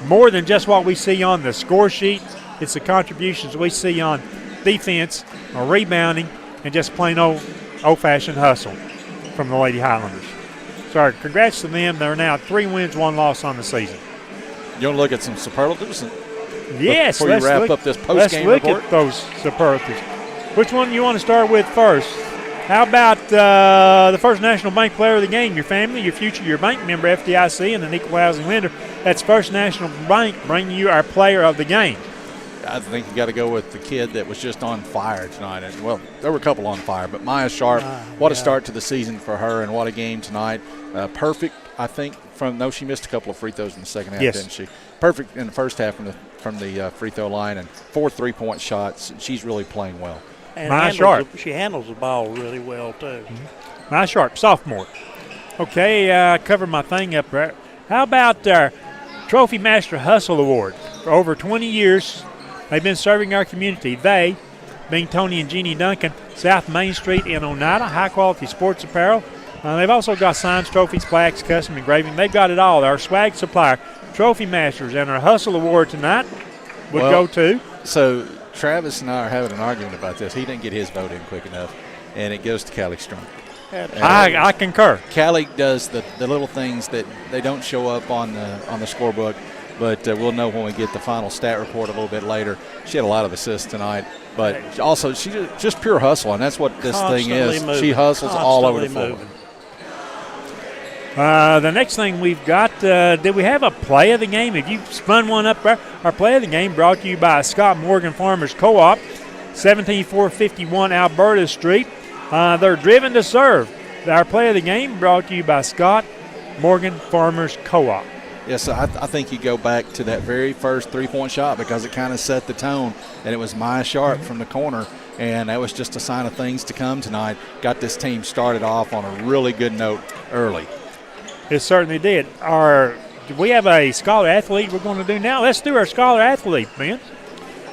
More than just what we see on the score sheet, it's the contributions we see on defense, or rebounding, and just plain old-fashioned hustle from the Lady Highlanders. So congrats to them. They're now 3 wins, 1 loss on the season. You want to look at some superlatives? Yes. Before you wrap up this post-game report? Let's look at those superlatives. Which one do you want to start with first? How about the First National Bank Player of the Game? Your family, your future, your bank, member FDIC, and an equal housing lender. That's First National Bank bringing you our Player of the Game. I think you got to go with the kid that was just on fire tonight. And, well, there were a couple on fire, but Maya Sharp, what a start to the season for her, and what a game tonight. Perfect, I think, she missed a couple of free throws in the second half, didn't she? Perfect in the first half from the free throw line, and 4 3-point shots. She's really playing well. And Maya Sharp. She handles the ball really well, too. Maya Sharp, sophomore. Okay, cover my thing up there. How about our Trophy Master Hustle Award? For over 20 years, they've been serving our community. They, being Tony and Jeannie Duncan, South Main Street in Oneida, high-quality sports apparel. They've also got signs, trophies, plaques, custom engraving. They've got it all. Our swag supplier, Trophy Masters, and our Hustle Award tonight would go to. So Travis and I are having an argument about this. He didn't get his vote in quick enough, and it goes to Callie Strunk. I concur. Callie does the little things that they don't show up on the scorebook, but we'll know when we get the final stat report a little bit later. She had a lot of assists tonight, but also she just pure hustle, and that's what this thing is. She hustles all over the floor. The next thing we've got, did we have a play of the game? If you spun one up there, our play of the game brought to you by Scott Morgan Farmers Co-op, 17451 Alberta Street. They're driven to serve. Our play of the game brought to you by Scott Morgan Farmers Co-op. Yes, I think you go back to that very first three-point shot because it kind of set the tone, and it was Maya Sharp from the corner, and that was just a sign of things to come tonight. Got this team started off on a really good note early. It certainly did. Do we have a Scholar Athlete we're going to do now? Let's do our Scholar Athlete, Ben.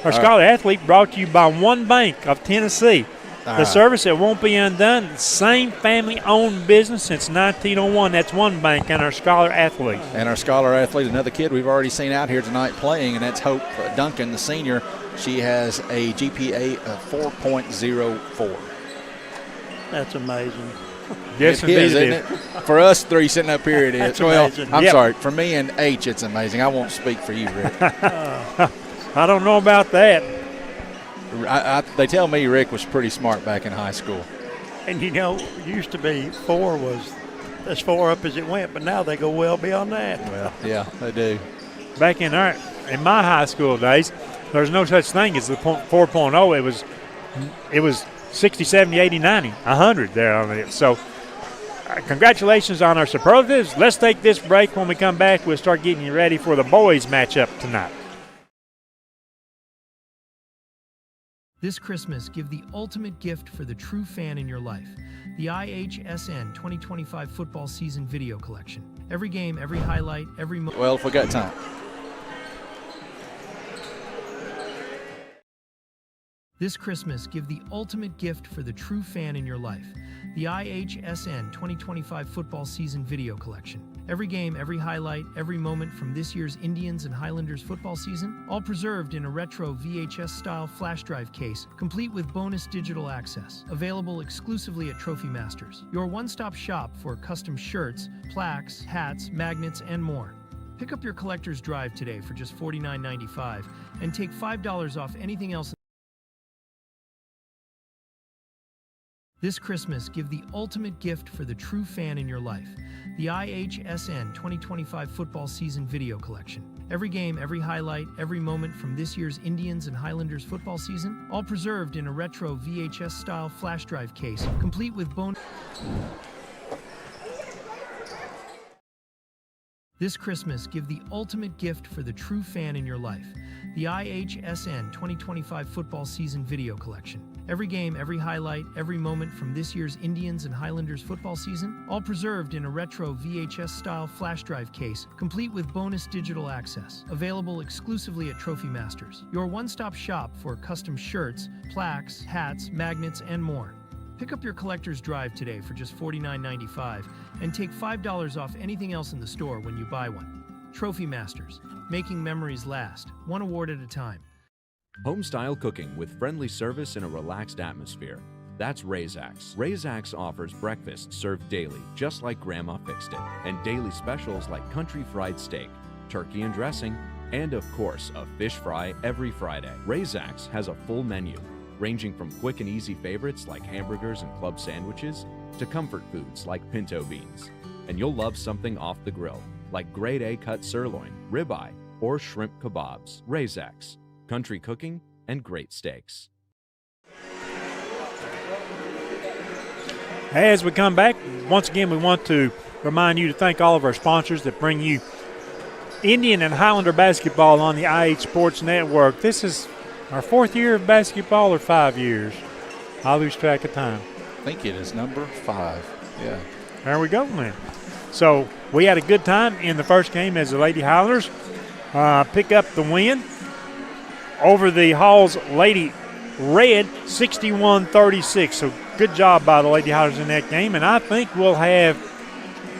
Our Scholar Athlete brought to you by One Bank of Tennessee. The service that won't be undone, same family-owned business since 1901. That's One Bank and our Scholar Athlete. And our Scholar Athlete, another kid we've already seen out here tonight playing, and that's Hope Duncan, the senior. She has a GPA of 4.04. That's amazing. Yes, it is, isn't it? For us three sitting up here, it is. That's well, amazing. I'm sorry. For me and H, it's amazing. I won't speak for you, Rick. I don't know about that. They tell me Rick was pretty smart back in high school. And, used to be 4 was as far up as it went, but now they go well beyond that. Well, yeah, they do. Back in my high school days, there's no such thing as the 4.0. It was 60, 70, 80, 90, 100 there on it. So congratulations on our superlatives. Let's take this break. When we come back, we'll start getting you ready for the boys matchup tonight. This Christmas, give the ultimate gift for the true fan in your life. The IHSN 2025 football season video collection. Every game, every highlight, every moment. Well, if we got time. This Christmas, give the ultimate gift for the true fan in your life. The IHSN 2025 football season video collection. Every game, every highlight, every moment from this year's Indians and Highlanders football season, all preserved in a retro VHS-style flash drive case, complete with bonus digital access. Available exclusively at Trophy Masters, your one-stop shop for custom shirts, plaques, hats, magnets, and more. Pick up your collector's drive today for just $49.95 and take $5 off anything else. This Christmas, give the ultimate gift for the true fan in your life. The IHSN 2025 football season video collection. Every game, every highlight, every moment from this year's Indians and Highlanders football season, all preserved in a retro VHS-style flash drive case, complete with bonus. This Christmas, give the ultimate gift for the true fan in your life. The IHSN 2025 football season video collection. Every game, every highlight, every moment from this year's Indians and Highlanders football season, all preserved in a retro VHS-style flash drive case, complete with bonus digital access. Available exclusively at Trophy Masters, your one-stop shop for custom shirts, plaques, hats, magnets, and more. Pick up your collector's drive today for just $49.95 and take $5 off anything else in the store when you buy one. Trophy Masters, making memories last, one award at a time. Home-style cooking with friendly service in a relaxed atmosphere. That's Razax. Razax offers breakfast served daily, just like Grandma fixed it, and daily specials like country fried steak, turkey and dressing, and of course, a fish fry every Friday. Razax has a full menu, ranging from quick and easy favorites like hamburgers and club sandwiches to comfort foods like pinto beans. And you'll love something off the grill, like grade A cut sirloin, ribeye, or shrimp kebabs. Razax. Country cooking and great steaks. As we come back, once again, we want to remind you to thank all of our sponsors that bring you Indian and Highlander basketball on the IH Sports Network. This is our 4th year of basketball, or 5 years? I lose track of time. I think it is number 5. Yeah. There we go, man. So we had a good time in the first game as the Lady Highlanders pick up the win over the Hall's Lady Red, 61-36. So good job by the Lady Highlanders in that game. And I think we'll have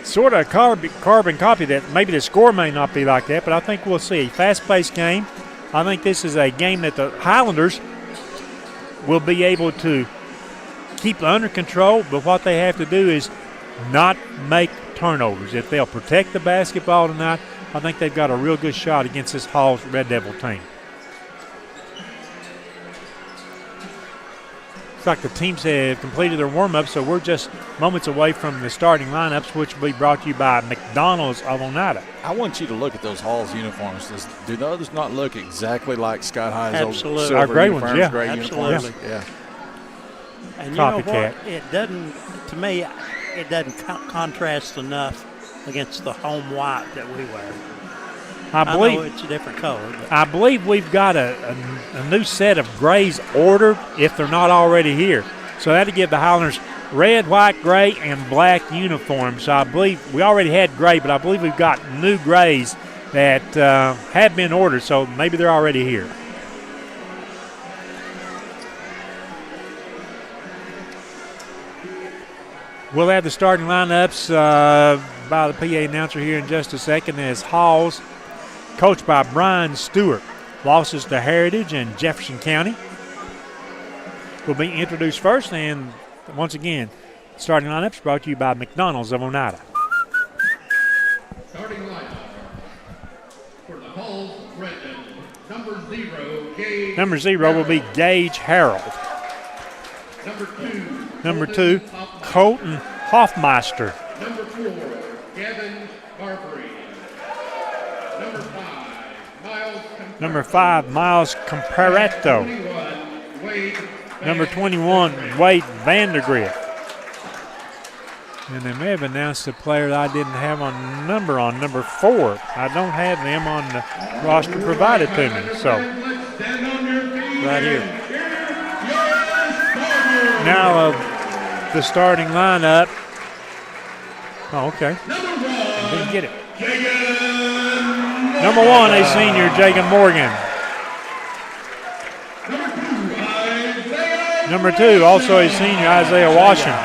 sort of a carbon copy that maybe the score may not be like that, but I think we'll see a fast-paced game. I think this is a game that the Highlanders will be able to keep it under control, but what they have to do is not make turnovers. If they'll protect the basketball tonight, I think they've got a real good shot against this Hall's Red Devil team. Looks like the teams have completed their warm-up, so we're just moments away from the starting lineups, which will be brought to you by McDonald's of Oneida. I want you to look at those Hall's uniforms. Do those not look exactly like Scott High's Absolutely. old silver Our gray uniforms? ones, yeah. Gray Absolutely. uniforms? Yeah. And you know Copycat. what? It doesn't, to me, it doesn't contrast enough against the home white that we wear. I know it's a different color. But I believe we've got a new set of grays ordered if they're not already here. So that'll give the Highlanders red, white, gray, and black uniforms. So I believe we already had gray, but I believe we've got new grays that have been ordered. So maybe they're already here. We'll have the starting lineups by the PA announcer here in just a second as Hall's, coached by Brian Stewart, losses to Heritage and Jefferson County, will be introduced first. And once again, starting lineups brought to you by McDonald's of Oneida. Starting lineup for the Hall's Red Devils. Number 0, Gage. Number 0 will be Gage Harold. Number 2, Number 2, Colton Hoffmeister. Number 4, Gavin Barbary. Number 5, Miles Comparato. Number 21, Wade Vandergrift. And they may have announced a player that I didn't have on number 4. I don't have them on the roster provided to me. So, right here. Now the starting lineup. Oh, okay. Didn't get it. Number 1, a senior, Jagan Morgan. Number 2, also a senior, Isaiah Washam.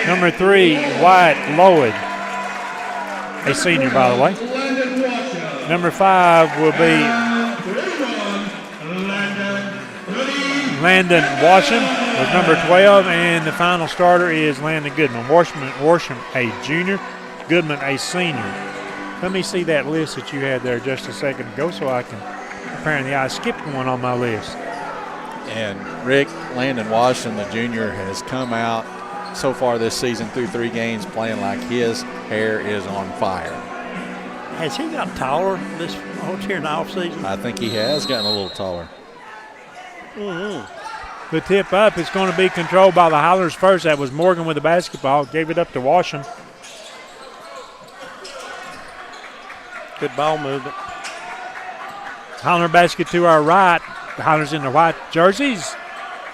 Number 3, Wyatt Lloyd, a senior, by the way. Number 5 will be Landon Washam with number 12, and the final starter is Landon Goodman. Washam, a junior, Goodman, a senior. Let me see that list that you had there just a second ago so I can, apparently I skipped one on my list. And Rick, Landon Washington, the junior, has come out so far this season through 3 games playing like his hair is on fire. Has he got taller this here in the offseason? I think he has gotten a little taller. Mm-hmm. The tip up is going to be controlled by the Highlanders first. That was Morgan with the basketball. Gave it up to Washam. Good ball movement. Highlander basket to our right. The Highlanders in their white jerseys.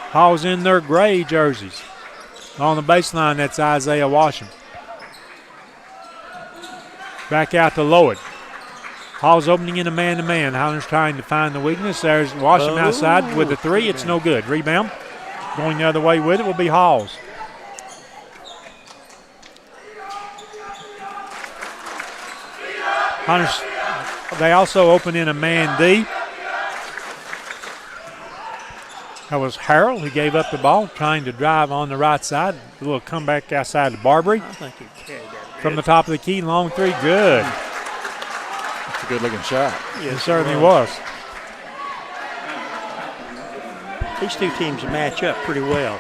Hall's in their gray jerseys. On the baseline, that's Isaiah Washam. Back out to Lloyd. Hall's opening in a man-to-man. Highlanders trying to find the weakness. There's Washam outside with the 3. It's no good. Rebound. Going the other way with it will be Hall's. Highlanders, they also open in a man D. That was Harrell who gave up the ball, trying to drive on the right side. A little comeback outside to Barbary. I think he carried that. From the top of the key, long 3, good. That's a good-looking shot. Yes, it certainly was. These two teams match up pretty well.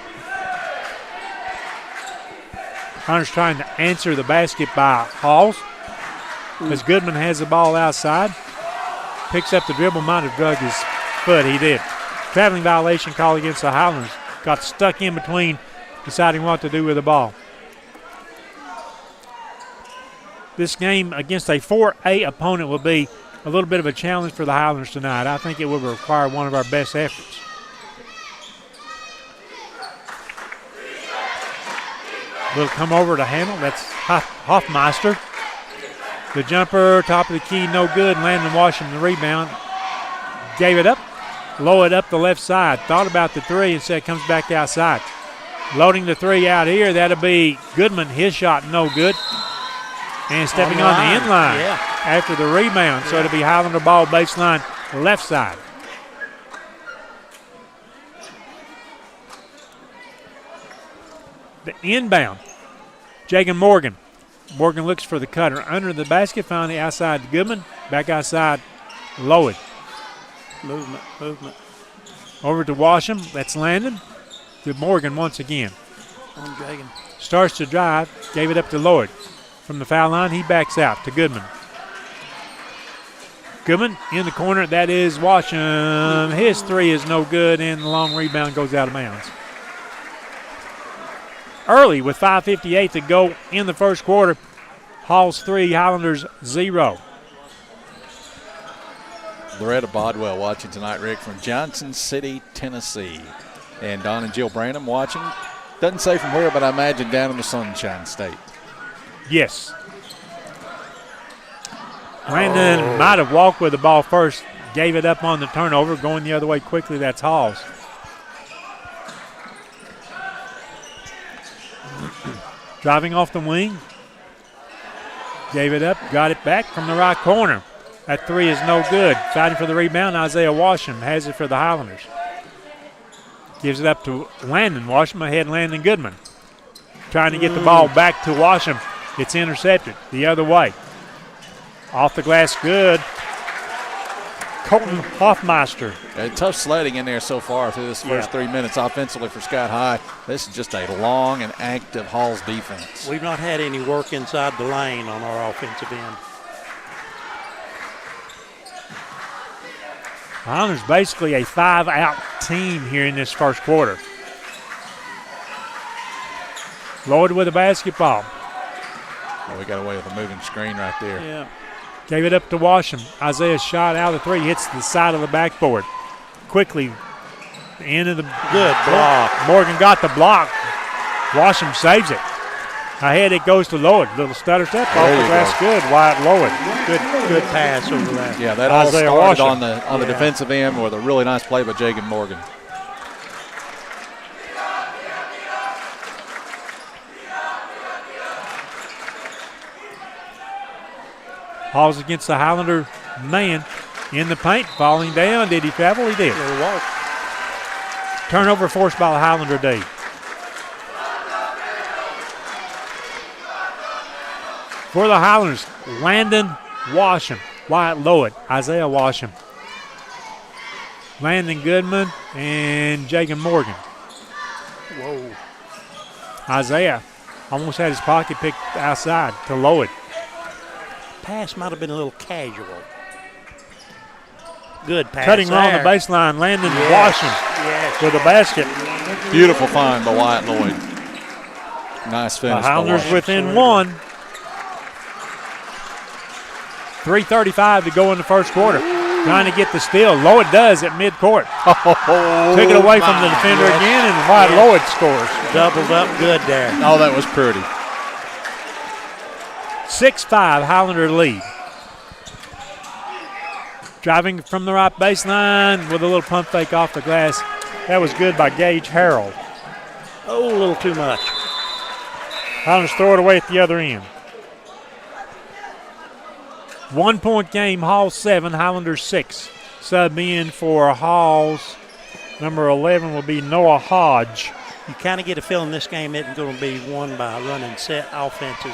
Hunter's trying to answer the basket by Halls. As Goodman has the ball outside. Picks up the dribble, might have drug his foot. He did. Traveling violation call against the Highlanders. Got stuck in between, deciding what to do with the ball. This game against a 4A opponent will be a little bit of a challenge for the Highlanders tonight. I think it will require one of our best efforts. Will come over to handle. That's Hoffmeister. The jumper, top of the key, no good. Landon Washington, the rebound. Gave it up. Low it up the left side. Thought about the 3 and said comes back outside. Loading the 3 out here. That'll be Goodman. His shot no good. And stepping on the end line after the rebound. So it'll be Highlander ball baseline left side. The inbound. Jagan Morgan. Morgan looks for the cutter under the basket, finally outside to Goodman. Back outside, Lloyd. Movement. Over to Washam. That's Landon. To Morgan once again. On Jagan. Starts to drive. Gave it up to Lloyd. From the foul line, he backs out to Goodman. Goodman in the corner. That is Washam. His three is no good, and the long rebound goes out of bounds. Early with 5:58 to go in the first quarter. Halls 3, Highlanders 0. Loretta Bodwell watching tonight, Rick, from Johnson City, Tennessee. And Don and Jill Branham watching. Doesn't say from where, but I imagine down in the Sunshine State. Yes. Landon might have walked with the ball first, gave it up on the turnover, going the other way quickly. That's Halls. Driving off the wing. Gave it up, got it back from the right corner. That three is no good. Fighting for the rebound, Isaiah Washam has it for the Highlanders. Gives it up to Landon. Washam ahead, Landon Goodman. Trying to get the ball back to Washam. It's intercepted the other way. Off the glass, good. Colton Hoffmeister. Tough sledding in there so far through this first 3 minutes offensively for Scott High. This is just a long and active Halls defense. We've not had any work inside the lane on our offensive end. Highlanders basically a 5-out team here in this first quarter. Lloyd with the basketball. Oh, we got away with a moving screen right there. Yeah. Gave it up to Washam. Isaiah shot out of the three, hits the side of the backboard. Quickly, the end of the good block. Morgan got the block. Washam saves it. Ahead it goes to Lloyd. Little stutter step off the glass. Good. Wyatt Lloyd. Good pass over that. Yeah, that all Isaiah started Washam. on the defensive end with a really nice play by Jagan Morgan. Halls against the Highlander man in the paint, falling down. Did he travel? He did. Turnover forced by the Highlander D. For the Highlanders, Landon Washam, Wyatt Lloyd, Isaiah Washam, Landon Goodman, and Jagan Morgan. Whoa. Isaiah almost had his pocket picked outside to Lloyd. Pass might have been a little casual. Good pass. Cutting there. along the baseline, Landon Washam with a basket. Beautiful find by Wyatt Lloyd. Nice finish. The Highlanders within one. 3:35 to go in the first quarter. Trying to get the steal. Lloyd does at midcourt. Took it away from the defender again, and Wyatt Lloyd scores. Doubled up good there. Oh, that was pretty. 6-5 Highlander lead. Driving from the right baseline with a little pump fake off the glass. That was good by Gage Harrell. Oh, a little too much. Highlanders throw it away at the other end. 1 point game, Hall 7, Highlanders 6. Sub in for Halls. Number 11 will be Noah Hodge. You kind of get a feeling this game isn't going to be won by running set offenses.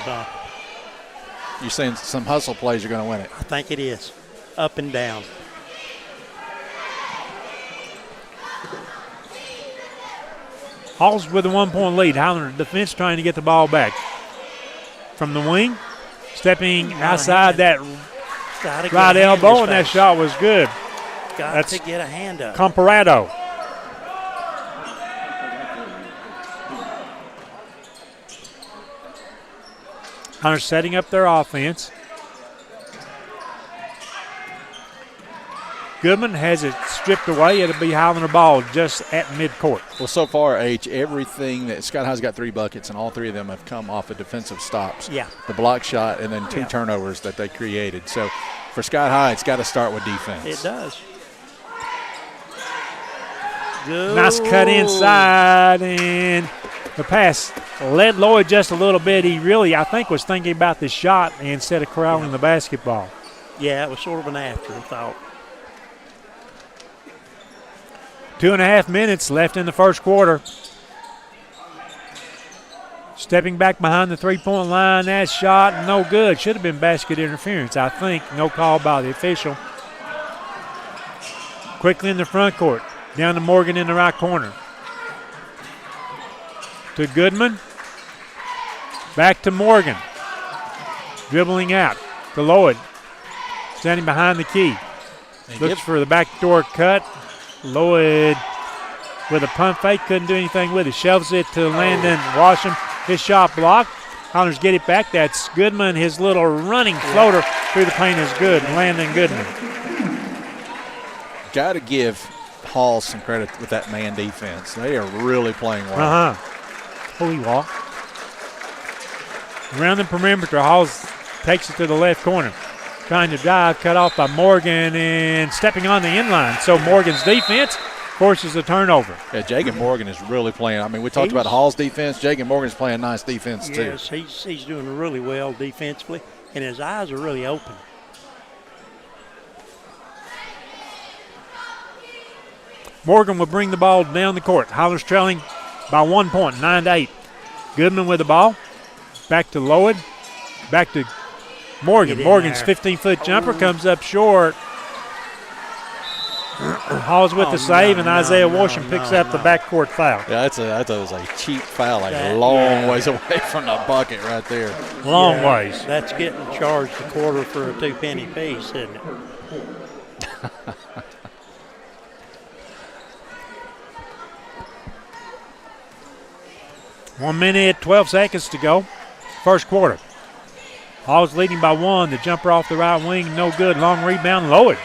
You're saying some hustle plays are going to win it. I think it is. Up and down. Halls with a 1 point lead. Highlander defense trying to get the ball back. From the wing, stepping outside that right elbow, and that shot was good. Got to get a hand up. Comparado. Highlanders setting up their offense. Goodman has it stripped away. It'll be Highlander ball just at midcourt. Well, so far, everything that Scott High's got 3 buckets, and all 3 of them have come off of defensive stops. Yeah. The block shot and then 2 turnovers that they created. So for Scott High, it's got to start with defense. It does. Good. Nice cut inside, and the pass led Lloyd just a little bit. He really, I think, was thinking about the shot instead of corralling the basketball. Yeah, it was sort of an afterthought. 2.5 minutes left in the first quarter. Stepping back behind the three-point line, that shot no good. Should have been basket interference, I think. No call by the official. Quickly in the front court. Down to Morgan in the right corner. To Goodman. Back to Morgan. Dribbling out to Lloyd. Standing behind the key. Looks for the backdoor cut. Lloyd with a pump fake. Couldn't do anything with it. Shoves it to Landon Washam. His shot blocked. Highlanders get it back. That's Goodman. His little running floater through the paint is good. Landon Goodman. Got to give Hall some credit with that man defense. They are really playing well. Holy walk. Around the perimeter, Halls takes it to the left corner. Trying to dive, cut off by Morgan and stepping on the inline. So Morgan's defense forces a turnover. Yeah, Jagan Morgan is really playing. I mean, we talked about Hall's defense. Jagan Morgan's playing nice defense too. Yes, he's doing really well defensively, and his eyes are really open. Morgan will bring the ball down the court. Highlanders trailing by 1 point, 9-8. Goodman with the ball. Back to Lloyd. Back to Morgan. Morgan's 15-foot jumper comes up short. Hall's with the save, and Isaiah Washam picks up the backcourt foul. Yeah, that was a cheap foul, like a long ways away from the bucket right there. Long ways. That's getting charged a quarter for a 2-penny piece, isn't it? 1 minute, 12 seconds to go. First quarter. Hall's leading by 1. The jumper off the right wing, no good. Long rebound, Lloyd.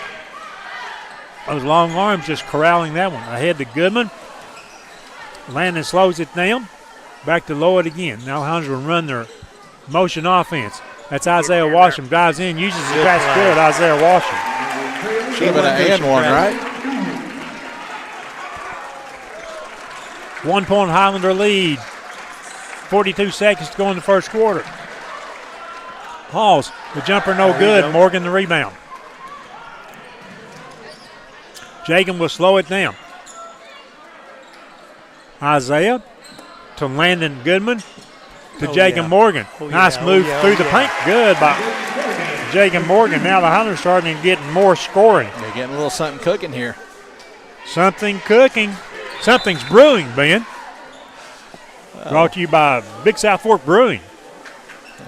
Those long arms just corralling that one. Ahead to Goodman. Landon slows it down. Back to Lloyd again. Now Highlanders will run their motion offense. That's Isaiah Washam. Drives in, uses his pass good. Isaiah Washam. Should have been an and one, right? 1 point Highlander lead. 42 seconds to go in the first quarter. Halls, the jumper no good. Morgan the rebound. Jagan will slow it down. Isaiah to Landon Goodman to Jagan Morgan. Nice move through the paint. Good by Jagan Morgan. Now the Highlanders starting to get more scoring. They're getting a little something cooking here. Something cooking. Something's brewing, Ben. Brought to you by Big South Fork Brewing.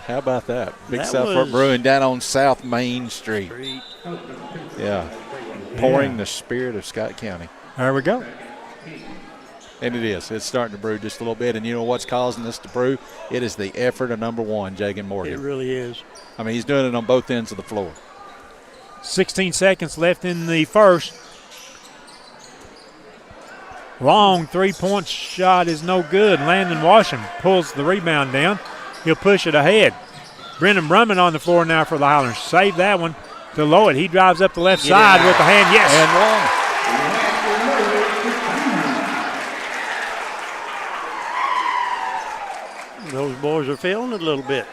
How about that? Big South Fork Brewing down on South Main Street. Yeah. Pouring the spirit of Scott County. There we go. And it is. It's starting to brew just a little bit. And you know what's causing this to brew? It is the effort of number 1, Jagan Morgan. It really is. I mean, he's doing it on both ends of the floor. 16 seconds left in the first. Long three-point shot is no good. Landon Washam pulls the rebound down. He'll push it ahead. Brendan Brumman on the floor now for the Highlanders. Save that one to Lloyd. He drives up the left side with the hand. Yes. And one. Those boys are feeling it a little bit.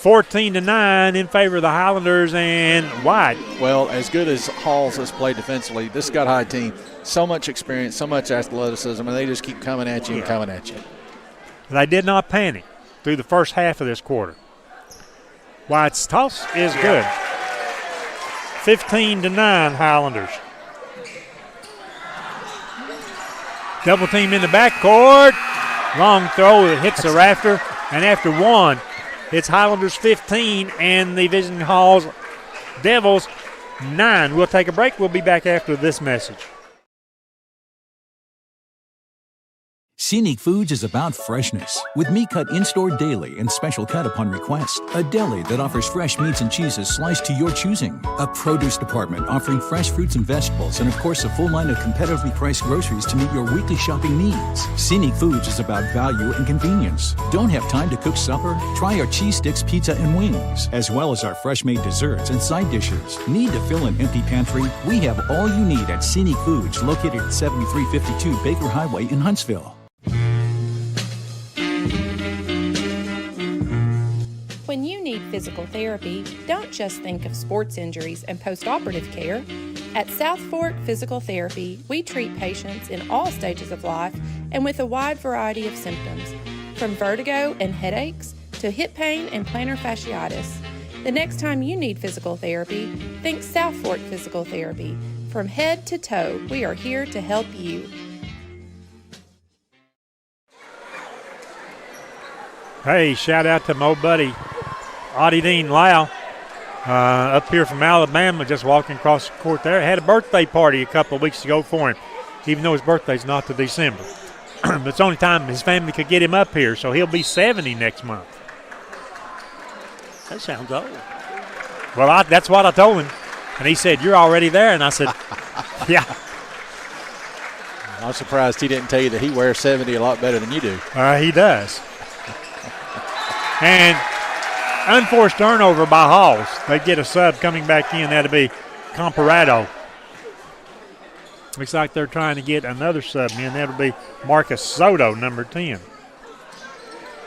14-9 in favor of the Highlanders and White. Well, as good as Halls has played defensively, this Scott High team, so much experience, so much athleticism, and they just keep coming at you and coming at you. They did not panic through the first half of this quarter. White's toss is good. 15-9 Highlanders. Double team in the backcourt. Long throw that hits the rafter, and after one, it's Highlanders 15 and the Visiting Halls Devils 9. We'll take a break. We'll be back after this message. Scenic Foods is about freshness. With meat cut in-store daily and special cut upon request. A deli that offers fresh meats and cheeses sliced to your choosing. A produce department offering fresh fruits and vegetables. And of course, a full line of competitively priced groceries to meet your weekly shopping needs. Scenic Foods is about value and convenience. Don't have time to cook supper? Try our cheese sticks, pizza, and wings. As well as our fresh-made desserts and side dishes. Need to fill an empty pantry? We have all you need at Scenic Foods, located at 7352 Baker Highway in Huntsville. When you need physical therapy, don't just think of sports injuries and post-operative care. At South Fork Physical Therapy, we treat patients in all stages of life and with a wide variety of symptoms. From vertigo and headaches to hip pain and plantar fasciitis. The next time you need physical therapy, think South Fork Physical Therapy. From head to toe, we are here to help you. Hey, shout out to my old buddy, Audie Dean Lau, up here from Alabama, just walking across the court there. Had a birthday party a couple of weeks ago for him, even though his birthday's not till December. But it's the only time his family could get him up here, so he'll be 70 next month. That sounds old. Well, that's what I told him. And he said, "You're already there." And I said, "Yeah." I'm surprised he didn't tell you that he wears 70 a lot better than you do. He does. And unforced turnover by Halls. They get a sub coming back in. That'll be Comparado. Looks like they're trying to get another sub in. That'll be Marcus Soto, number 10.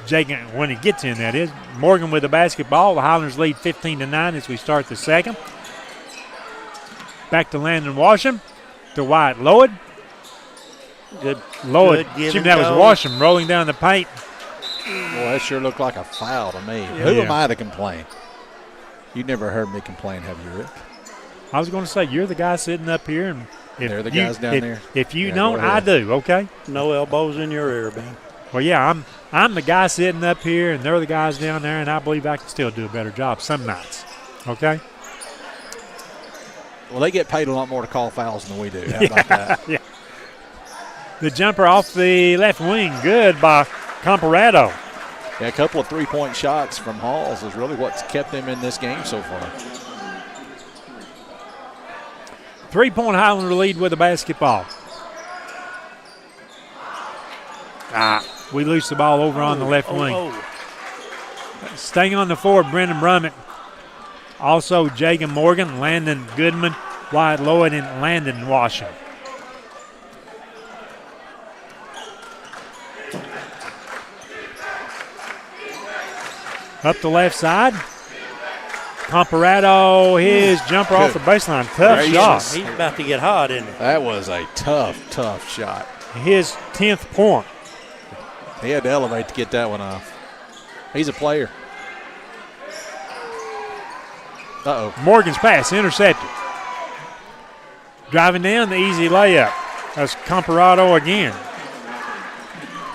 Jagan, when he gets in, that is. Morgan with the basketball. The Highlanders lead 15-9 as we start the second. Back to Landon Washam. To Wyatt Lloyd. Good. Lloyd, Good that was Washam rolling down the paint. Boy, that sure looked like a foul to me. Yeah. Who am I to complain? You never heard me complain, have you, Rick? I was going to say, you're the guy sitting up here. And they're the guys down there. If you don't, I do, okay? No elbows in your ear, Ben. Well, yeah, I'm the guy sitting up here, and they're the guys down there, and I believe I can still do a better job some nights, okay? Well, they get paid a lot more to call fouls than we do. How about that? Yeah. The jumper off the left wing, good by Comparado. Yeah, a couple of three-point shots from Halls is really what's kept them in this game so far. 3-point Highlander lead with the basketball. We lose the ball over on the left wing. Staying on the floor, Brendan Brummett. Also, Jagan Morgan, Landon Goodman, Wyatt Lloyd, and Landon Washington. Up the left side. Comparado, his jumper off the baseline. Tough shot. He's about to get hot, isn't he? That was a tough shot. His 10th point. He had to elevate to get that one off. He's a player. Uh-oh. Morgan's pass intercepted. Driving down the easy layup. That's Comparado again.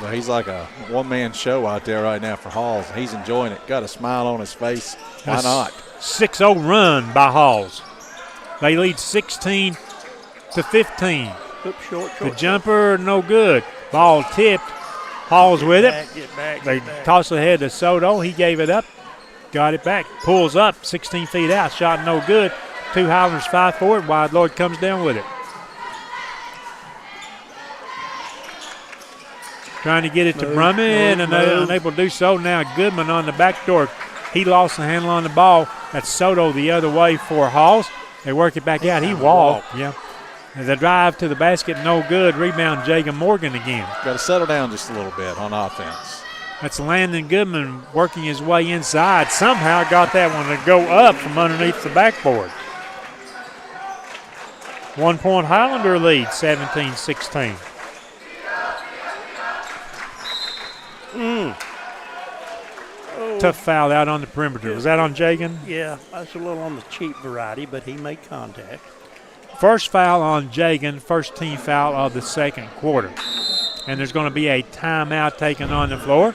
Well, he's like a one-man show out there right now for Halls. He's enjoying it. Got a smile on his face. Why not? 6-0 run by Halls. They lead 16-15. The jumper, no good. Ball tipped. Halls with it. They toss ahead to Soto. He gave it up. Got it back. Pulls up 16 feet out. Shot no good. Two Highlanders fight for it. Wyatt Lloyd comes down with it. Trying to get it to Brummett and unable to do so. Now Goodman on the back door. He lost the handle on the ball. That's Soto the other way for Halls. They work it back out. He walked. Yeah. The drive to the basket, no good. Rebound, Jagan Morgan again. Got to settle down just a little bit on offense. That's Landon Goodman working his way inside. Somehow got that one to go up from underneath the backboard. 1 point Highlander lead, 17-16. Tough foul out on the perimeter. Was that on Jagan? Yeah, that's a little on the cheap variety, but he made contact. First foul on Jagan, first team foul of the second quarter. And there's going to be a timeout taken on the floor.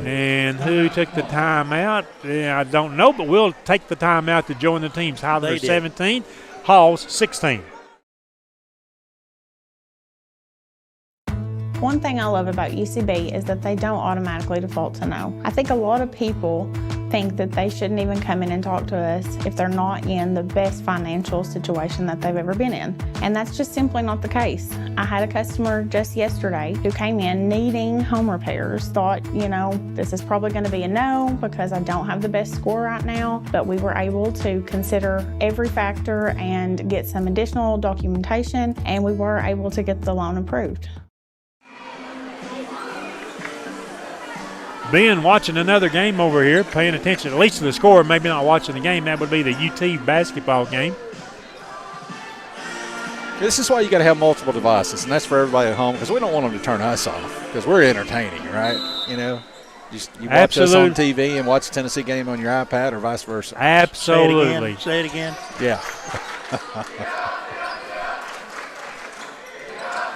And who took the timeout? Yeah, I don't know, but we'll take the timeout to join the teams. Highlanders 17, Halls 16. One thing I love about UCB is that they don't automatically default to no. I think a lot of people think that they shouldn't even come in and talk to us if they're not in the best financial situation that they've ever been in. And that's just simply not the case. I had a customer just yesterday who came in needing home repairs, thought, this is probably going to be a no because I don't have the best score right now, but we were able to consider every factor and get some additional documentation, and we were able to get the loan approved. Ben watching another game over here, paying attention at least to the score, maybe not watching the game. That would be the UT basketball game. This is why you got to have multiple devices, and that's for everybody at home because we don't want them to turn us off because we're entertaining, right? Just you watch us on TV and watch Tennessee game on your iPad or vice versa. Absolutely. Say it again. Yeah.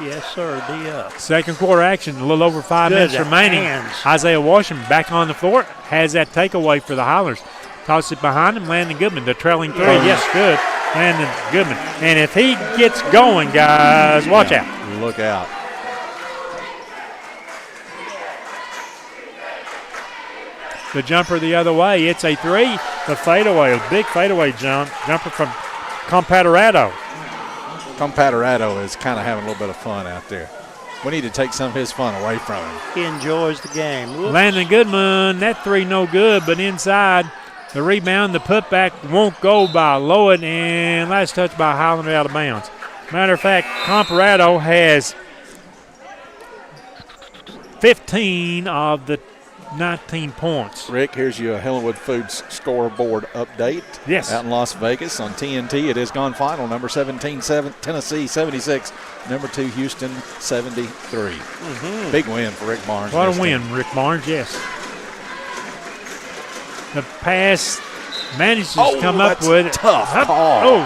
Yes, sir. Second quarter action, a little over 5 minutes remaining. Isaiah Washington back on the floor, has that takeaway for the Highlanders. Toss it behind him, Landon Goodman, the trailing three. Yes, good. Landon Goodman. And if he gets going, guys, watch out. Look out. The jumper the other way. It's a three. The fadeaway, a big fadeaway jumper from Compaterado. Compaterado is kind of having a little bit of fun out there. We need to take some of his fun away from him. He enjoys the game. Whoops. Landon Goodman, that three no good, but inside. The rebound, the putback won't go by Lloyd, and last touch by Highlander out of bounds. Matter of fact, Compaterado has 15 of the 19 points. Rick, here's your Helenwood Foods scoreboard update. Yes. Out in Las Vegas on TNT, it has gone final. Number 17, Tennessee 76. Number 2, Houston 73. Big win for Rick Barnes. What a win, Rick Barnes, yes. The pass manages to come up with it. Tough call.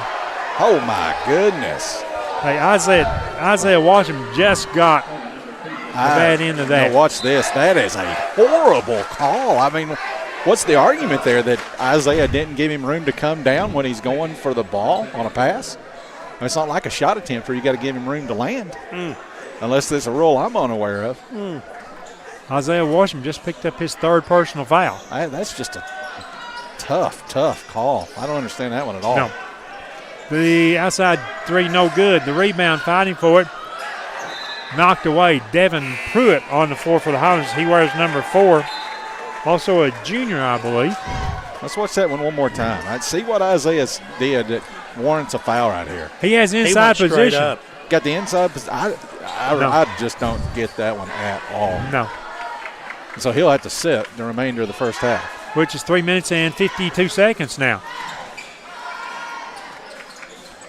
Oh, my goodness. Hey, Isaiah Washington just got the bad end of that. Now watch this. That is a horrible call. I mean, what's the argument there that Isaiah didn't give him room to come down when he's going for the ball on a pass? I mean, it's not like a shot attempt where you got to give him room to land. Unless there's a rule I'm unaware of. Isaiah Washington just picked up his third personal foul. That's just a tough call. I don't understand that one at all. No. The outside three, no good. The rebound, fighting for it. Knocked away. Devin Pruitt on the floor for the Highlanders. He wears number 4. Also a junior, I believe. Let's watch that one more time. I'd see what Isaiah did that warrants a foul right here. He has inside position. Up. Got the inside position. I just don't get that one at all. No. So he'll have to sit the remainder of the first half. Which is 3 minutes and 52 seconds now.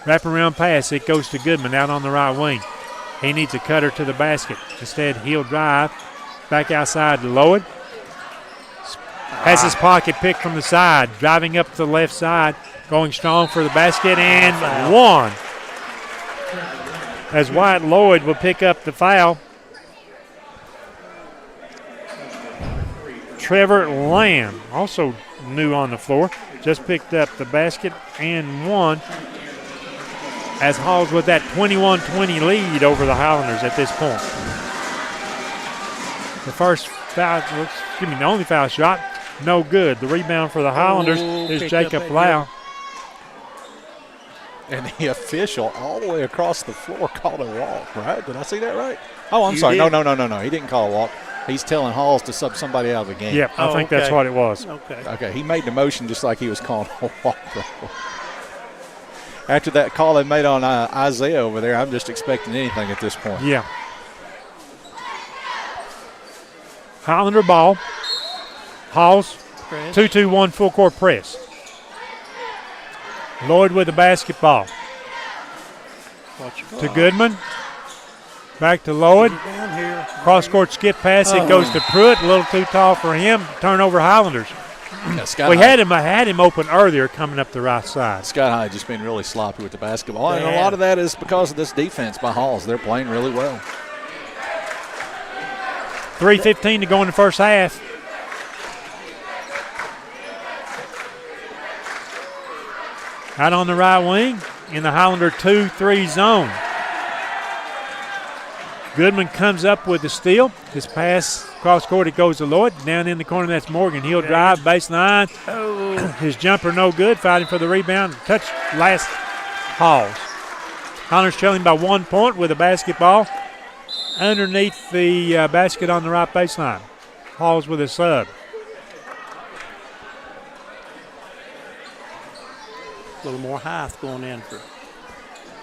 Wraparound pass. It goes to Goodman out on the right wing. He needs a cutter to the basket. Instead, he'll drive back outside to Lloyd. Has his pocket picked from the side. Driving up to the left side. Going strong for the basket and one. As Wyatt Lloyd will pick up the foul. Trevor Lamb, also new on the floor, just picked up the basket and one. As Halls with that 21-20 lead over the Highlanders at this point. The first foul, the only foul shot, no good. The rebound for the Highlanders is Jacob Lau. And the official all the way across the floor called a walk, right? Did I see that right? Oh, I'm sorry. No. He didn't call a walk. He's telling Halls to sub somebody out of the game. Yep, I think that's what it was. Okay, he made the motion just like he was calling a walk. After that call they made on Isaiah over there, I'm just expecting anything at this point. Yeah. Highlander ball. Halls, 2-2-1 full court press. Lloyd with the basketball. To Goodman. Back to Lloyd. Cross-court skip pass. It goes to Pruitt. A little too tall for him. Turnover Highlanders. We had him open earlier coming up the right side. Scott High just been really sloppy with the basketball. And a lot of that is because of this defense by Halls. They're playing really well. 3:15 to go in the first half. Out on the right wing in the Highlander 2-3 zone. Goodman comes up with the steal. His pass cross court, it goes to Lloyd. Down in the corner, that's Morgan. He'll drive baseline. His jumper no good. Fighting for the rebound. Touch last Halls. Highlanders trailing by 1 point with a basketball underneath the basket on the right baseline. Halls with a sub. A little more height going in for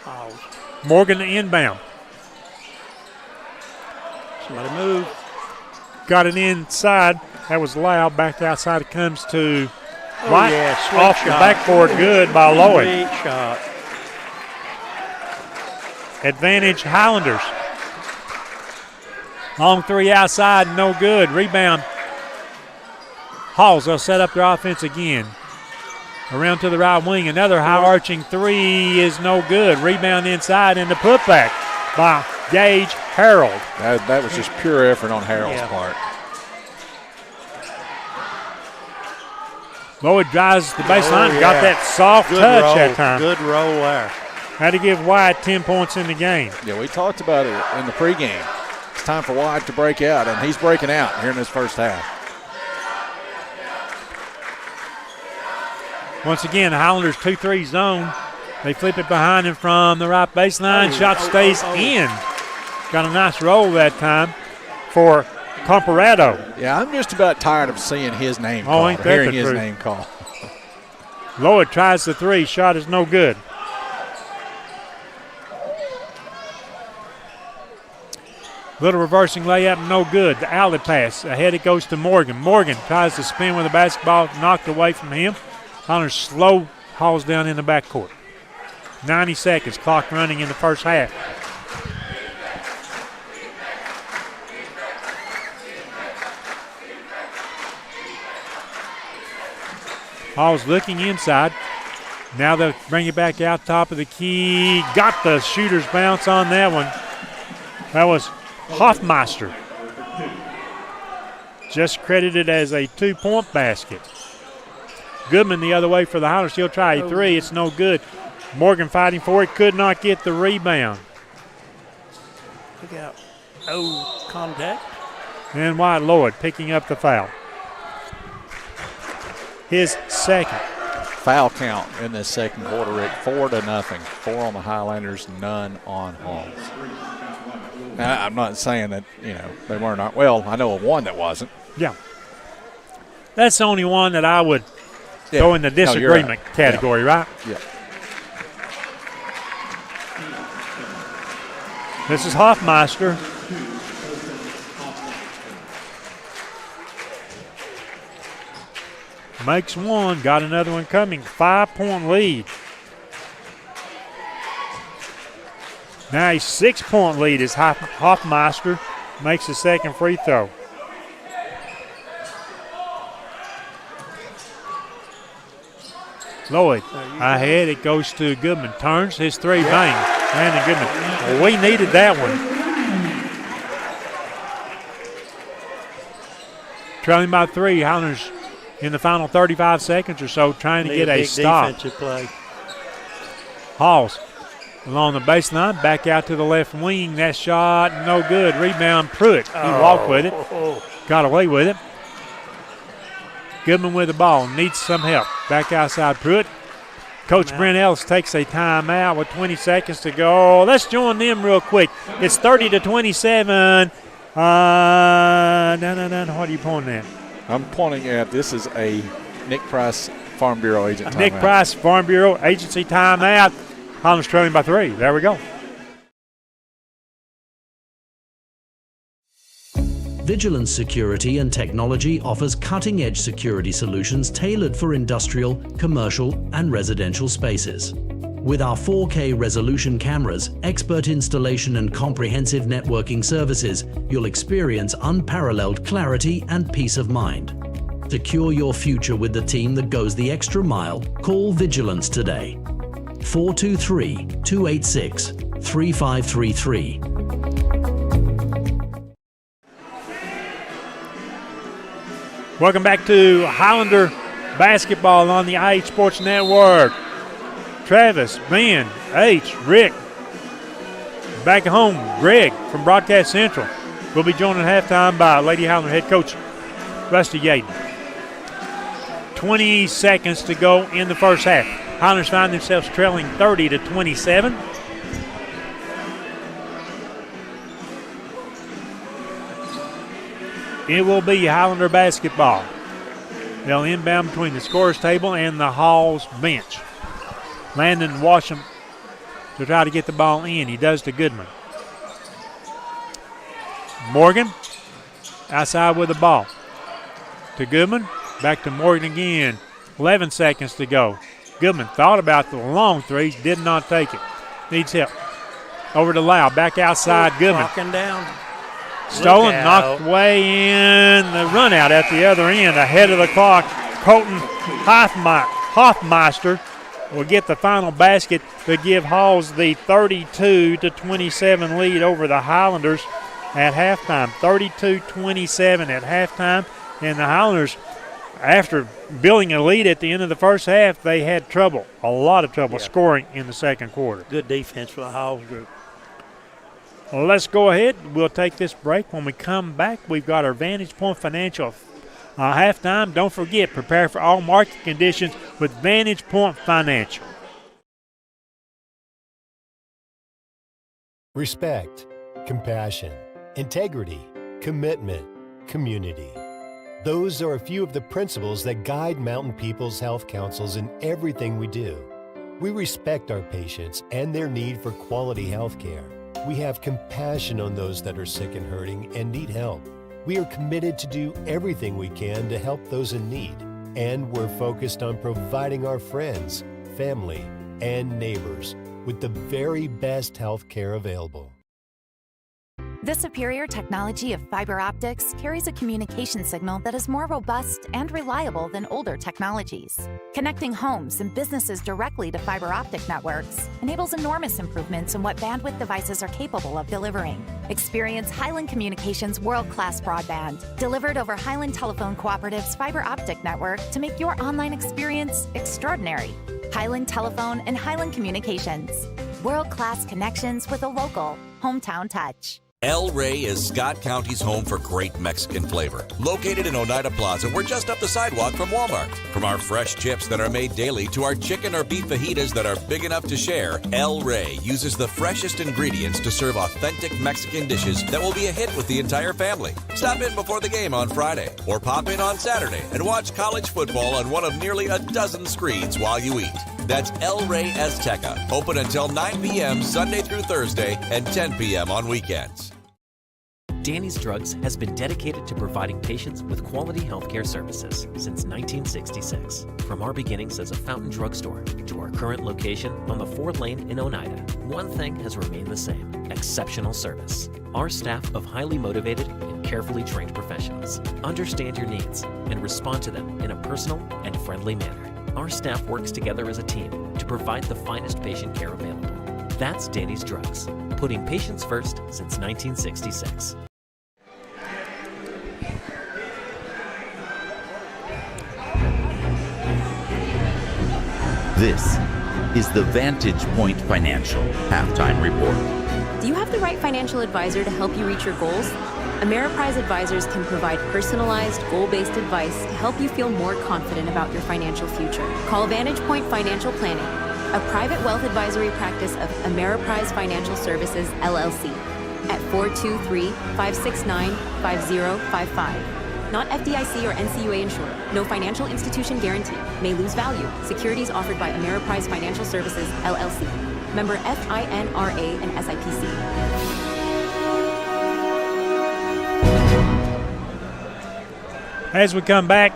Halls. Morgan the inbound. Somebody move. Got it inside. That was loud. Back outside it comes to White. Off the backboard. Good by Lloyd. Great shot. Advantage Highlanders. Long three outside, no good. Rebound. Halls, they'll set up their offense again. Around to the right wing. Another high arching three is no good. Rebound inside and the putback by Gage Harold. That was just pure effort on Harold's part. Lloyd drives the baseline. Got that soft Good touch roll. that time. Good roll there. Had to give Wyatt 10 points in the game. Yeah, we talked about it in the pregame. It's time for Wyatt to break out, and he's breaking out here in this first half. Once again, Highlanders 2-3 zone. They flip it behind him from the right baseline. Shot stays in. Got a nice roll that time for Comparado. Yeah, I'm just about tired of seeing his name called, ain't that hearing the his truth. name called. Lloyd tries the three. Shot is no good. Little reversing layup, no good. The alley pass. Ahead it goes to Morgan. Morgan tries to spin with the basketball, knocked away from him. Highlanders slow hauls down in the backcourt. 90 seconds, clock running in the first half. Hall's looking inside. Now they'll bring it back out top of the key. Got the shooter's bounce on that one. That was Hoffmeister. Just credited as a 2-point basket. Goodman the other way for the Highlanders. He'll try a three. It's no good. Morgan fighting for it. Could not get the rebound. Look out. Oh, contact. And Wyatt Lloyd picking up the foul. His second. Foul count in this second quarter, Rick, 4-0. 4 on the Highlanders, none on Halls. Now, I'm not saying that, they weren't. Well, I know of one that wasn't. Yeah. That's the only one that I would go in the disagreement category, right? Yeah. This is Hoffmeister. Makes one, got another one coming. 5-point lead. Now a 6-point lead as Hoffmeister makes the second free throw. Lloyd ahead, it goes to Goodman. Turns his three, bang. Landon Goodman. Well, we needed that one. Trailing by 3, Highlanders in the final 35 seconds or so trying to get a stop. Defensive play. Halls along the baseline, back out to the left wing. That shot, no good. Rebound, Pruitt. He walked with it. Got away with it. Goodman with the ball. Needs some help. Back outside Pruitt. Coach Brent Ellis takes a timeout with 20 seconds to go. Let's join them real quick. It's 30-27. What are you pointing at? I'm pointing at this is a Nick Price Farm Bureau agent timeout. Nick Price Farm Bureau agency timeout. Highlanders trailing by 3. There we go. Vigilance Security and Technology offers cutting-edge security solutions tailored for industrial, commercial, and residential spaces. With our 4K resolution cameras, expert installation, and comprehensive networking services, you'll experience unparalleled clarity and peace of mind. Secure your future with the team that goes the extra mile. Call Vigilance today. 423-286-3533. Welcome back to Highlander basketball on the IH Sports Network. Travis, Ben, H, Rick. Back at home, Greg from Broadcast Central. We'll be joined at halftime by Lady Highlander head coach Rusty Yaden. 20 seconds to go in the first half. Highlanders find themselves trailing 30-27. It will be Highlander basketball. They'll inbound between the scorer's table and the Halls bench. Landon Washam to try to get the ball in. He does to Goodman. Morgan outside with the ball. To Goodman. Back to Morgan again. 11 seconds to go. Goodman thought about the long three. Did not take it. Needs help. Over to Lau. Back outside Goodman. Walking down. Stolen, knocked away in the run out at the other end, ahead of the clock. Colton Hoffmeister will get the final basket to give Halls the 32-27 lead over the Highlanders at halftime. 32-27 at halftime, and the Highlanders, after building a lead at the end of the first half, they had trouble, a lot of trouble scoring in the second quarter. Good defense for the Halls group. Well, let's go ahead. We'll take this break. When we come back, we've got our Vantage Point Financial halftime. Don't forget, prepare for all market conditions with Vantage Point Financial. Respect, compassion, integrity, commitment, community. Those are a few of the principles that guide Mountain People's Health Councils in everything we do. We respect our patients and their need for quality health care. We have compassion on those that are sick and hurting and need help. We are committed to do everything we can to help those in need. And we're focused on providing our friends, family, and neighbors with the very best health care available. The superior technology of fiber optics carries a communication signal that is more robust and reliable than older technologies. Connecting homes and businesses directly to fiber optic networks enables enormous improvements in what bandwidth devices are capable of delivering. Experience Highland Communications' world-class broadband, delivered over Highland Telephone Cooperative's fiber optic network to make your online experience extraordinary. Highland Telephone and Highland Communications. World-class connections with a local, hometown touch. El Rey is Scott County's home for great Mexican flavor. Located in Oneida Plaza, we're just up the sidewalk from Walmart. From our fresh chips that are made daily to our chicken or beef fajitas that are big enough to share, El Rey uses the freshest ingredients to serve authentic Mexican dishes that will be a hit with the entire family. Stop in before the game on Friday or pop in on Saturday and watch college football on one of nearly a dozen screens while you eat. That's El Rey Azteca, open until 9 p.m. Sunday through Thursday and 10 p.m. on weekends. Danny's Drugs has been dedicated to providing patients with quality healthcare services since 1966. From our beginnings as a fountain drugstore to our current location on the 4th Lane in Oneida, one thing has remained the same: exceptional service. Our staff of highly motivated and carefully trained professionals understand your needs and respond to them in a personal and friendly manner. Our staff works together as a team to provide the finest patient care available. That's Danny's Drugs, putting patients first since 1966. This is the Vantage Point Financial Halftime Report. Do you have the right financial advisor to help you reach your goals? Ameriprise Advisors can provide personalized, goal-based advice to help you feel more confident about your financial future. Call Vantage Point Financial Planning, a private wealth advisory practice of Ameriprise Financial Services, LLC, at 423-569-5055. Not FDIC or NCUA insured. No financial institution guarantee. May lose value. Securities offered by Ameriprise Financial Services, LLC. Member FINRA and SIPC. As we come back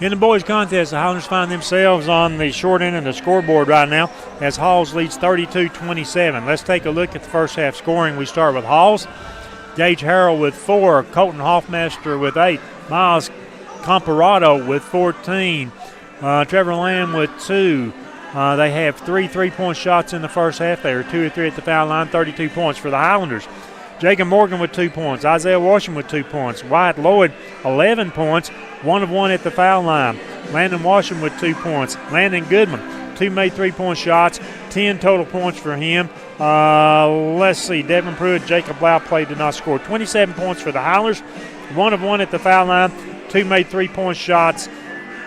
in the boys' contest, the Highlanders find themselves on the short end of the scoreboard right now as Halls leads 32-27. Let's take a look at the first half scoring. We start with Halls. Gage Harrell with 4, Colton Hoffmeister with 8, Miles Comparado with 14, Trevor Lamb with 2. They have 3 3-point shots in the first half. They are 2 of 3 at the foul line, 32 points for the Highlanders. Jacob Morgan with 2 points, Isaiah Washington with 2 points, Wyatt Lloyd 11 points, 1 of 1 at the foul line. Landon Washington with 2 points, Landon Goodman, 2 made 3-point shots, 10 total points for him. Let's see, Devin Pruitt, Jacob Blau did not score. 27 points for the Highlanders, 1 of 1 at the foul line, 2 made 3-point shots,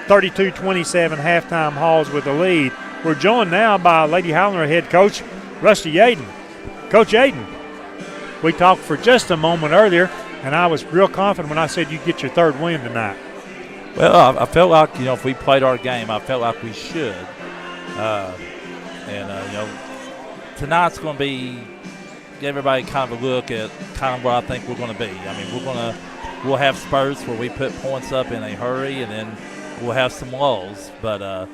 32-27 halftime. Halls with the lead. We're joined now by Lady Highlander head coach Rusty Yaden. Coach Yaden, we talked for just a moment earlier, and I was real confident when I said you'd get your 3rd win tonight. Well, I felt like, if we played our game, I felt like we should. Tonight's going to be give everybody kind of a look at kind of where I think we're going to be. I mean, we'll have spurts where we put points up in a hurry, and then we'll have some lulls. But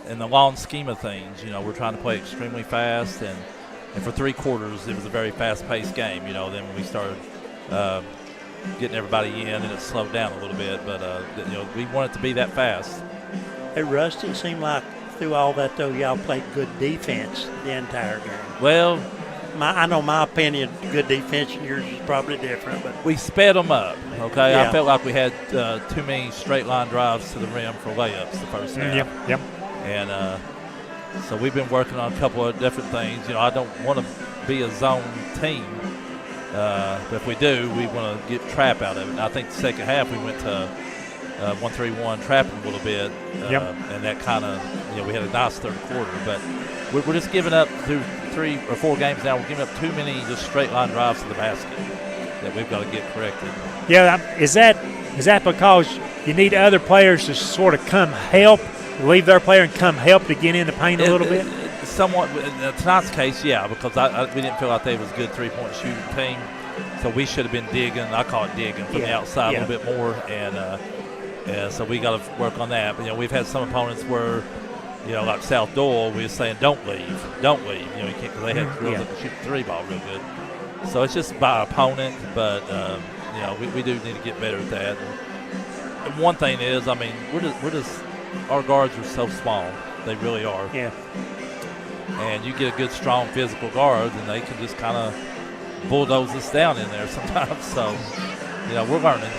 in the long scheme of things, we're trying to play extremely fast, and for 3 quarters it was a very fast-paced game. Then when we started getting everybody in, and it slowed down a little bit. But we want it to be that fast. Hey, Rusty, it seemed like through all that, though, y'all played good defense the entire game. Well, I know my opinion, good defense, and yours is probably different. But we sped them up, okay? Yeah. I felt like we had too many straight line drives to the rim for layups the first half. Yep. And so we've been working on a couple of different things. I don't want to be a zone team, but if we do, we want to get trap out of it. And I think the second half we went to 1-3-1 trapping a little bit, and that kind of, we had a nice third quarter. But we're just giving up through 3 or 4 games now. We're giving up too many just straight line drives to the basket that we've got to get corrected. Yeah, is that because you need other players to sort of come help, leave their player and come help to get in the paint a little bit? Somewhat. In tonight's case, yeah, because we didn't feel like they was a good three-point shooting team. So we should have been digging. I call it digging from the outside a little bit more. And so we got to work on that. But, we've had some opponents where, like South Doyle, we were saying, don't leave. You can't, because they had girls that can shoot the 3 ball real good. So it's just by opponent, but, we do need to get better at that. And one thing is, we're just our guards are so small. They really are. Yeah. And you get a good, strong physical guard, and they can just kind of bulldoze us down in there sometimes. So, we're learning.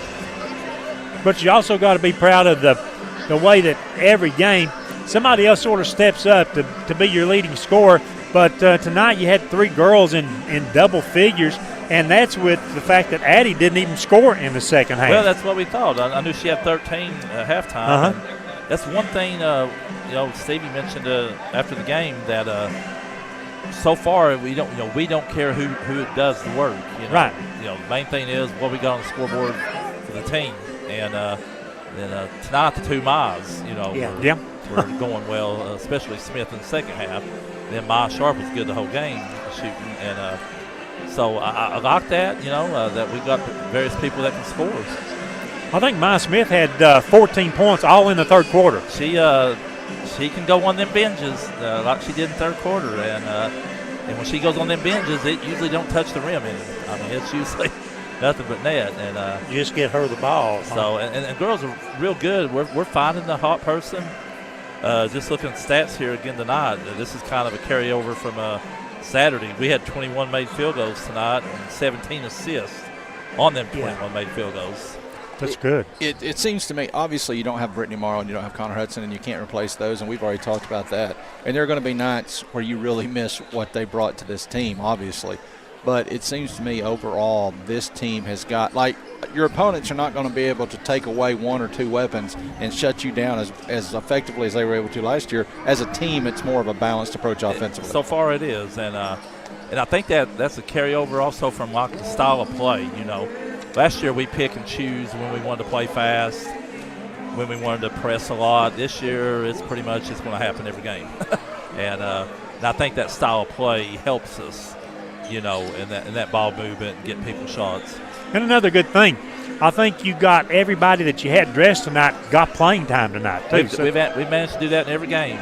But you also got to be proud of the way that every game somebody else sort of steps up to be your leading scorer. But tonight you had 3 girls in double figures, and that's with the fact that Addie didn't even score in the second half. Well, that's what we thought. I knew she had 13 at halftime. And that's one thing, Stevie mentioned after the game that so far we don't care who does the work. Right. The main thing is what we got on the scoreboard for the team. And then tonight the 2 Miles, were going well, especially Smith in the second half. And then Maya Sharp was good the whole game shooting. And so I like that, that we got various people that can score. I think Maya Smith had 14 points all in the third quarter. She can go on them binges like she did in the third quarter. And when she goes on them binges, it usually don't touch the rim. It's usually nothing but net, and you just get her the ball. So and girls are real good. We're finding the hot person. Just looking at stats here again tonight, this is kind of a carryover from Saturday. We had 21 made field goals tonight and 17 assists on them 21 made field goals. That's good. It seems to me, obviously you don't have Brittany Morrow and you don't have Connor Hudson, and you can't replace those, and we've already talked about that. And there are going to be nights where you really miss what they brought to this team, obviously. But it seems to me overall this team has got, like, your opponents are not going to be able to take away 1 or 2 weapons and shut you down as effectively as they were able to last year. As a team, it's more of a balanced approach offensively. So far it is. And I think that's a carryover also from like the style of play, Last year we pick and choose when we wanted to play fast, when we wanted to press a lot. This year it's pretty much just going to happen every game. and I think that style of play helps us. In that ball movement and getting people shots. And another good thing, I think you got everybody that you had dressed tonight got playing time tonight too. We've managed to do that in every game.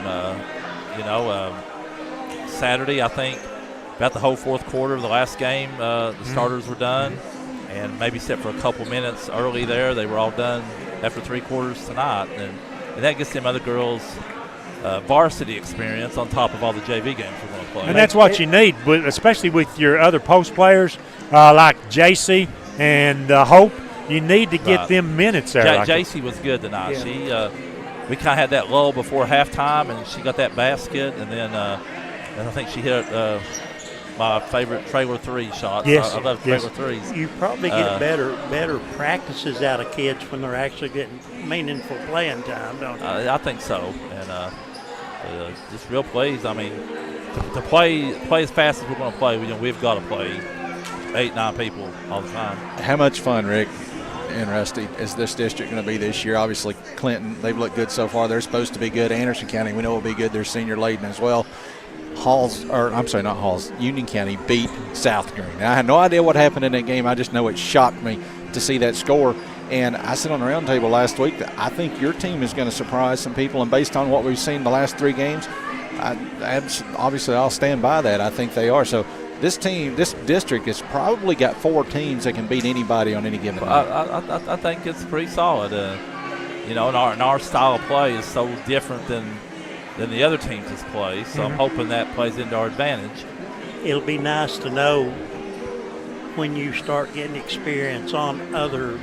Saturday, I think about the whole fourth quarter of the last game, the starters were done, and maybe except for a couple minutes early there, they were all done after 3 quarters tonight, and that gets them other girls varsity experience on top of all the JV games we're going to play. And that's what you need, especially with your other post players like JC and Hope. You need to get them minutes there. JC was good tonight. Yeah. We kind of had that lull before halftime, and she got that basket, and then I think she hit my favorite trailer 3 shots. Yes. I love trailer 3s. You probably get better practices out of kids when they're actually getting meaningful playing time, don't you? I think so. And just real plays. To play as fast as we're going to play, we've got to play 8-9 people all the time. How much fun, Rick and Rusty, is this district going to be this year? Obviously, Clinton, they've looked good so far. They're supposed to be good. Anderson County, we know will be good. They're senior laden as well. Union County beat South Green. Now, I had no idea what happened in that game. I just know it shocked me to see that score. And I said on the roundtable last week that I think your team is going to surprise some people. And based on what we've seen the last 3 games, obviously I'll stand by that. I think they are. So this district has probably got 4 teams that can beat anybody on any given night. I think it's pretty solid. And our style of play is so different than the other teams' play. So I'm hoping that plays into our advantage. It'll be nice to know when you start getting experience on other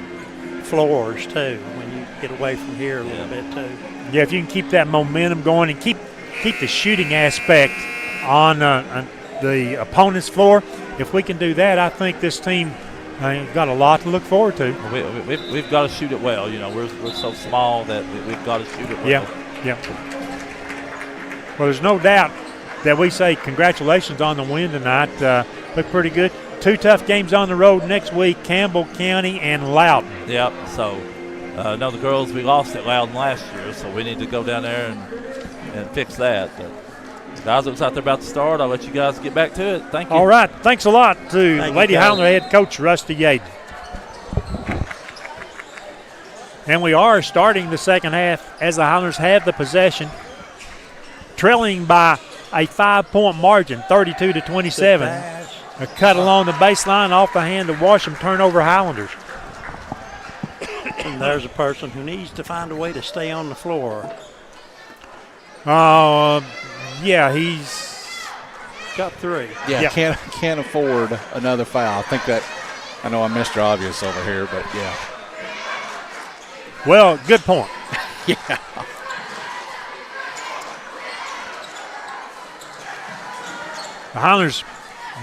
floors too, when you get away from here a little bit too. Yeah, if you can keep that momentum going and keep the shooting aspect on the opponent's floor, if we can do that, I think this team got a lot to look forward to. We've got to shoot it well. We're so small that we've got to shoot it well. Yeah. Well, there's no doubt that we say congratulations on the win tonight. Look pretty good. 2 tough games on the road next week, Campbell County and Loudon. Yep, so the girls, we lost at Loudon last year, so we need to go down there and fix that. But guys, it looks like they're about to start. I'll let you guys get back to it. Thank you. All right, thanks a lot to Lady Highlander head coach Rusty Yaden. And we are starting the second half as the Highlanders have the possession, trailing by a 5-point margin, 32-27. A cut along the baseline off the hand of Washam, turnover Highlanders. And there's a person who needs to find a way to stay on the floor. Yeah, he's got 3. Yeah, can't afford another foul. I know I'm Mr. Obvious over here, but yeah. Well, good point. Yeah. The Highlanders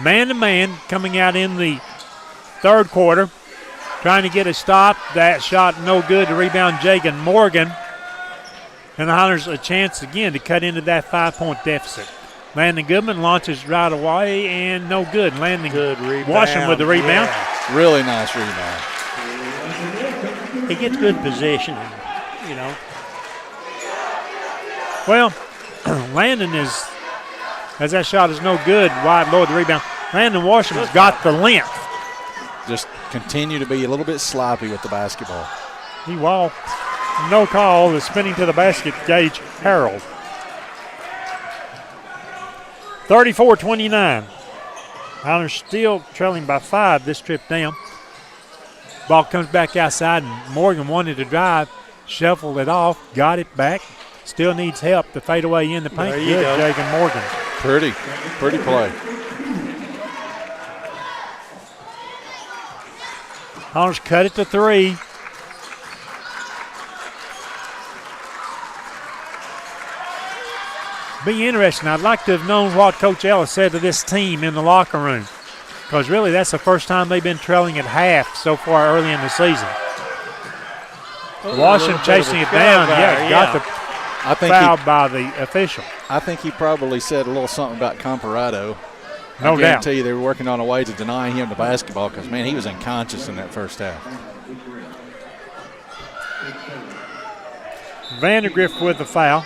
man-to-man coming out in the third quarter, trying to get a stop. That shot no good. To rebound Jagan Morgan. And the Highlanders a chance again to cut into that 5-point deficit. Landon Goodman launches right away and no good. Landon good rebound. Washington with the rebound. Yeah. Really nice rebound. He gets good positioning, Well, Landon as that shot is no good, wide low of the rebound. Landon Washington's got the length. Just continue to be a little bit sloppy with the basketball. He walked. No call. The spinning to the basket, Gage Harold. 34-29. Highlanders still trailing by 5 this trip down. Ball comes back outside, and Morgan wanted to drive, shuffled it off, got it back. Still needs help to fade away in the paint. There you go. Jagan Morgan. Pretty play. Highlanders cut it to 3. Be interesting. I'd like to have known what Coach Ellis said to this team in the locker room, because really that's the first time they've been trailing at half so far early in the season. Washington chasing it down. Got the foul by the official. I think he probably said a little something about Comparado. No doubt. I guarantee you they were working on a way to deny him the basketball because, man, he was unconscious in that first half. Vandergrift with the foul.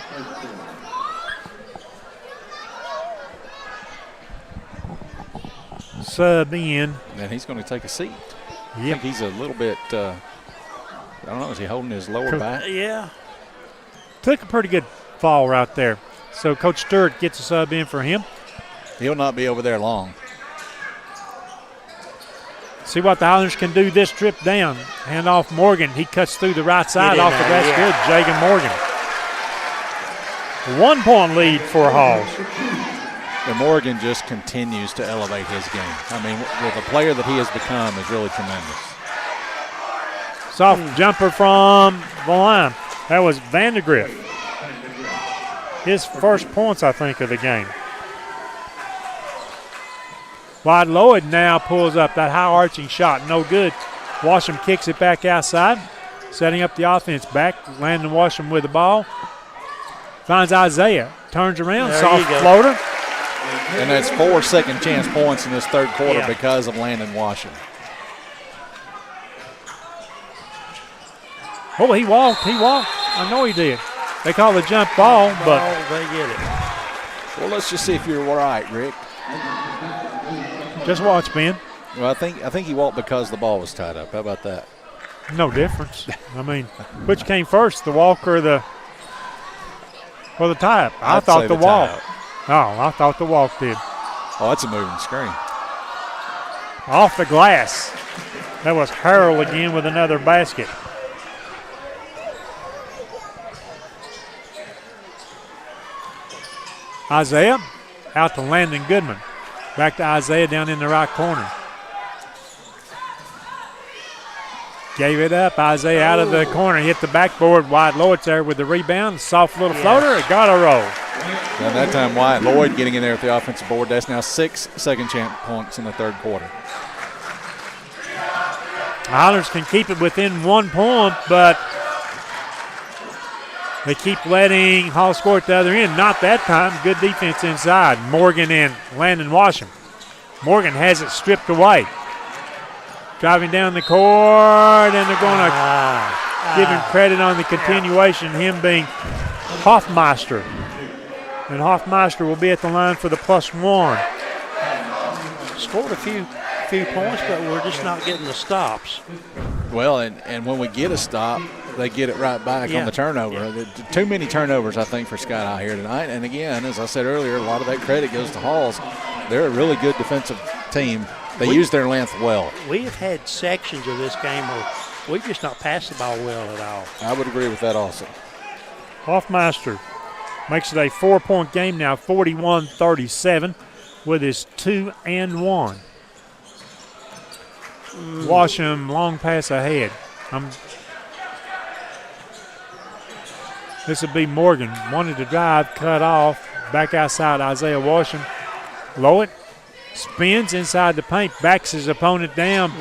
Sub in. And he's going to take a seat. Yep. I think he's a little bit, I don't know, is he holding his lower back? Yeah. Took a pretty good fall right there. So Coach Stewart gets a sub in for him. He'll not be over there long. See what the Highlanders can do this trip down. Hand off Morgan. He cuts through the right side off the basket. Good, Jagan Morgan. 1 point lead for Halls. And Morgan just continues to elevate his game. I mean, with the player that he has become is really tremendous. Soft jumper from the line. That was Vandergrift. His first points, I think, of the game. Wide Lloyd now pulls up that high arching shot. No good. Washam kicks it back outside. Setting up the offense back. Landon Washam with the ball. Finds Isaiah. Turns around. Soft floater. And that's 4 second chance points in this third quarter because of Landon Washam. Oh, he walked. I know he did. They call the jump ball, but they get it. Well, let's just see if you're right, Rick. Just watch, Ben. Well, I think he walked because the ball was tied up. How about that? No difference. I mean, which came first, the walk or the tie-up? I thought the walk. Oh, I thought the walk did. Oh, that's a moving screen. Off the glass. That was Harrell again with another basket. Isaiah out to Landon Goodman. Back to Isaiah down in the right corner. Gave it up. Isaiah out of the corner. Hit the backboard. Wyatt Lloyd's there with the rebound. Soft little floater. It got a roll. And that time Wyatt Lloyd getting in there at the offensive board. That's now 6 second chance points in the third quarter. Highlanders can keep it within 1 point, but they keep letting Hall score at the other end. Not that time. Good defense inside. Morgan and Landon Washam. Morgan has it stripped away. Driving down the court, and they're going to give him credit on the continuation, him being Hoffmeister. And Hoffmeister will be at the line for the +1. Scored a few points, but we're just not getting the stops. Well, and when we get a stop, they get it right back on the turnover. Yeah. Too many turnovers, I think, for Sky High here tonight. And again, as I said earlier, a lot of that credit goes to Halls. They're a really good defensive team. They use their length well. We have had sections of this game where we've just not passed the ball well at all. I would agree with that also. Hoffmeister makes it a 4-point game now, 41-37, with his 2 and 1. Washam, long pass ahead. This would be Morgan. Wanted to drive, cut off. Back outside Isaiah Washam. Lowett spins inside the paint, backs his opponent down.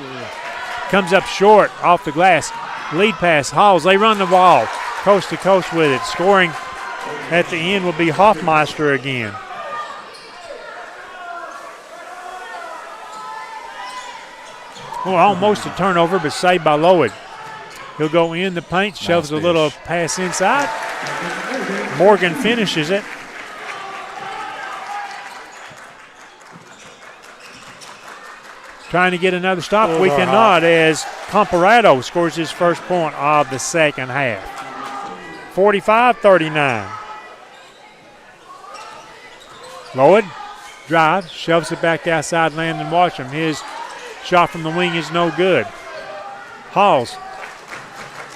Comes up short off the glass. Lead pass, Halls. They run the ball coast to coast with it. Scoring at the end will be Hoffmeister again. Well, almost a turnover, but saved by Lowett. He'll go in the paint, shoves a little pass inside. Morgan finishes it. Trying to get another stop. We cannot, as Comparado scores his first point of the second half. 45-39. Lloyd drives, shoves it back outside Landon Washam. His shot from the wing is no good. Halls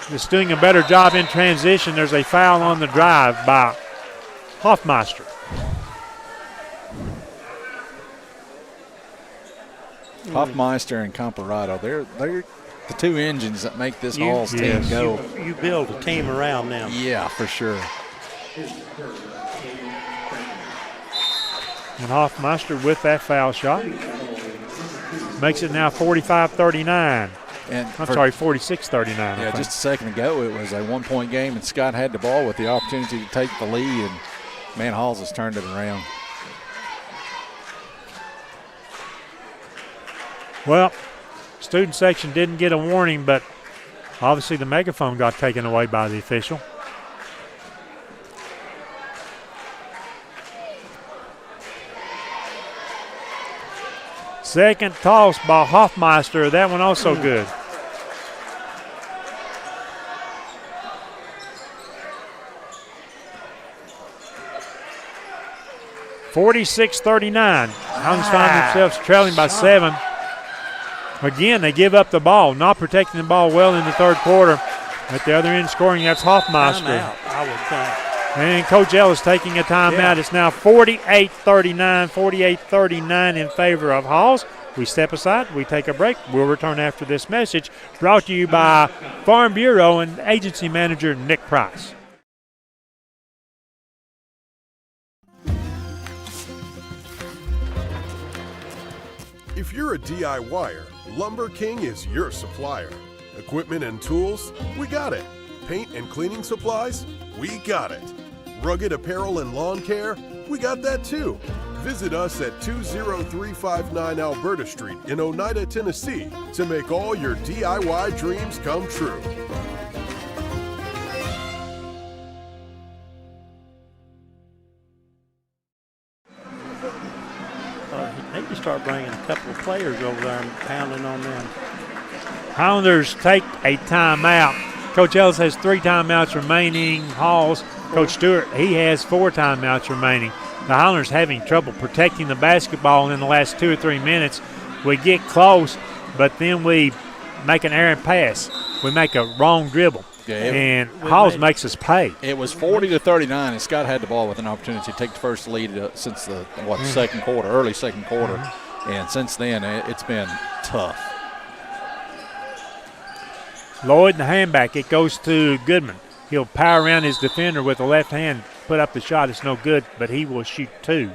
is doing a better job in transition. There's a foul on the drive by Hoffmeister. Hoffmeister and Comparado, they're the two engines that make this Halls team go. You build a team around them. Yeah, for sure. And Hoffmeister with that foul shot makes it now 45-39. And 46-39. Yeah, just a second ago it was a 1-point game, and Scott had the ball with the opportunity to take the lead, and man, Halls has turned it around. Well, student section didn't get a warning, but obviously the megaphone got taken away by the official. Second toss by Hoffmeister. That one also good. (46-39). Highlanders find themselves trailing by 7. Again, they give up the ball, not protecting the ball well in the third quarter. At the other end scoring, that's Hoffmeister. Timeout, I would think. And Coach L is taking a timeout. It's now 48-39 in favor of Halls. We step aside, we take a break. We'll return after this message, brought to you by Farm Bureau and agency manager Nick Price. If you're a DIYer, Lumber King is your supplier. Equipment and tools, we got it. Paint and cleaning supplies, we got it. Rugged apparel and lawn care, we got that too. Visit us at 20359 Alberta Street in Oneida, Tennessee to make all your DIY dreams come true. Need to start bringing a couple of players over there and pounding on them. Highlanders take a timeout. Coach Ellis has 3 timeouts remaining. Halls, Coach Stewart, he has 4 timeouts remaining. The Highlanders having trouble protecting the basketball in the last 2 or 3 minutes. We get close, but then we make an errant pass. We make a wrong dribble. Yeah, and Halls makes us pay. It was 40-39, and Scott had the ball with an opportunity to take the first lead since the second quarter, early second quarter. And since then, it's been tough. Lloyd, the handback, it goes to Goodman. He'll power around his defender with the left hand, put up the shot. It's no good, but he will shoot two.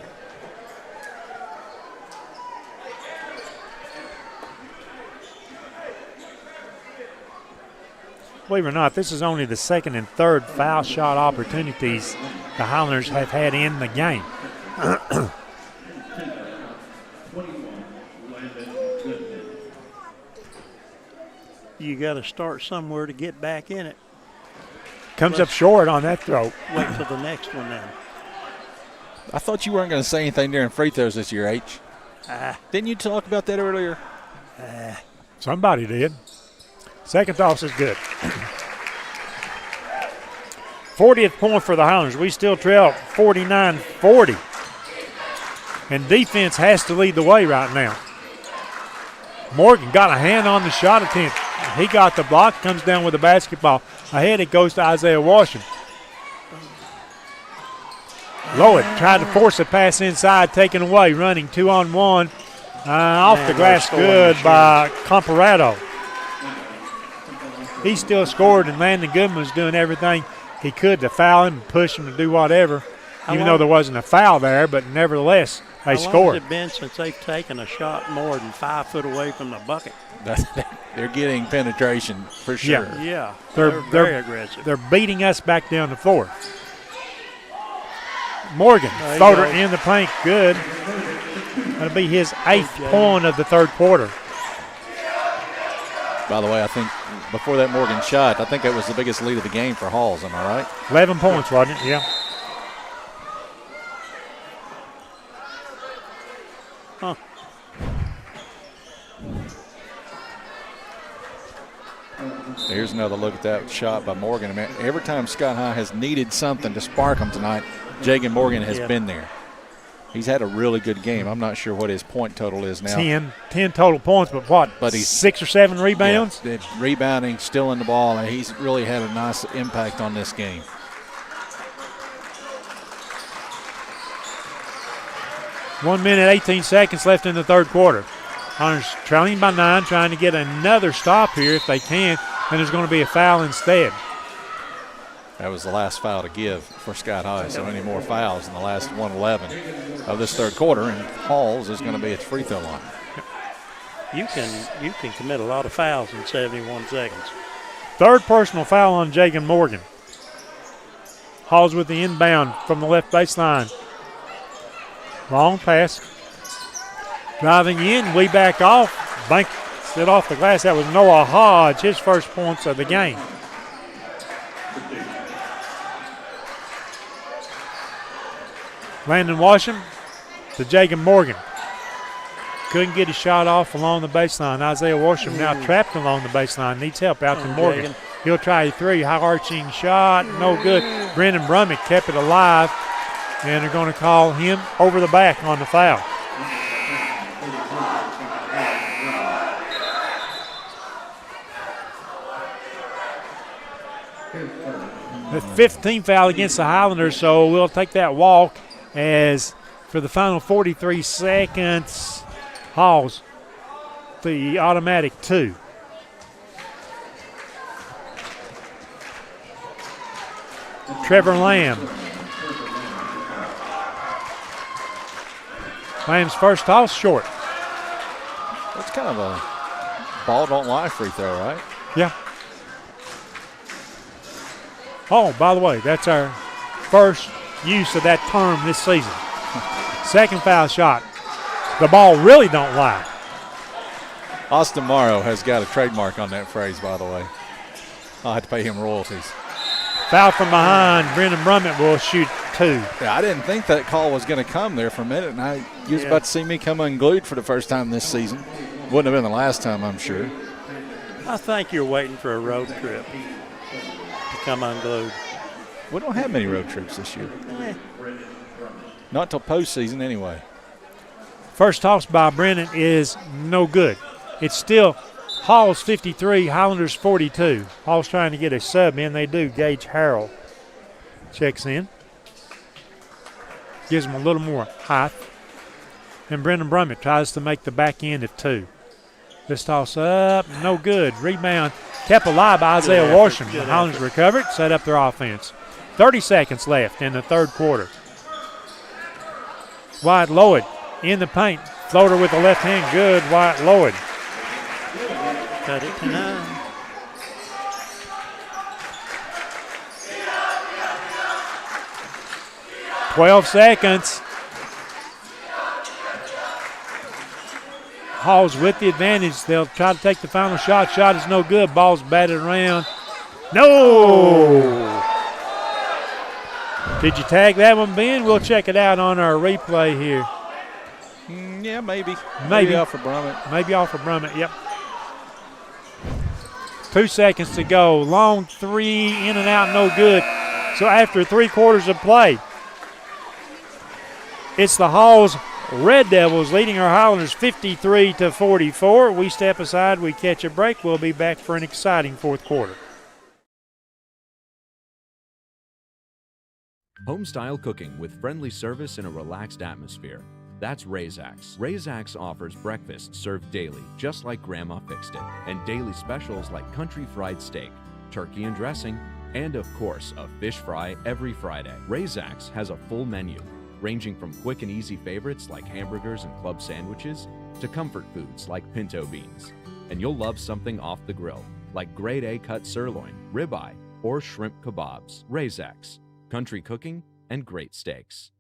Believe it or not, this is only the second and third foul shot opportunities the Highlanders have had in the game. You got to start somewhere to get back in it. Comes up short on that throw. Wait till the next one then. I thought you weren't going to say anything during free throws this year, H. Didn't you talk about that earlier? Somebody did. Second toss is good. 40th point for the Highlanders. We still trail 49-40. And defense has to lead the way right now. Morgan got a hand on the shot attempt. He got the block, comes down with the basketball. Ahead it goes to Isaiah Washington. Lloyd tried to force a pass inside, taken away, running 2-on-1. Off the glass, good by Comparado. He still scored, and Landon Goodman was doing everything he could to foul him and push him to do whatever, even though there wasn't a foul there, but nevertheless, they scored. How long has it been since they've taken a shot more than 5 foot away from the bucket? They're getting penetration for sure. Yeah, they're very aggressive. They're beating us back down the floor. Morgan, floater in the paint, good. That'll be his 8th point of the third quarter. By the way, I think before that Morgan shot, I think that was the biggest lead of the game for Halls, am I right? 11 points, wasn't it? Yeah. Huh. Here's another look at that shot by Morgan. I mean, every time Scott High has needed something to spark them tonight, Jagan Morgan has been there. He's had a really good game. I'm not sure what his point total is now. 10 total points, but what? But he's 6 or 7 rebounds? Yeah, rebounding, stealing the ball, and he's really had a nice impact on this game. One minute, 18 seconds left in the third quarter. Hunters trailing by 9, trying to get another stop here if they can, and there's going to be a foul instead. That was the last foul to give for Scott High, so any more fouls in the last 1:11 of this third quarter, and Halls is going to be at the free throw line. You can commit a lot of fouls in 71 seconds. Third personal foul on Jagan Morgan. Halls with the inbound from the left baseline. Wrong pass. Driving in, we back off. Banks it off the glass. That was Noah Hodge, his first points of the game. Landon Washington to Jagan Morgan. Couldn't get his shot off along the baseline. Isaiah Washington now trapped along the baseline. Needs help out to Morgan. Jagan. He'll try a three. High arching shot. No good. Brendan Brummett kept it alive. And they're going to call him over the back on the foul. The 15th foul against the Highlanders, so we'll take that walk as for the final 43 seconds, Halls the automatic 2. Trevor Lamb. Lamb's first toss short. That's kind of a ball don't lie free throw, right? Yeah. Oh, by the way, that's our first use of that term this season. Second foul shot. The ball really don't lie. Austin Morrow has got a trademark on that phrase, by the way. I'll have to pay him royalties. Foul from behind. Brendan Brummett will shoot 2. Yeah, I didn't think that call was going to come there for a minute, and you was about to see me come unglued for the first time this season. Wouldn't have been the last time, I'm sure. I think you're waiting for a road trip to come unglued. We don't have many road trips this year. Not till postseason anyway. First toss by Brennan is no good. It's still Hall's 53, Highlanders 42. Hall's trying to get a sub in. They do. Gage Harrell checks in. Gives them a little more height. And Brendan Brummett tries to make the back end of 2. This toss up, no good. Rebound kept alive by Isaiah Washington. The Highlanders recovered, set up their offense. 30 seconds left in the third quarter. Wyatt Lloyd in the paint. Floater with the left hand, good. Wyatt Lloyd. Cut it to 9. "12 seconds. Hall's with the advantage. They'll try to take the final shot. Shot is no good. Ball's batted around. No! Did you tag that one, Ben? We'll check it out on our replay here. Yeah, maybe. Maybe off of Brummett. Maybe off of Brummett, yep. 2 seconds to go. Long three, in and out, no good. So after 3 quarters of play, it's the Hall's Red Devils leading our Highlanders 53-44. We step aside, we catch a break. We'll be back for an exciting fourth quarter. Home-style cooking with friendly service in a relaxed atmosphere. That's Razak's. Razak's offers breakfast served daily, just like Grandma fixed it, and daily specials like country fried steak, turkey and dressing, and of course, a fish fry every Friday. Razak's has a full menu, ranging from quick and easy favorites like hamburgers and club sandwiches to comfort foods like pinto beans. And you'll love something off the grill, like grade A cut sirloin, ribeye, or shrimp kebabs. Razak's, country cooking and great steaks.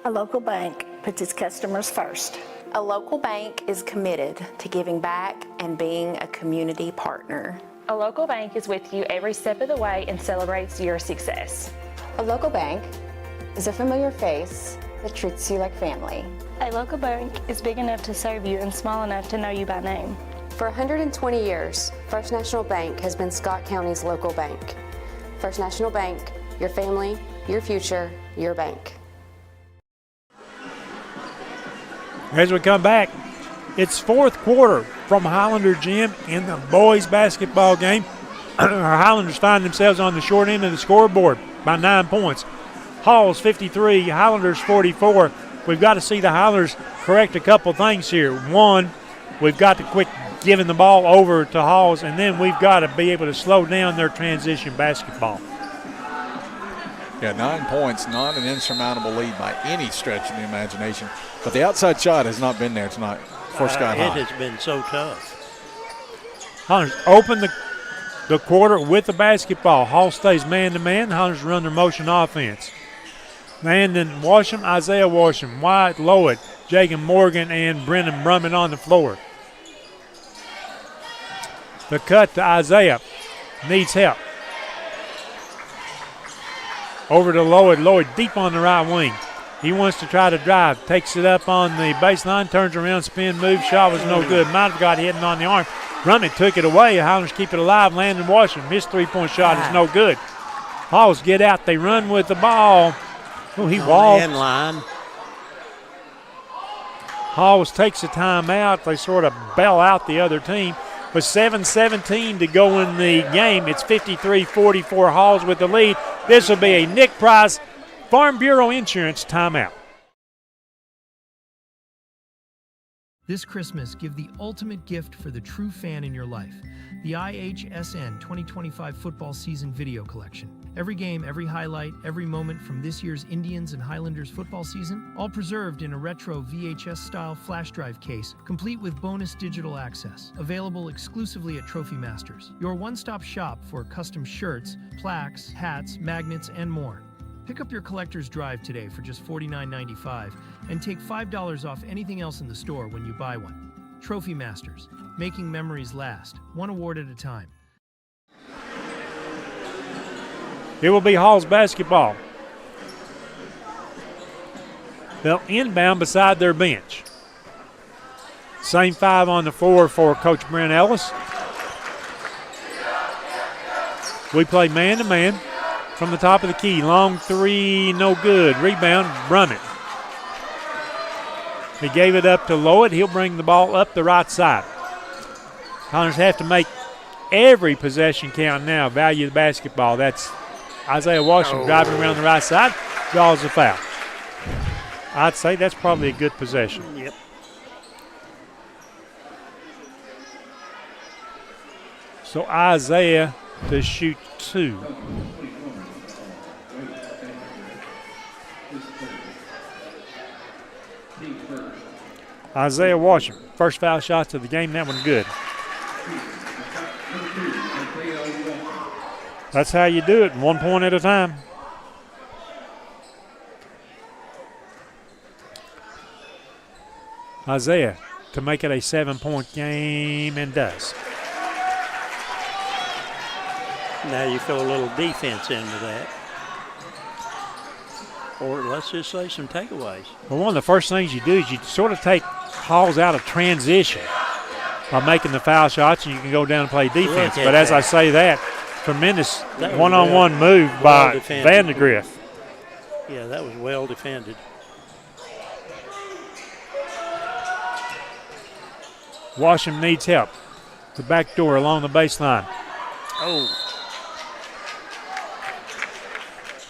A local bank puts its customers first. A local bank is committed to giving back and being a community partner. A local bank is with you every step of the way and celebrates your success. A local bank is a familiar face that treats you like family. A local bank is big enough to serve you and small enough to know you by name. For 120 years, First National Bank has been Scott County's local bank. First National Bank, your family, your future, your bank. As we come back, it's fourth quarter from Highlander Gym in the boys basketball game. Our Highlanders find themselves on the short end of the scoreboard by 9 points. Hall's 53, Highlanders 44. We've got to see the Highlanders correct a couple things here. One, we've got to quit giving the ball over to Halls, and then we've got to be able to slow down their transition basketball. Yeah, 9 points, not an insurmountable lead by any stretch of the imagination. But the outside shot has not been there tonight for Scott High. It has been so tough. Highlanders open the quarter with the basketball. Hall stays man-to-man. Highlanders run their motion offense. Landon Washam, Isaiah Washam, Wyatt Lloyd, Jagan Morgan, and Brendan Brummett on the floor. The cut to Isaiah. Needs help. Over to Lloyd. Lloyd deep on the right wing. He wants to try to drive. Takes it up on the baseline. Turns around, spin move. Shot was no good. Might have got hit on the arm. Brummett took it away. Highlanders keep it alive. Landon Washam. His three-point shot is no good. Hawes get out. They run with the ball. Oh, he walked. End line. Hawes takes a timeout. They sort of bail out the other team. With 7:17 to go in the game, it's 53-44 Hawes with the lead. This will be a Nick Price Farm Bureau Insurance timeout. This Christmas, give the ultimate gift for the true fan in your life, the IHSN 2025 football season video collection. Every game, every highlight, every moment from this year's Indians and Highlanders football season, all preserved in a retro VHS-style flash drive case, complete with bonus digital access. Available exclusively at Trophy Masters, your one-stop shop for custom shirts, plaques, hats, magnets, and more. Pick up your collector's drive today for just $49.95 and take $5 off anything else in the store when you buy one. Trophy Masters, making memories last, one award at a time. It will be Hall's basketball. They'll inbound beside their bench. Same five on the floor for Coach Brent Ellis. We play man-to-man from the top of the key. Long three, no good. Rebound, Brummett. He gave it up to Lloyd. He'll bring the ball up the right side. Highlanders have to make every possession count now. Value the basketball. That's Isaiah Washington driving around the right side. Draws a foul. I'd say that's probably a good possession. Yep. So Isaiah to shoot 2. Isaiah Washington, first foul shots of the game. That one good. That's how you do it, 1 point at a time. Isaiah to make it a 7-point game, and does. Now you throw a little defense into that. Or let's just say some takeaways. Well, one of the first things you do is you sort of take Halls out of transition by making the foul shots, and you can go down and play defense. But as I say that, tremendous one-on-one move by Vandegrift. Yeah, that was well defended. Washington needs help. The back door along the baseline. Oh.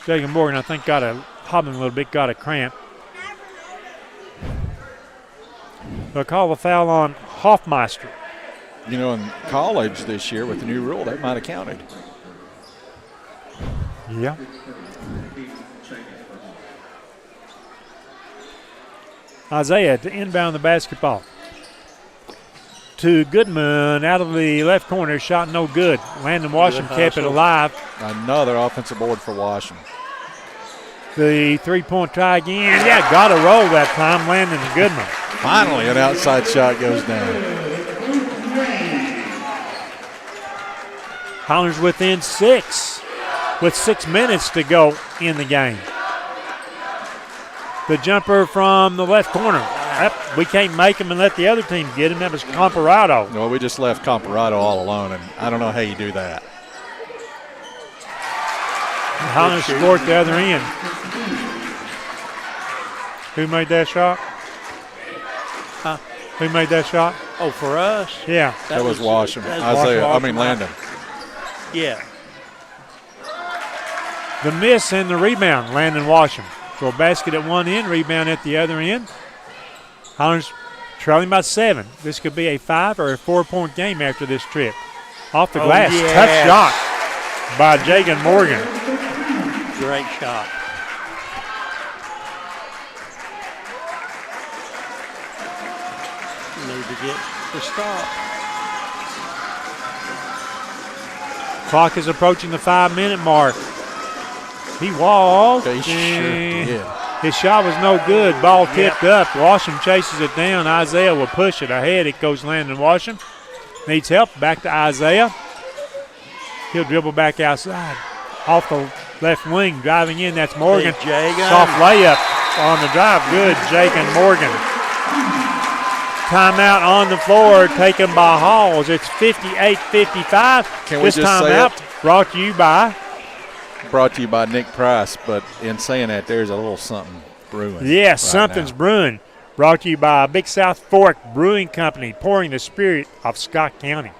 Jacob Morgan, I think, got hobbling a little bit, got a cramp. They'll call a foul on Hoffmeister. You know, in college this year with the new rule, that might have counted. Yeah. Isaiah to inbound the basketball. To Goodman out of the left corner, shot no good. Landon Washington kept it alive. Another offensive board for Washington. The three-point try again. Yeah, got a roll that time, Landon Goodman. Finally, an outside shot goes down. Highlanders within 6 with 6 minutes to go in the game. The jumper from the left corner. We can't make him and let the other team get him. That was Comparado. No, we just left Comparado all alone, and I don't know how you do that. Highlanders scored at the other end. Who made that shot? Huh? Who made that shot? Oh, for us? Yeah. That was Washington. Landon. Yeah. The miss and the rebound, Landon Washington. So a basket at one end, rebound at the other end. Highlanders trailing by 7. This could be a 5 or a 4-point game after this trip. Off the glass, tough shot by Jagan Morgan. Great shot. Need to get the stop. Clock is approaching the 5-minute mark. He walked. He sure did. His shot was no good. Ball tipped up. Washington chases it down. Isaiah will push it ahead. It goes Landon Washington. Needs help. Back to Isaiah. He'll dribble back outside. Off the left wing. Driving in. That's Morgan. Soft layup on the drive. Good. Jagan Morgan. Timeout on the floor taken by Halls. It's 58-55. This timeout brought to you by Nick Price, but in saying that, there's a little something brewing. Yeah, something's brewing. Brought to you by Big South Fork Brewing Company, pouring the spirit of Scott County.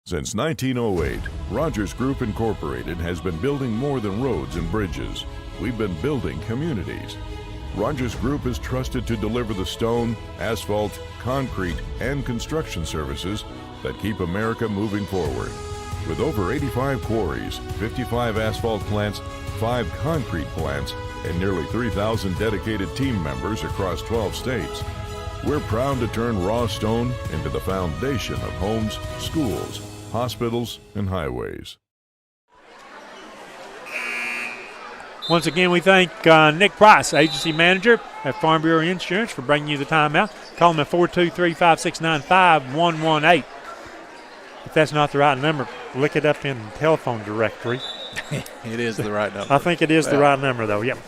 Since 1908, Rogers Group Incorporated has been building more than roads and bridges. We've been building communities. Rogers Group is trusted to deliver the stone, asphalt, concrete, and construction services that keep America moving forward. With over 85 quarries, 55 asphalt plants, 5 concrete plants, and nearly 3,000 dedicated team members across 12 states, we're proud to turn raw stone into the foundation of homes, schools, hospitals, and highways. Once again, we thank Nick Price, agency manager at Farm Bureau Insurance, for bringing you the timeout. Call him at 423-569-5118. If that's not the right number, look it up in the telephone directory. It is the right number. I think it is the right number, though, yep.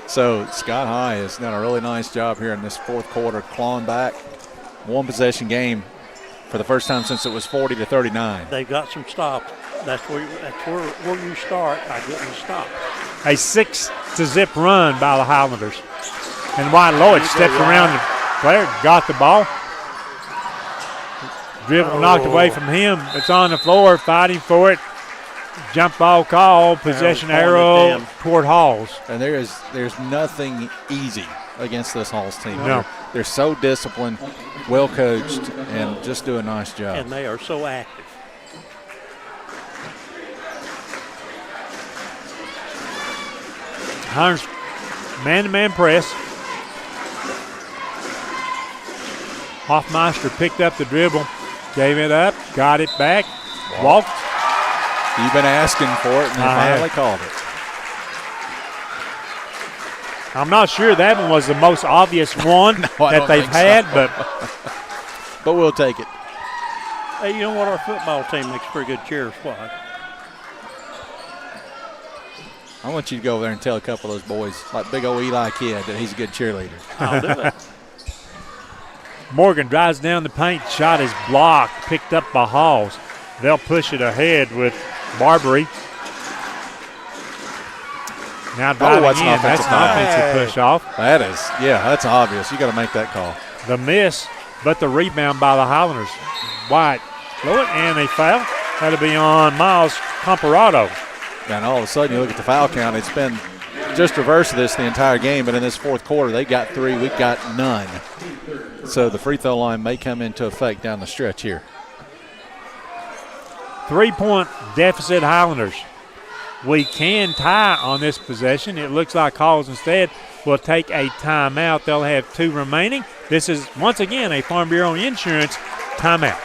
So Scott High has done a really nice job here in this fourth quarter, clawing back. One possession game for the first time since it was 40-39. They've got some stops. That's where you start by getting the stop. a 6-0 run by the Highlanders. And White Lloyd steps around the player, got the ball. Dribble knocked away from him. It's on the floor, fighting for it. Jump ball call, possession arrow toward Halls. And there's nothing easy against this Halls team. No. They're so disciplined, well coached, and just do a nice job. And they are so active. Highlanders man-to-man press. Hoffmeister picked up the dribble, gave it up, got it back, walked. You've been asking for it, and they finally called it. I'm not sure that one was the most obvious one that they've had, but we'll take it. Hey, you know what? Our football team makes a pretty good cheer squad. I want you to go over there and tell a couple of those boys, like big old Eli Kidd, that he's a good cheerleader. I'll do it. Morgan drives down the paint, shot is blocked, picked up by Halls. They'll push it ahead with Barbary. Now driving in, that's an offensive push off. That is, that's obvious. You got to make that call. The miss, but the rebound by the Highlanders. White, Lloyd, and a foul. That'll be on Miles Comparado. And all of a sudden, you look at the foul count, it's been just reverse of this the entire game, but in this fourth quarter, they got 3, we got none. So the free throw line may come into effect down the stretch here. 3-point deficit Highlanders. We can tie on this possession. It looks like Halls instead will take a timeout. They'll have 2 remaining. This is, once again, a Farm Bureau Insurance timeout.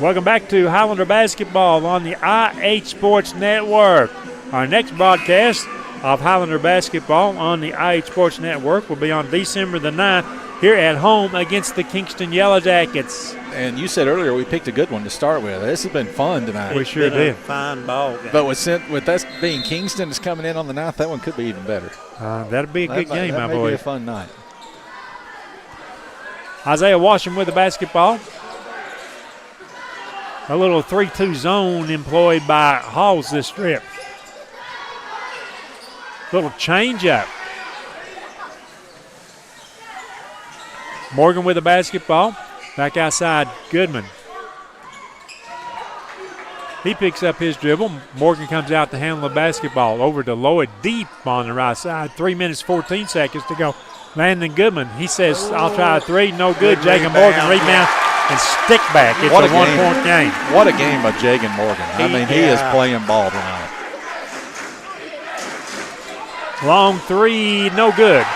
Welcome back to Highlander Basketball on the IH Sports Network. Our next broadcast of Highlander Basketball on the IH Sports Network will be on December the 9th here at home against the Kingston Yellow Jackets. And you said earlier we picked a good one to start with. This has been fun tonight. We sure did. A fine ball game. But with us being Kingston is coming in on the 9th, that one could be even better. That'll be a good game, I believe. That may be a fun night. Isaiah Washington with the basketball. A little 3-2 zone employed by Halls this trip. Little change up. Morgan with the basketball. Back outside, Goodman. He picks up his dribble. Morgan comes out to handle the basketball. Over to Lloyd deep on the right side. 3 minutes, 14 seconds to go. Landon Goodman, he says, I'll try a 3. No good. Jacob Morgan rebound and stick back. It's a 1-point game. What a game by Jagan Morgan. He is playing ball tonight. Long 3, no good.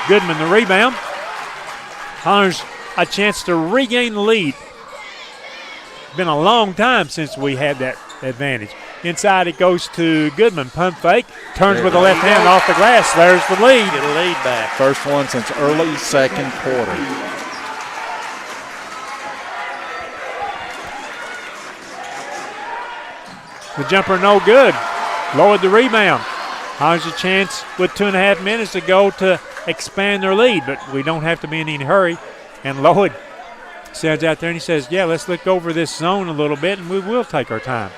Goodman the rebound. Highlanders a chance to regain the lead. Been a long time since we had that advantage. Inside it goes to Goodman. Pump fake. Turns with the left hand off the glass. There's the lead. Get a lead back. First one since early second quarter. The jumper no good. Lowered the rebound. Highlanders a chance with 2.5 minutes to go to expand their lead, but we don't have to be in any hurry. And Lloyd stands out there and he says, yeah, let's look over this zone a little bit and we will take our time.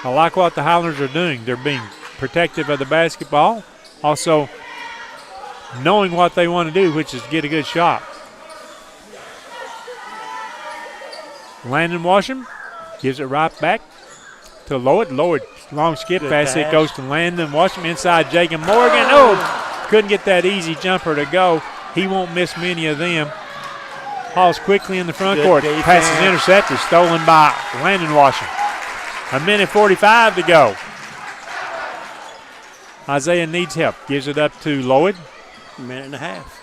I like what the Highlanders are doing. They're being protective of the basketball, also knowing what they want to do, which is get a good shot. Landon Washam gives it right back to Lloyd. Lloyd, long skip pass. It goes to Landon Washam inside Jacob Morgan. Oh, couldn't get that easy jumper to go. He won't miss many of them. Halls quickly in the front court. Pass is intercepted, stolen by Landon Washam. 1:45 to go. Isaiah needs help. Gives it up to Lloyd. 1.5 minutes.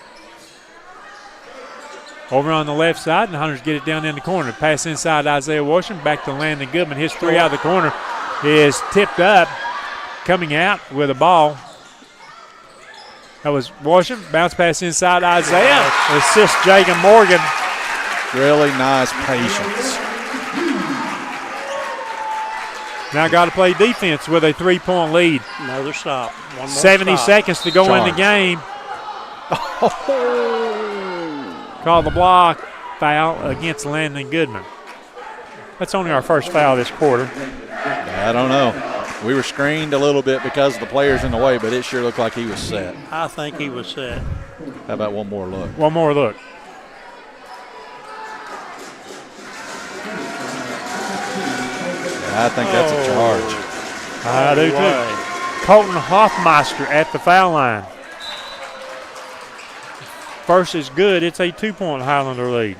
Over on the left side, and the Hunters get it down in the corner. Pass inside Isaiah Washington, back to Landon Goodman. His three out of the corner is tipped up, coming out with a ball. That was Washington. Bounce pass inside Isaiah. Assist Jagan Morgan. Really nice patience. Now got to play defense with a 3-point lead. Another stop. One more 70 stop. seconds to go in the game. Call the block foul against Landon Goodman. That's only our first foul this quarter. I don't know. We were screened a little bit because of the players in the way, but it sure looked like he was set. I think he was set. How about one more look? One more look. I think that's a charge. I do too. Colton Hoffmeister at the foul line. First is good. It's a 2-point Highlander lead.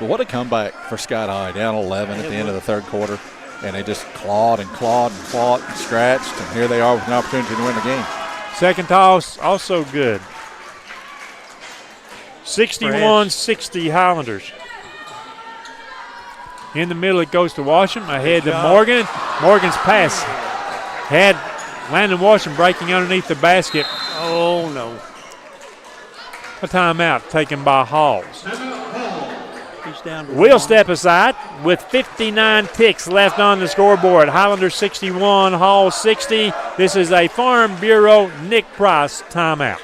But what a comeback for Scott High, down 11 at the end of the third quarter. And they just clawed and clawed and fought and scratched. And here they are with an opportunity to win the game. Second toss, also good. 61-60 Highlanders. In the middle, it goes to Washington. Ahead to Morgan. Morgan's pass had Landon Washington breaking underneath the basket. Oh, no. A timeout taken by Halls. He's down to We'll step aside with 59 ticks left on the scoreboard. Highlanders 61, Halls 60. This is a Farm Bureau Nick Price timeout.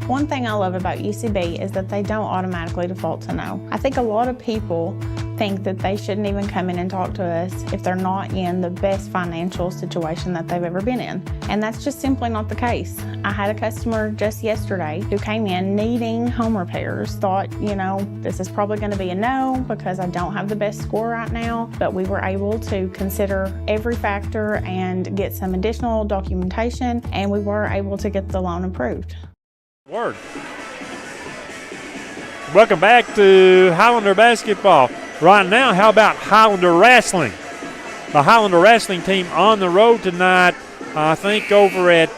One thing I love about UCB is that they don't automatically default to no. I think a lot of people think that they shouldn't even come in and talk to us if they're not in the best financial situation that they've ever been in. And that's just simply not the case. I had a customer just yesterday who came in needing home repairs, thought, this is probably going to be a no because I don't have the best score right now, but we were able to consider every factor and get some additional documentation, and we were able to get the loan approved. Word. Welcome back to Highlander basketball. Right now, how about Highlander wrestling? The Highlander wrestling team on the road tonight, I think over at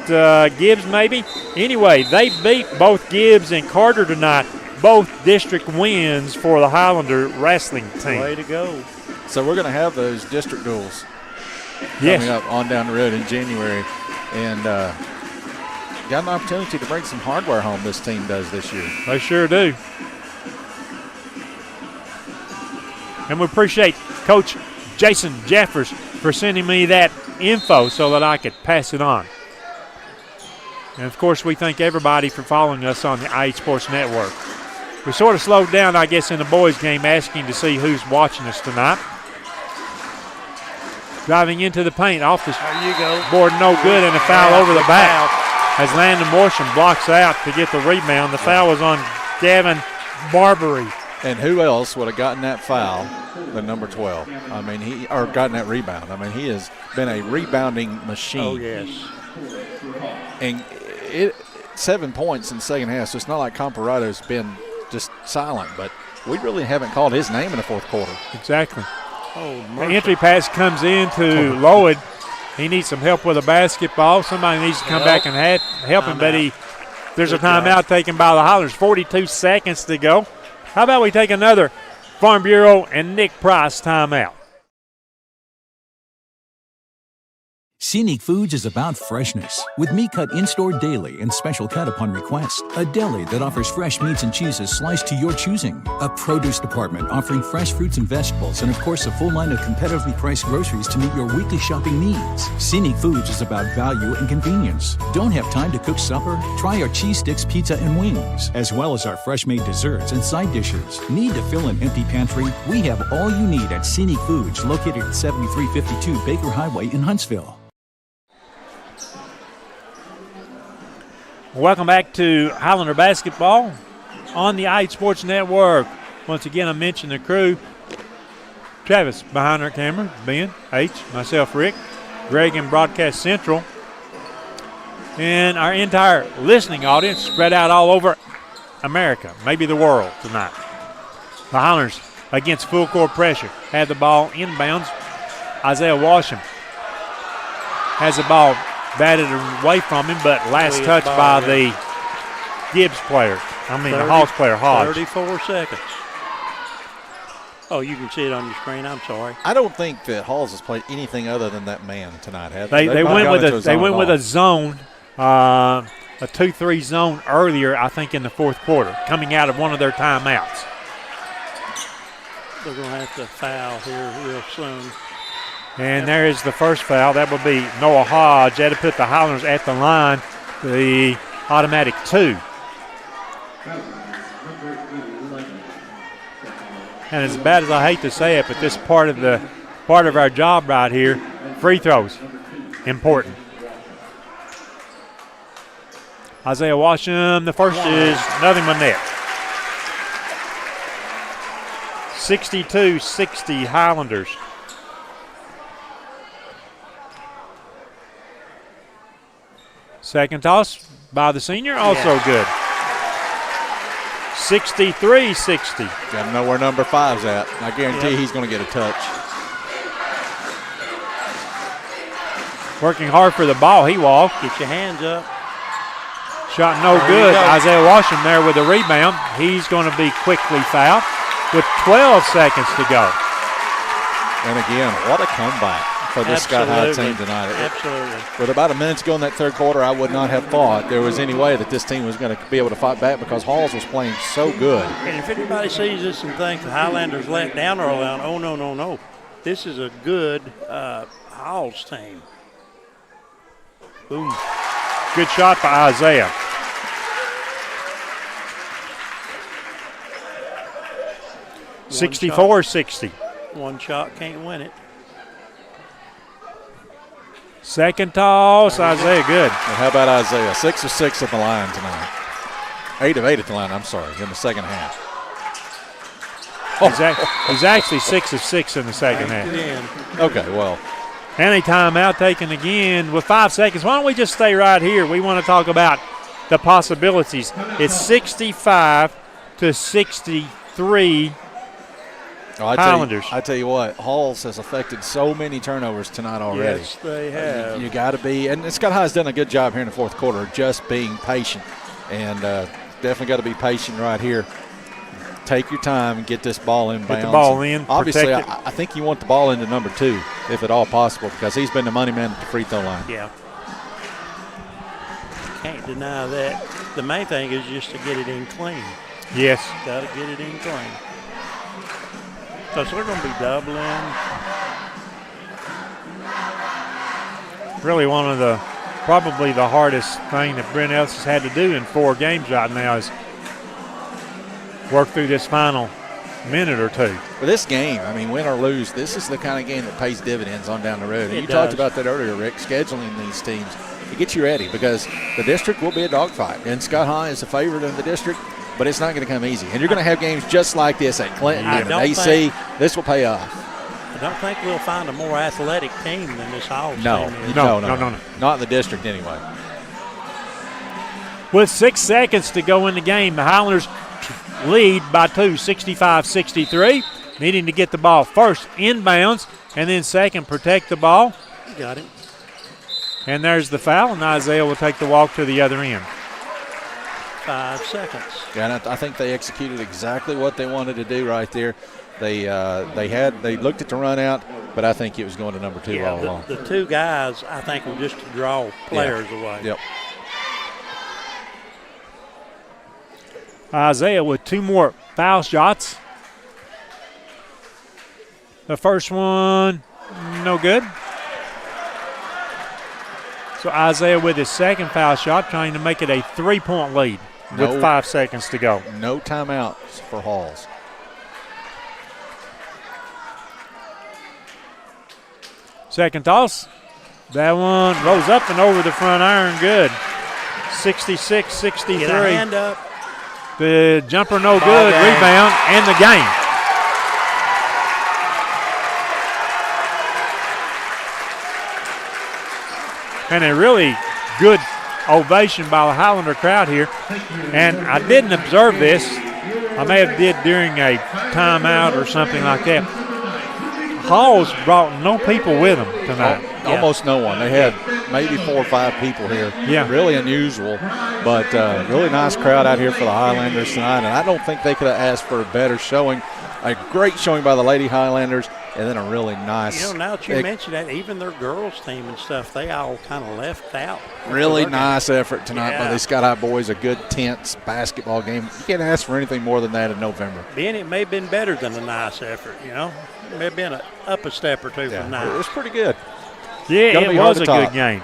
Gibbs maybe. Anyway, they beat both Gibbs and Carter tonight. Both district wins for the Highlander wrestling team. Way to go. So we're going to have those district duels coming up on down the road in January. And got an opportunity to bring some hardware home, this team does this year. They sure do. And we appreciate Coach Jason Jeffers for sending me that info so that I could pass it on. And, of course, we thank everybody for following us on the IH Sports Network. We sort of slowed down, I guess, in the boys' game, asking to see who's watching us tonight. Driving into the paint off the board, no good, and a foul over the back. As Landon Morrison blocks out to get the rebound. The foul was on Gavin Barbary. And who else would have gotten that foul than number 12? I mean, gotten that rebound. I mean, he has been a rebounding machine. Oh, yes. And 7 points in the second half, so it's not like Comparado's been just silent, but we really haven't called his name in the fourth quarter. Exactly. Oh, the entry pass comes in to Lloyd. He needs some help with a basketball. Somebody needs to come back and help him, but there's a timeout taken by the Highlanders. 42 seconds to go. How about we take another Farm Bureau and Nick Price timeout? Scenic Foods is about freshness, with meat cut in-store daily and special cut upon request. A deli that offers fresh meats and cheeses sliced to your choosing. A produce department offering fresh fruits and vegetables, and of course a full line of competitively priced groceries to meet your weekly shopping needs. Scenic Foods is about value and convenience. Don't have time to cook supper? Try our cheese sticks, pizza, and wings, as well as our fresh-made desserts and side dishes. Need to fill an empty pantry? We have all you need at Scenic Foods, located at 7352 Baker Highway in Huntsville. Welcome back to Highlander basketball on the IH Sports Network. Once again, I mentioned the crew. Travis behind our camera, Ben, H, myself, Rick, Greg in Broadcast Central, and our entire listening audience spread out all over America, maybe the world tonight. The Highlanders against full court pressure. Had the ball inbounds. Isaiah Washington has the ball batted away from him, but last touch by the Gibbs player. The Hawks player, Hodge. 34 seconds. Oh, you can see it on your screen. I'm sorry. I don't think that Halls has played anything other than that man tonight, have they? They went with a zone, a 2-3 zone earlier, I think, in the fourth quarter, coming out of one of their timeouts. They're going to have to foul here real soon. And there is the first foul. That would be Noah Hodge. That would put the Highlanders at the line, the automatic 2. And as bad as I hate to say it, but this part of our job right here, free throws, important. Isaiah Washam, the first is nothing but net. 62-60 Highlanders. Second toss by the senior, also good. 63-60. Got to know where number 5's at. I guarantee he's going to get a touch. Working hard for the ball, he walked. Get your hands up. Shot no good. Isaiah Washam there with a rebound. He's going to be quickly fouled with 12 seconds to go. And again, what a comeback for this Scott High team tonight. Absolutely. With about a minute to go in that third quarter, I would not have thought there was any way that this team was going to be able to fight back because Halls was playing so good. And if anybody sees this and thinks the Highlanders let down early on, oh, no. This is a good Halls team. Boom. Good shot by Isaiah. One 64-60. One shot can't win it. Second toss, Isaiah good. And how about Isaiah? 6 of 6 at the line tonight. 8 of 8 at the line, I'm sorry, in the second half. He's actually 6 of 6 in the second half. Okay, well. And a timeout taken again with 5 seconds. Why don't we just stay right here? We want to talk about the possibilities. It's 65-63 Highlanders. I tell you what, Halls has affected so many turnovers tonight already. Yes, they have. You got to be, and Scott High's done a good job here in the fourth quarter, just being patient, and definitely got to be patient right here. Take your time and get this ball in bounds. Get the ball in. Obviously, I think you want the ball into number 2, if at all possible, because he's been the money man at the free throw line. Yeah. Can't deny that. The main thing is just to get it in clean. Yes. Got to get it in clean. Because they're going to be doubling. Really probably the hardest thing that Brent Ellis has had to do in 4 games right now is work through this final minute or two. For this game, I mean, win or lose, this is the kind of game that pays dividends on down the road. And you talked about that earlier, Rick, scheduling these teams. It gets you ready because the district will be a dogfight. And Scott High is a favorite in the district, but it's not going to come easy. And you're going to have games just like this at Clinton and AC. This will pay off. I don't think we'll find a more athletic team than this Halls team is. No. Not in the district anyway. With 6 seconds to go in the game, the Highlanders lead by 2, 65-63. Needing to get the ball first inbounds and then second protect the ball. You got him. And there's the foul, and Isaiah will take the walk to the other end. 5 seconds. Yeah, and I think they executed exactly what they wanted to do right there. They looked at the run out, but I think it was going to number 2 all along. The 2 guys, I think, were just to draw players away. Yep. Isaiah with 2 more foul shots. The first one, no good. So Isaiah with his second foul shot, trying to make it a 3-point lead with 5 seconds to go. No timeouts for Halls. Second toss. That one rolls up and over the front iron. Good. 66-63. Get a hand up. The jumper no good. Rebound and the game. And a really good ovation by the Highlander crowd here. And I didn't observe this. I may have did during a timeout or something like that. Halls brought no people with them tonight. Almost no one. They had maybe 4 or 5 people here. Yeah. Really unusual, but really nice crowd out here for the Highlanders tonight, and I don't think they could have asked for a better showing. A great showing by the Lady Highlanders, and then a really nice. Now that you mention that, even their girls team and stuff, they all kind of left out. Really nice effort tonight by the Sky High boys. A good, tense basketball game. You can't ask for anything more than that in November. Ben, it may have been better than a nice effort, It may have been up a step or two from nice. It was pretty good. Yeah, it was a good game.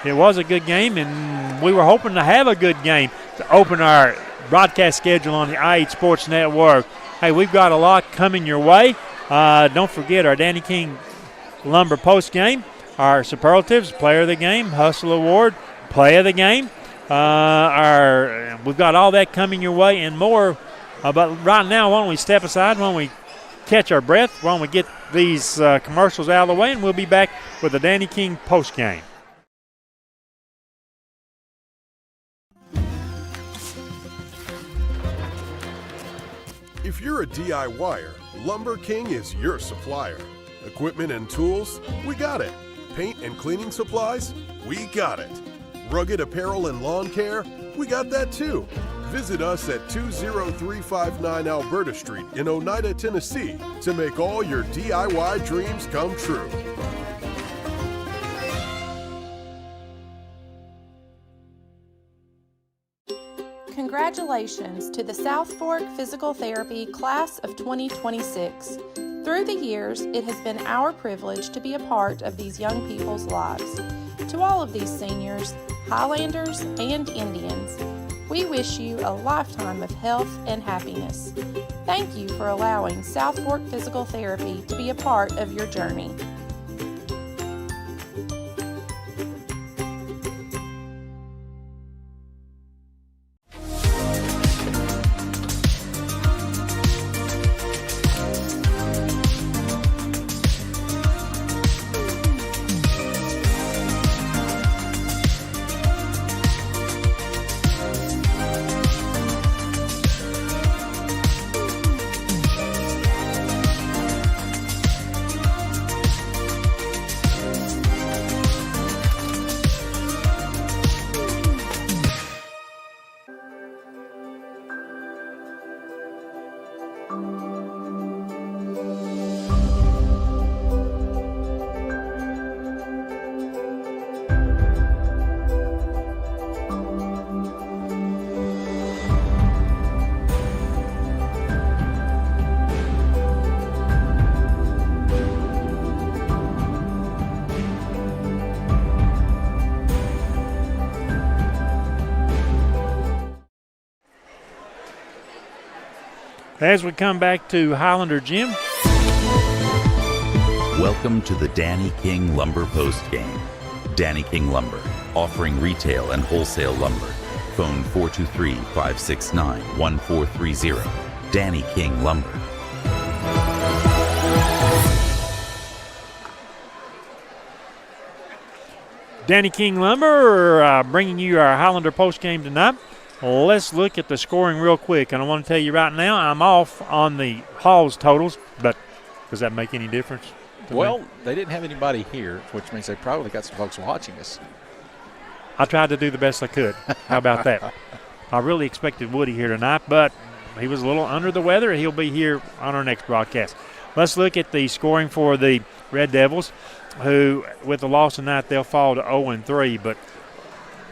It was a good game, and we were hoping to have a good game to open our broadcast schedule on the IH Sports Network. Hey, we've got a lot coming your way. Don't forget our Danny King Lumber post game, our superlatives, player of the game, Hustle Award, play of the game. We've got all that coming your way and more. But right now, why don't we step aside? Why don't we catch our breath? Why don't we get these commercials out of the way, and we'll be back with the Danny King post game. If you're a DIYer, Lumber King is your supplier. Equipment and tools, we got it. Paint and cleaning supplies, we got it. Rugged apparel and lawn care, we got that too. Visit us at 20359 Alberta Street in Oneida, Tennessee to make all your DIY dreams come true. Congratulations to the South Fork Physical Therapy Class of 2026. Through the years, it has been our privilege to be a part of these young people's lives. To all of these seniors, Highlanders, and Indians, we wish you a lifetime of health and happiness. Thank you for allowing South Fork Physical Therapy to be a part of your journey. As we come back to Highlander Gym. Welcome to the Danny King Lumber Post Game. Danny King Lumber, offering retail and wholesale lumber. Phone 423-569-1430. Danny King Lumber. Danny King Lumber bringing you our Highlander post game tonight. Let's look at the scoring real quick. And I want to tell you right now, I'm off on the Halls totals, but does that make any difference? Well, they didn't have anybody here, which means they probably got some folks watching us. I tried to do the best I could. How about that? I really expected Woody here tonight, but he was a little under the weather. He'll be here on our next broadcast. Let's look at the scoring for the Red Devils, who, with the loss tonight, they'll fall to 0-3, but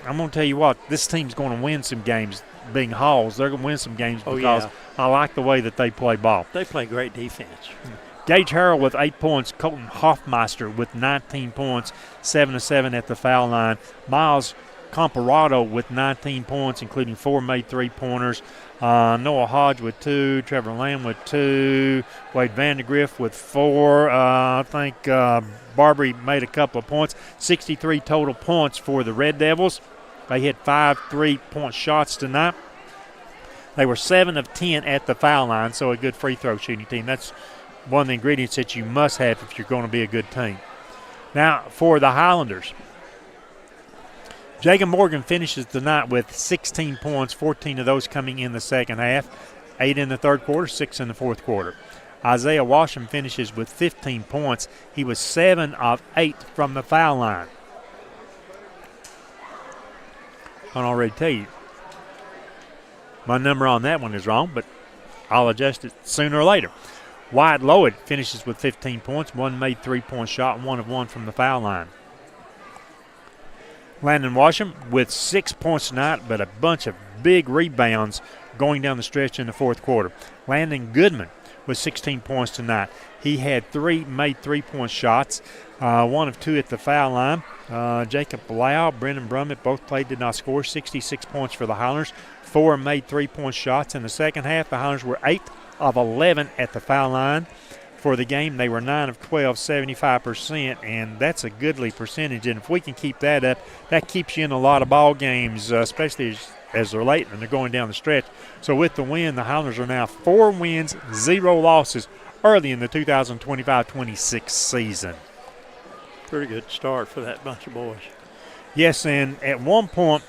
I'm going to tell you what, this team's going to win some games. Being Halls, they're going to win some games because I like the way that they play ball. They play great defense. Gage Harrell with 8 points. Colton Hoffmeister with 19 points, 7-7 at the foul line. Miles Comparado with 19 points, including 4 made three-pointers. Noah Hodge with 2. Trevor Lamb with 2. Wade Vandergriff with 4. I think Barbary made a couple of points. 63 total points for the Red Devils. They hit 5 3-point shots tonight. They were 7 of 10 at the foul line, so a good free throw shooting team. That's one of the ingredients that you must have if you're going to be a good team. Now, for the Highlanders, Jacob Morgan finishes the night with 16 points, 14 of those coming in the second half, 8 in the third quarter, 6 in the fourth quarter. Isaiah Washam finishes with 15 points. He was 7 of 8 from the foul line. I already tell you, my number on that one is wrong, but I'll adjust it sooner or later. Wyatt Lloyd finishes with 15 points, one made three-point shot, and 1 of 1 from the foul line. Landon Washam with 6 points tonight, but a bunch of big rebounds going down the stretch in the fourth quarter. Landon Goodman with 16 points tonight. He had 3 made three-point shots, 1 of 2 at the foul line. Jacob Blau, Brendan Brummett both played, did not score. 66 points for the Highlanders. 4 made three-point shots in the second half. The Highlanders were 8 of 11 at the foul line. For the game, they were 9 of 12, 75%, and that's a goodly percentage. And if we can keep that up, that keeps you in a lot of ball games, especially as they're late and they're going down the stretch. So with the win, the Highlanders are now 4 wins, 0 losses early in the 2025-26 season. Pretty good start for that bunch of boys. Yes, and at one point,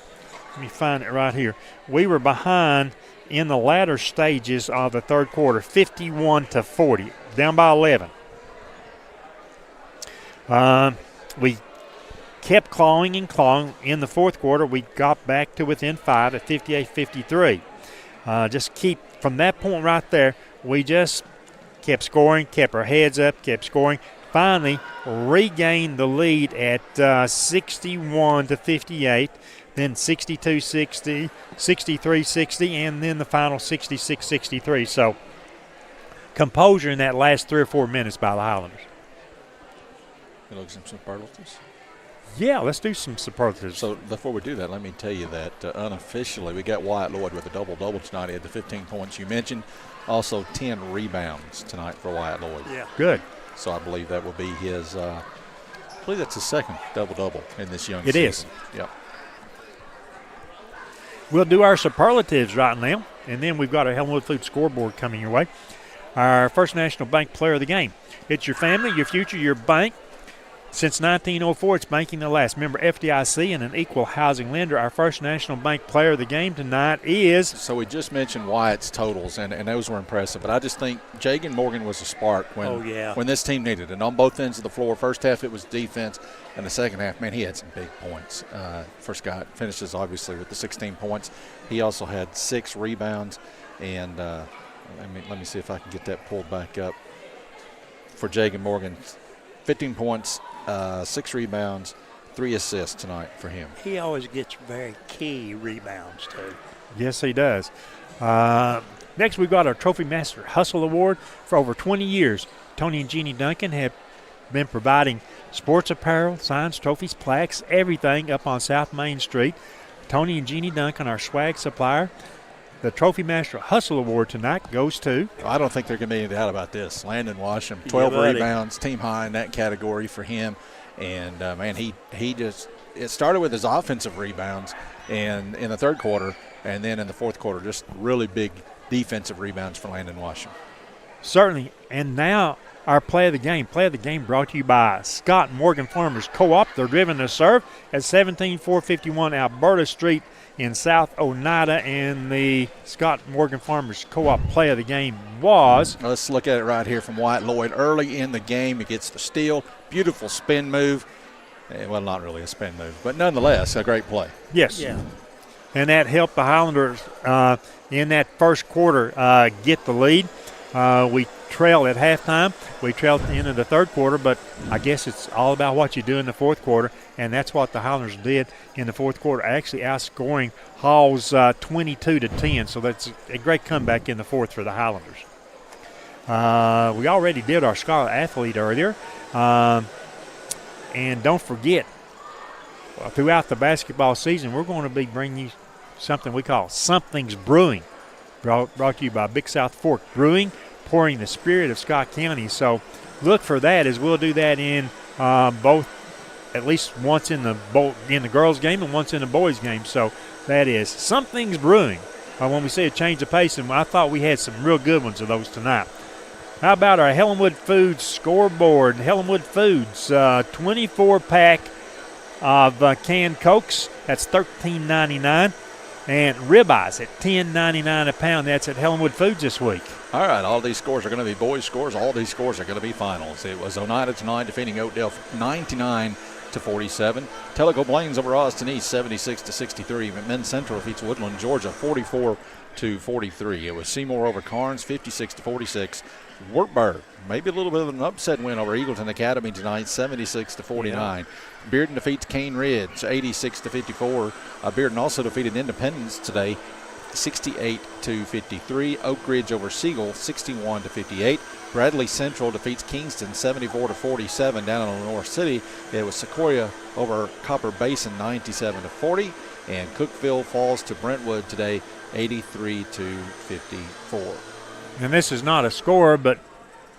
let me find it right here, we were behind in the latter stages of the third quarter, 51-40, down by 11. We kept clawing and clawing. In the fourth quarter, we got back to within 5 at 58-53. Just keep, from that point right there, we just kept scoring, kept our heads up, kept scoring. Finally regained the lead at 61-58. Then 62-60, 63-60, and then the final 66-63. So composure in that last 3 or 4 minutes by the Highlanders. You look at some superlatives? Yeah, let's do some superlatives. So before we do that, let me tell you that unofficially we got Wyatt Lloyd with a double-double tonight. He had the 15 points you mentioned. Also 10 rebounds tonight for Wyatt Lloyd. Yeah. Good. So I believe that will be his I believe that's his second double-double in this young season. It is. Yep. We'll do our superlatives right now, and then we've got our Helmwood Food scoreboard coming your way. Our First National Bank player of the game. It's your family, your future, your bank. Since 1904, it's banking that lasts. Member FDIC and an equal housing lender. Our First National Bank player of the game tonight is. So we just mentioned Wyatt's totals, and those were impressive. But I just think Jagan Morgan was a spark when this team needed it. And on both ends of the floor, first half it was defense, and the second half, man, he had some big points. For Scott, finishes obviously with the 16 points. He also had 6 rebounds, and let me see if I can get that pulled back up. For Jagan Morgan, 15 points. 6 rebounds, 3 assists tonight for him. He always gets very key rebounds, too. Yes, he does. Next, we've got our Trophy Master Hustle Award. For over 20 years, Tony and Jeannie Duncan have been providing sports apparel, signs, trophies, plaques, everything up on South Main Street. Tony and Jeannie Duncan, our swag supplier. The Trophy Master Hustle Award tonight goes to. I don't think there can be any doubt about this. Landon Washam, 12 rebounds, team high in that category for him. And, man, he just – it started with his offensive rebounds and in the third quarter, and then in the fourth quarter, just really big defensive rebounds for Landon Washam. Certainly. And now our play of the game. Play of the game brought to you by Scott Morgan Farmers Co-op. They're driven to serve at 17451 Alberta Street in South Oneida, and the Scott Morgan Farmers Co-op play of the game was. Let's look at it right here from Wyatt Lloyd. Early in the game, he gets the steal. Beautiful spin move. Well, not really a spin move, but nonetheless, a great play. Yes. Yeah. And that helped the Highlanders in that first quarter get the lead. We trailed at halftime. We trailed at the end of the third quarter, but I guess it's all about what you do in the fourth quarter, and that's what the Highlanders did in the fourth quarter, actually outscoring Hall's 22-10. So that's a great comeback in the fourth for the Highlanders. We already did our Scholar Athlete earlier. And don't forget, throughout the basketball season, we're going to be bringing you something we call Something's Brewing, brought to you by Big South Fork Brewing, pouring the spirit of Scott County. So look for that, as we'll do that in both, at least once in the girls' game and once in the boys' game. So that is Something's Brewing. When we say a change of pace, and I thought we had some real good ones of those tonight. How about our Hellenwood Foods scoreboard? Hellenwood Foods, 24-pack of canned Cokes. That's $13.99. And ribeyes at $10.99 a pound. That's at Hellenwood Foods this week. All right, all these scores are going to be boys' scores. All these scores are going to be finals. It was Oneida tonight defeating Oakdale 99 46-47. Tellico Plains over Austin East 76-63. McMinn Central defeats Woodland, Georgia 44-43. It was Seymour over Carnes 56-46. Wartburg, maybe a little bit of an upset win over Eagleton Academy tonight, 76-49. Yeah. Bearden defeats Cane Ridge, 86-54. Bearden also defeated Independence today, 68-53. Oak Ridge over Siegel, 61-58. Bradley Central defeats Kingston, 74-47 down in North City. It was Sequoia over Copper Basin, 97-40. And Cookeville falls to Brentwood today, 83-54. And this is not a score, but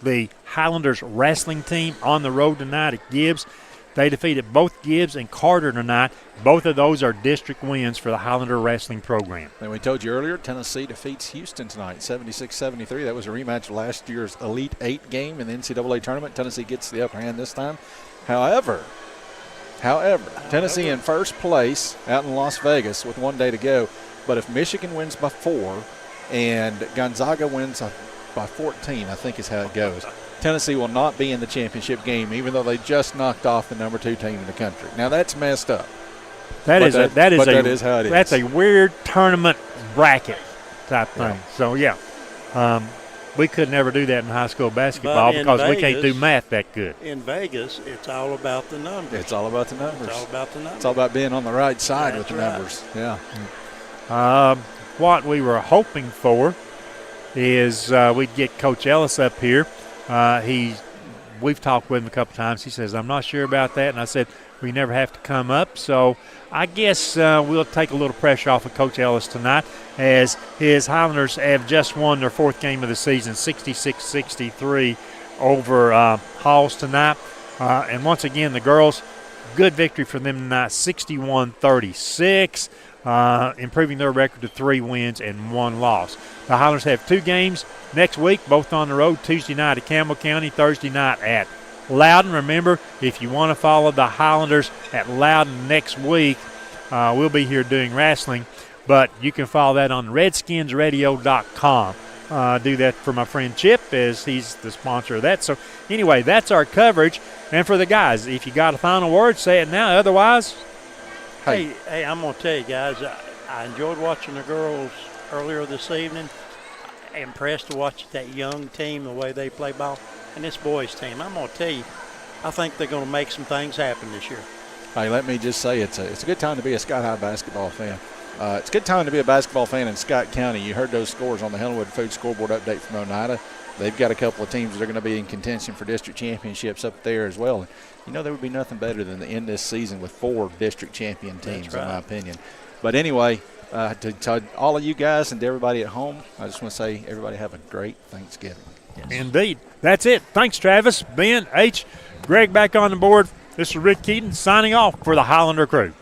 the Highlanders wrestling team on the road tonight at Gibbs. They defeated both Gibbs and Carter tonight. Both of those are district wins for the Highlander wrestling program. And we told you earlier, Tennessee defeats Houston tonight, 76-73. That was a rematch of last year's Elite 8 game in the NCAA tournament. Tennessee gets the upper hand this time. However, Tennessee in first place out in Las Vegas with 1 day to go. But if Michigan wins by 4 and Gonzaga wins by 14, I think is how it goes, Tennessee will not be in the championship game, even though they just knocked off the number 2 team in the country. Now that's messed up. That is how it is. That's a weird tournament bracket type thing. Yeah. So yeah, we could never do that in high school basketball because we can't do math that good. In Vegas, it's all about the numbers. It's all about the numbers. It's all about the numbers. It's all about being on the right side with the numbers. Yeah. What we were hoping for is we'd get Coach Ellis up here. We've talked with him a couple times. He says, I'm not sure about that. And I said, we never have to come up. So I guess we'll take a little pressure off of Coach Ellis tonight as his Highlanders have just won their 4th game of the season, 66-63 over Halls tonight. And once again, the girls, good victory for them tonight, 61-36. Improving their record to 3 wins and 1 loss. The Highlanders have 2 games next week, both on the road, Tuesday night at Campbell County, Thursday night at Loudon. Remember, if you want to follow the Highlanders at Loudon next week, we'll be here doing wrestling, but you can follow that on redskinsradio.com. Do that for my friend Chip, as he's the sponsor of that. So anyway, that's our coverage. And for the guys, if you got a final word, say it now. Otherwise, Hey, I'm going to tell you guys, I enjoyed watching the girls earlier this evening. Impressed to watch that young team, the way they play ball. And this boys team, I'm going to tell you, I think they're going to make some things happen this year. Hey, let me just say it's a good time to be a Scott High basketball fan. It's a good time to be a basketball fan in Scott County. You heard those scores on the Hillwood Food Scoreboard update from Oneida. They've got a couple of teams that are going to be in contention for district championships up there as well. You know, there would be nothing better than to end this season with 4 district champion teams, in my opinion. But anyway, to all of you guys and to everybody at home, I just want to say everybody have a great Thanksgiving. Yes. Indeed. That's it. Thanks, Travis, Ben, H, Greg back on the board. This is Rick Keaton signing off for the Highlander crew.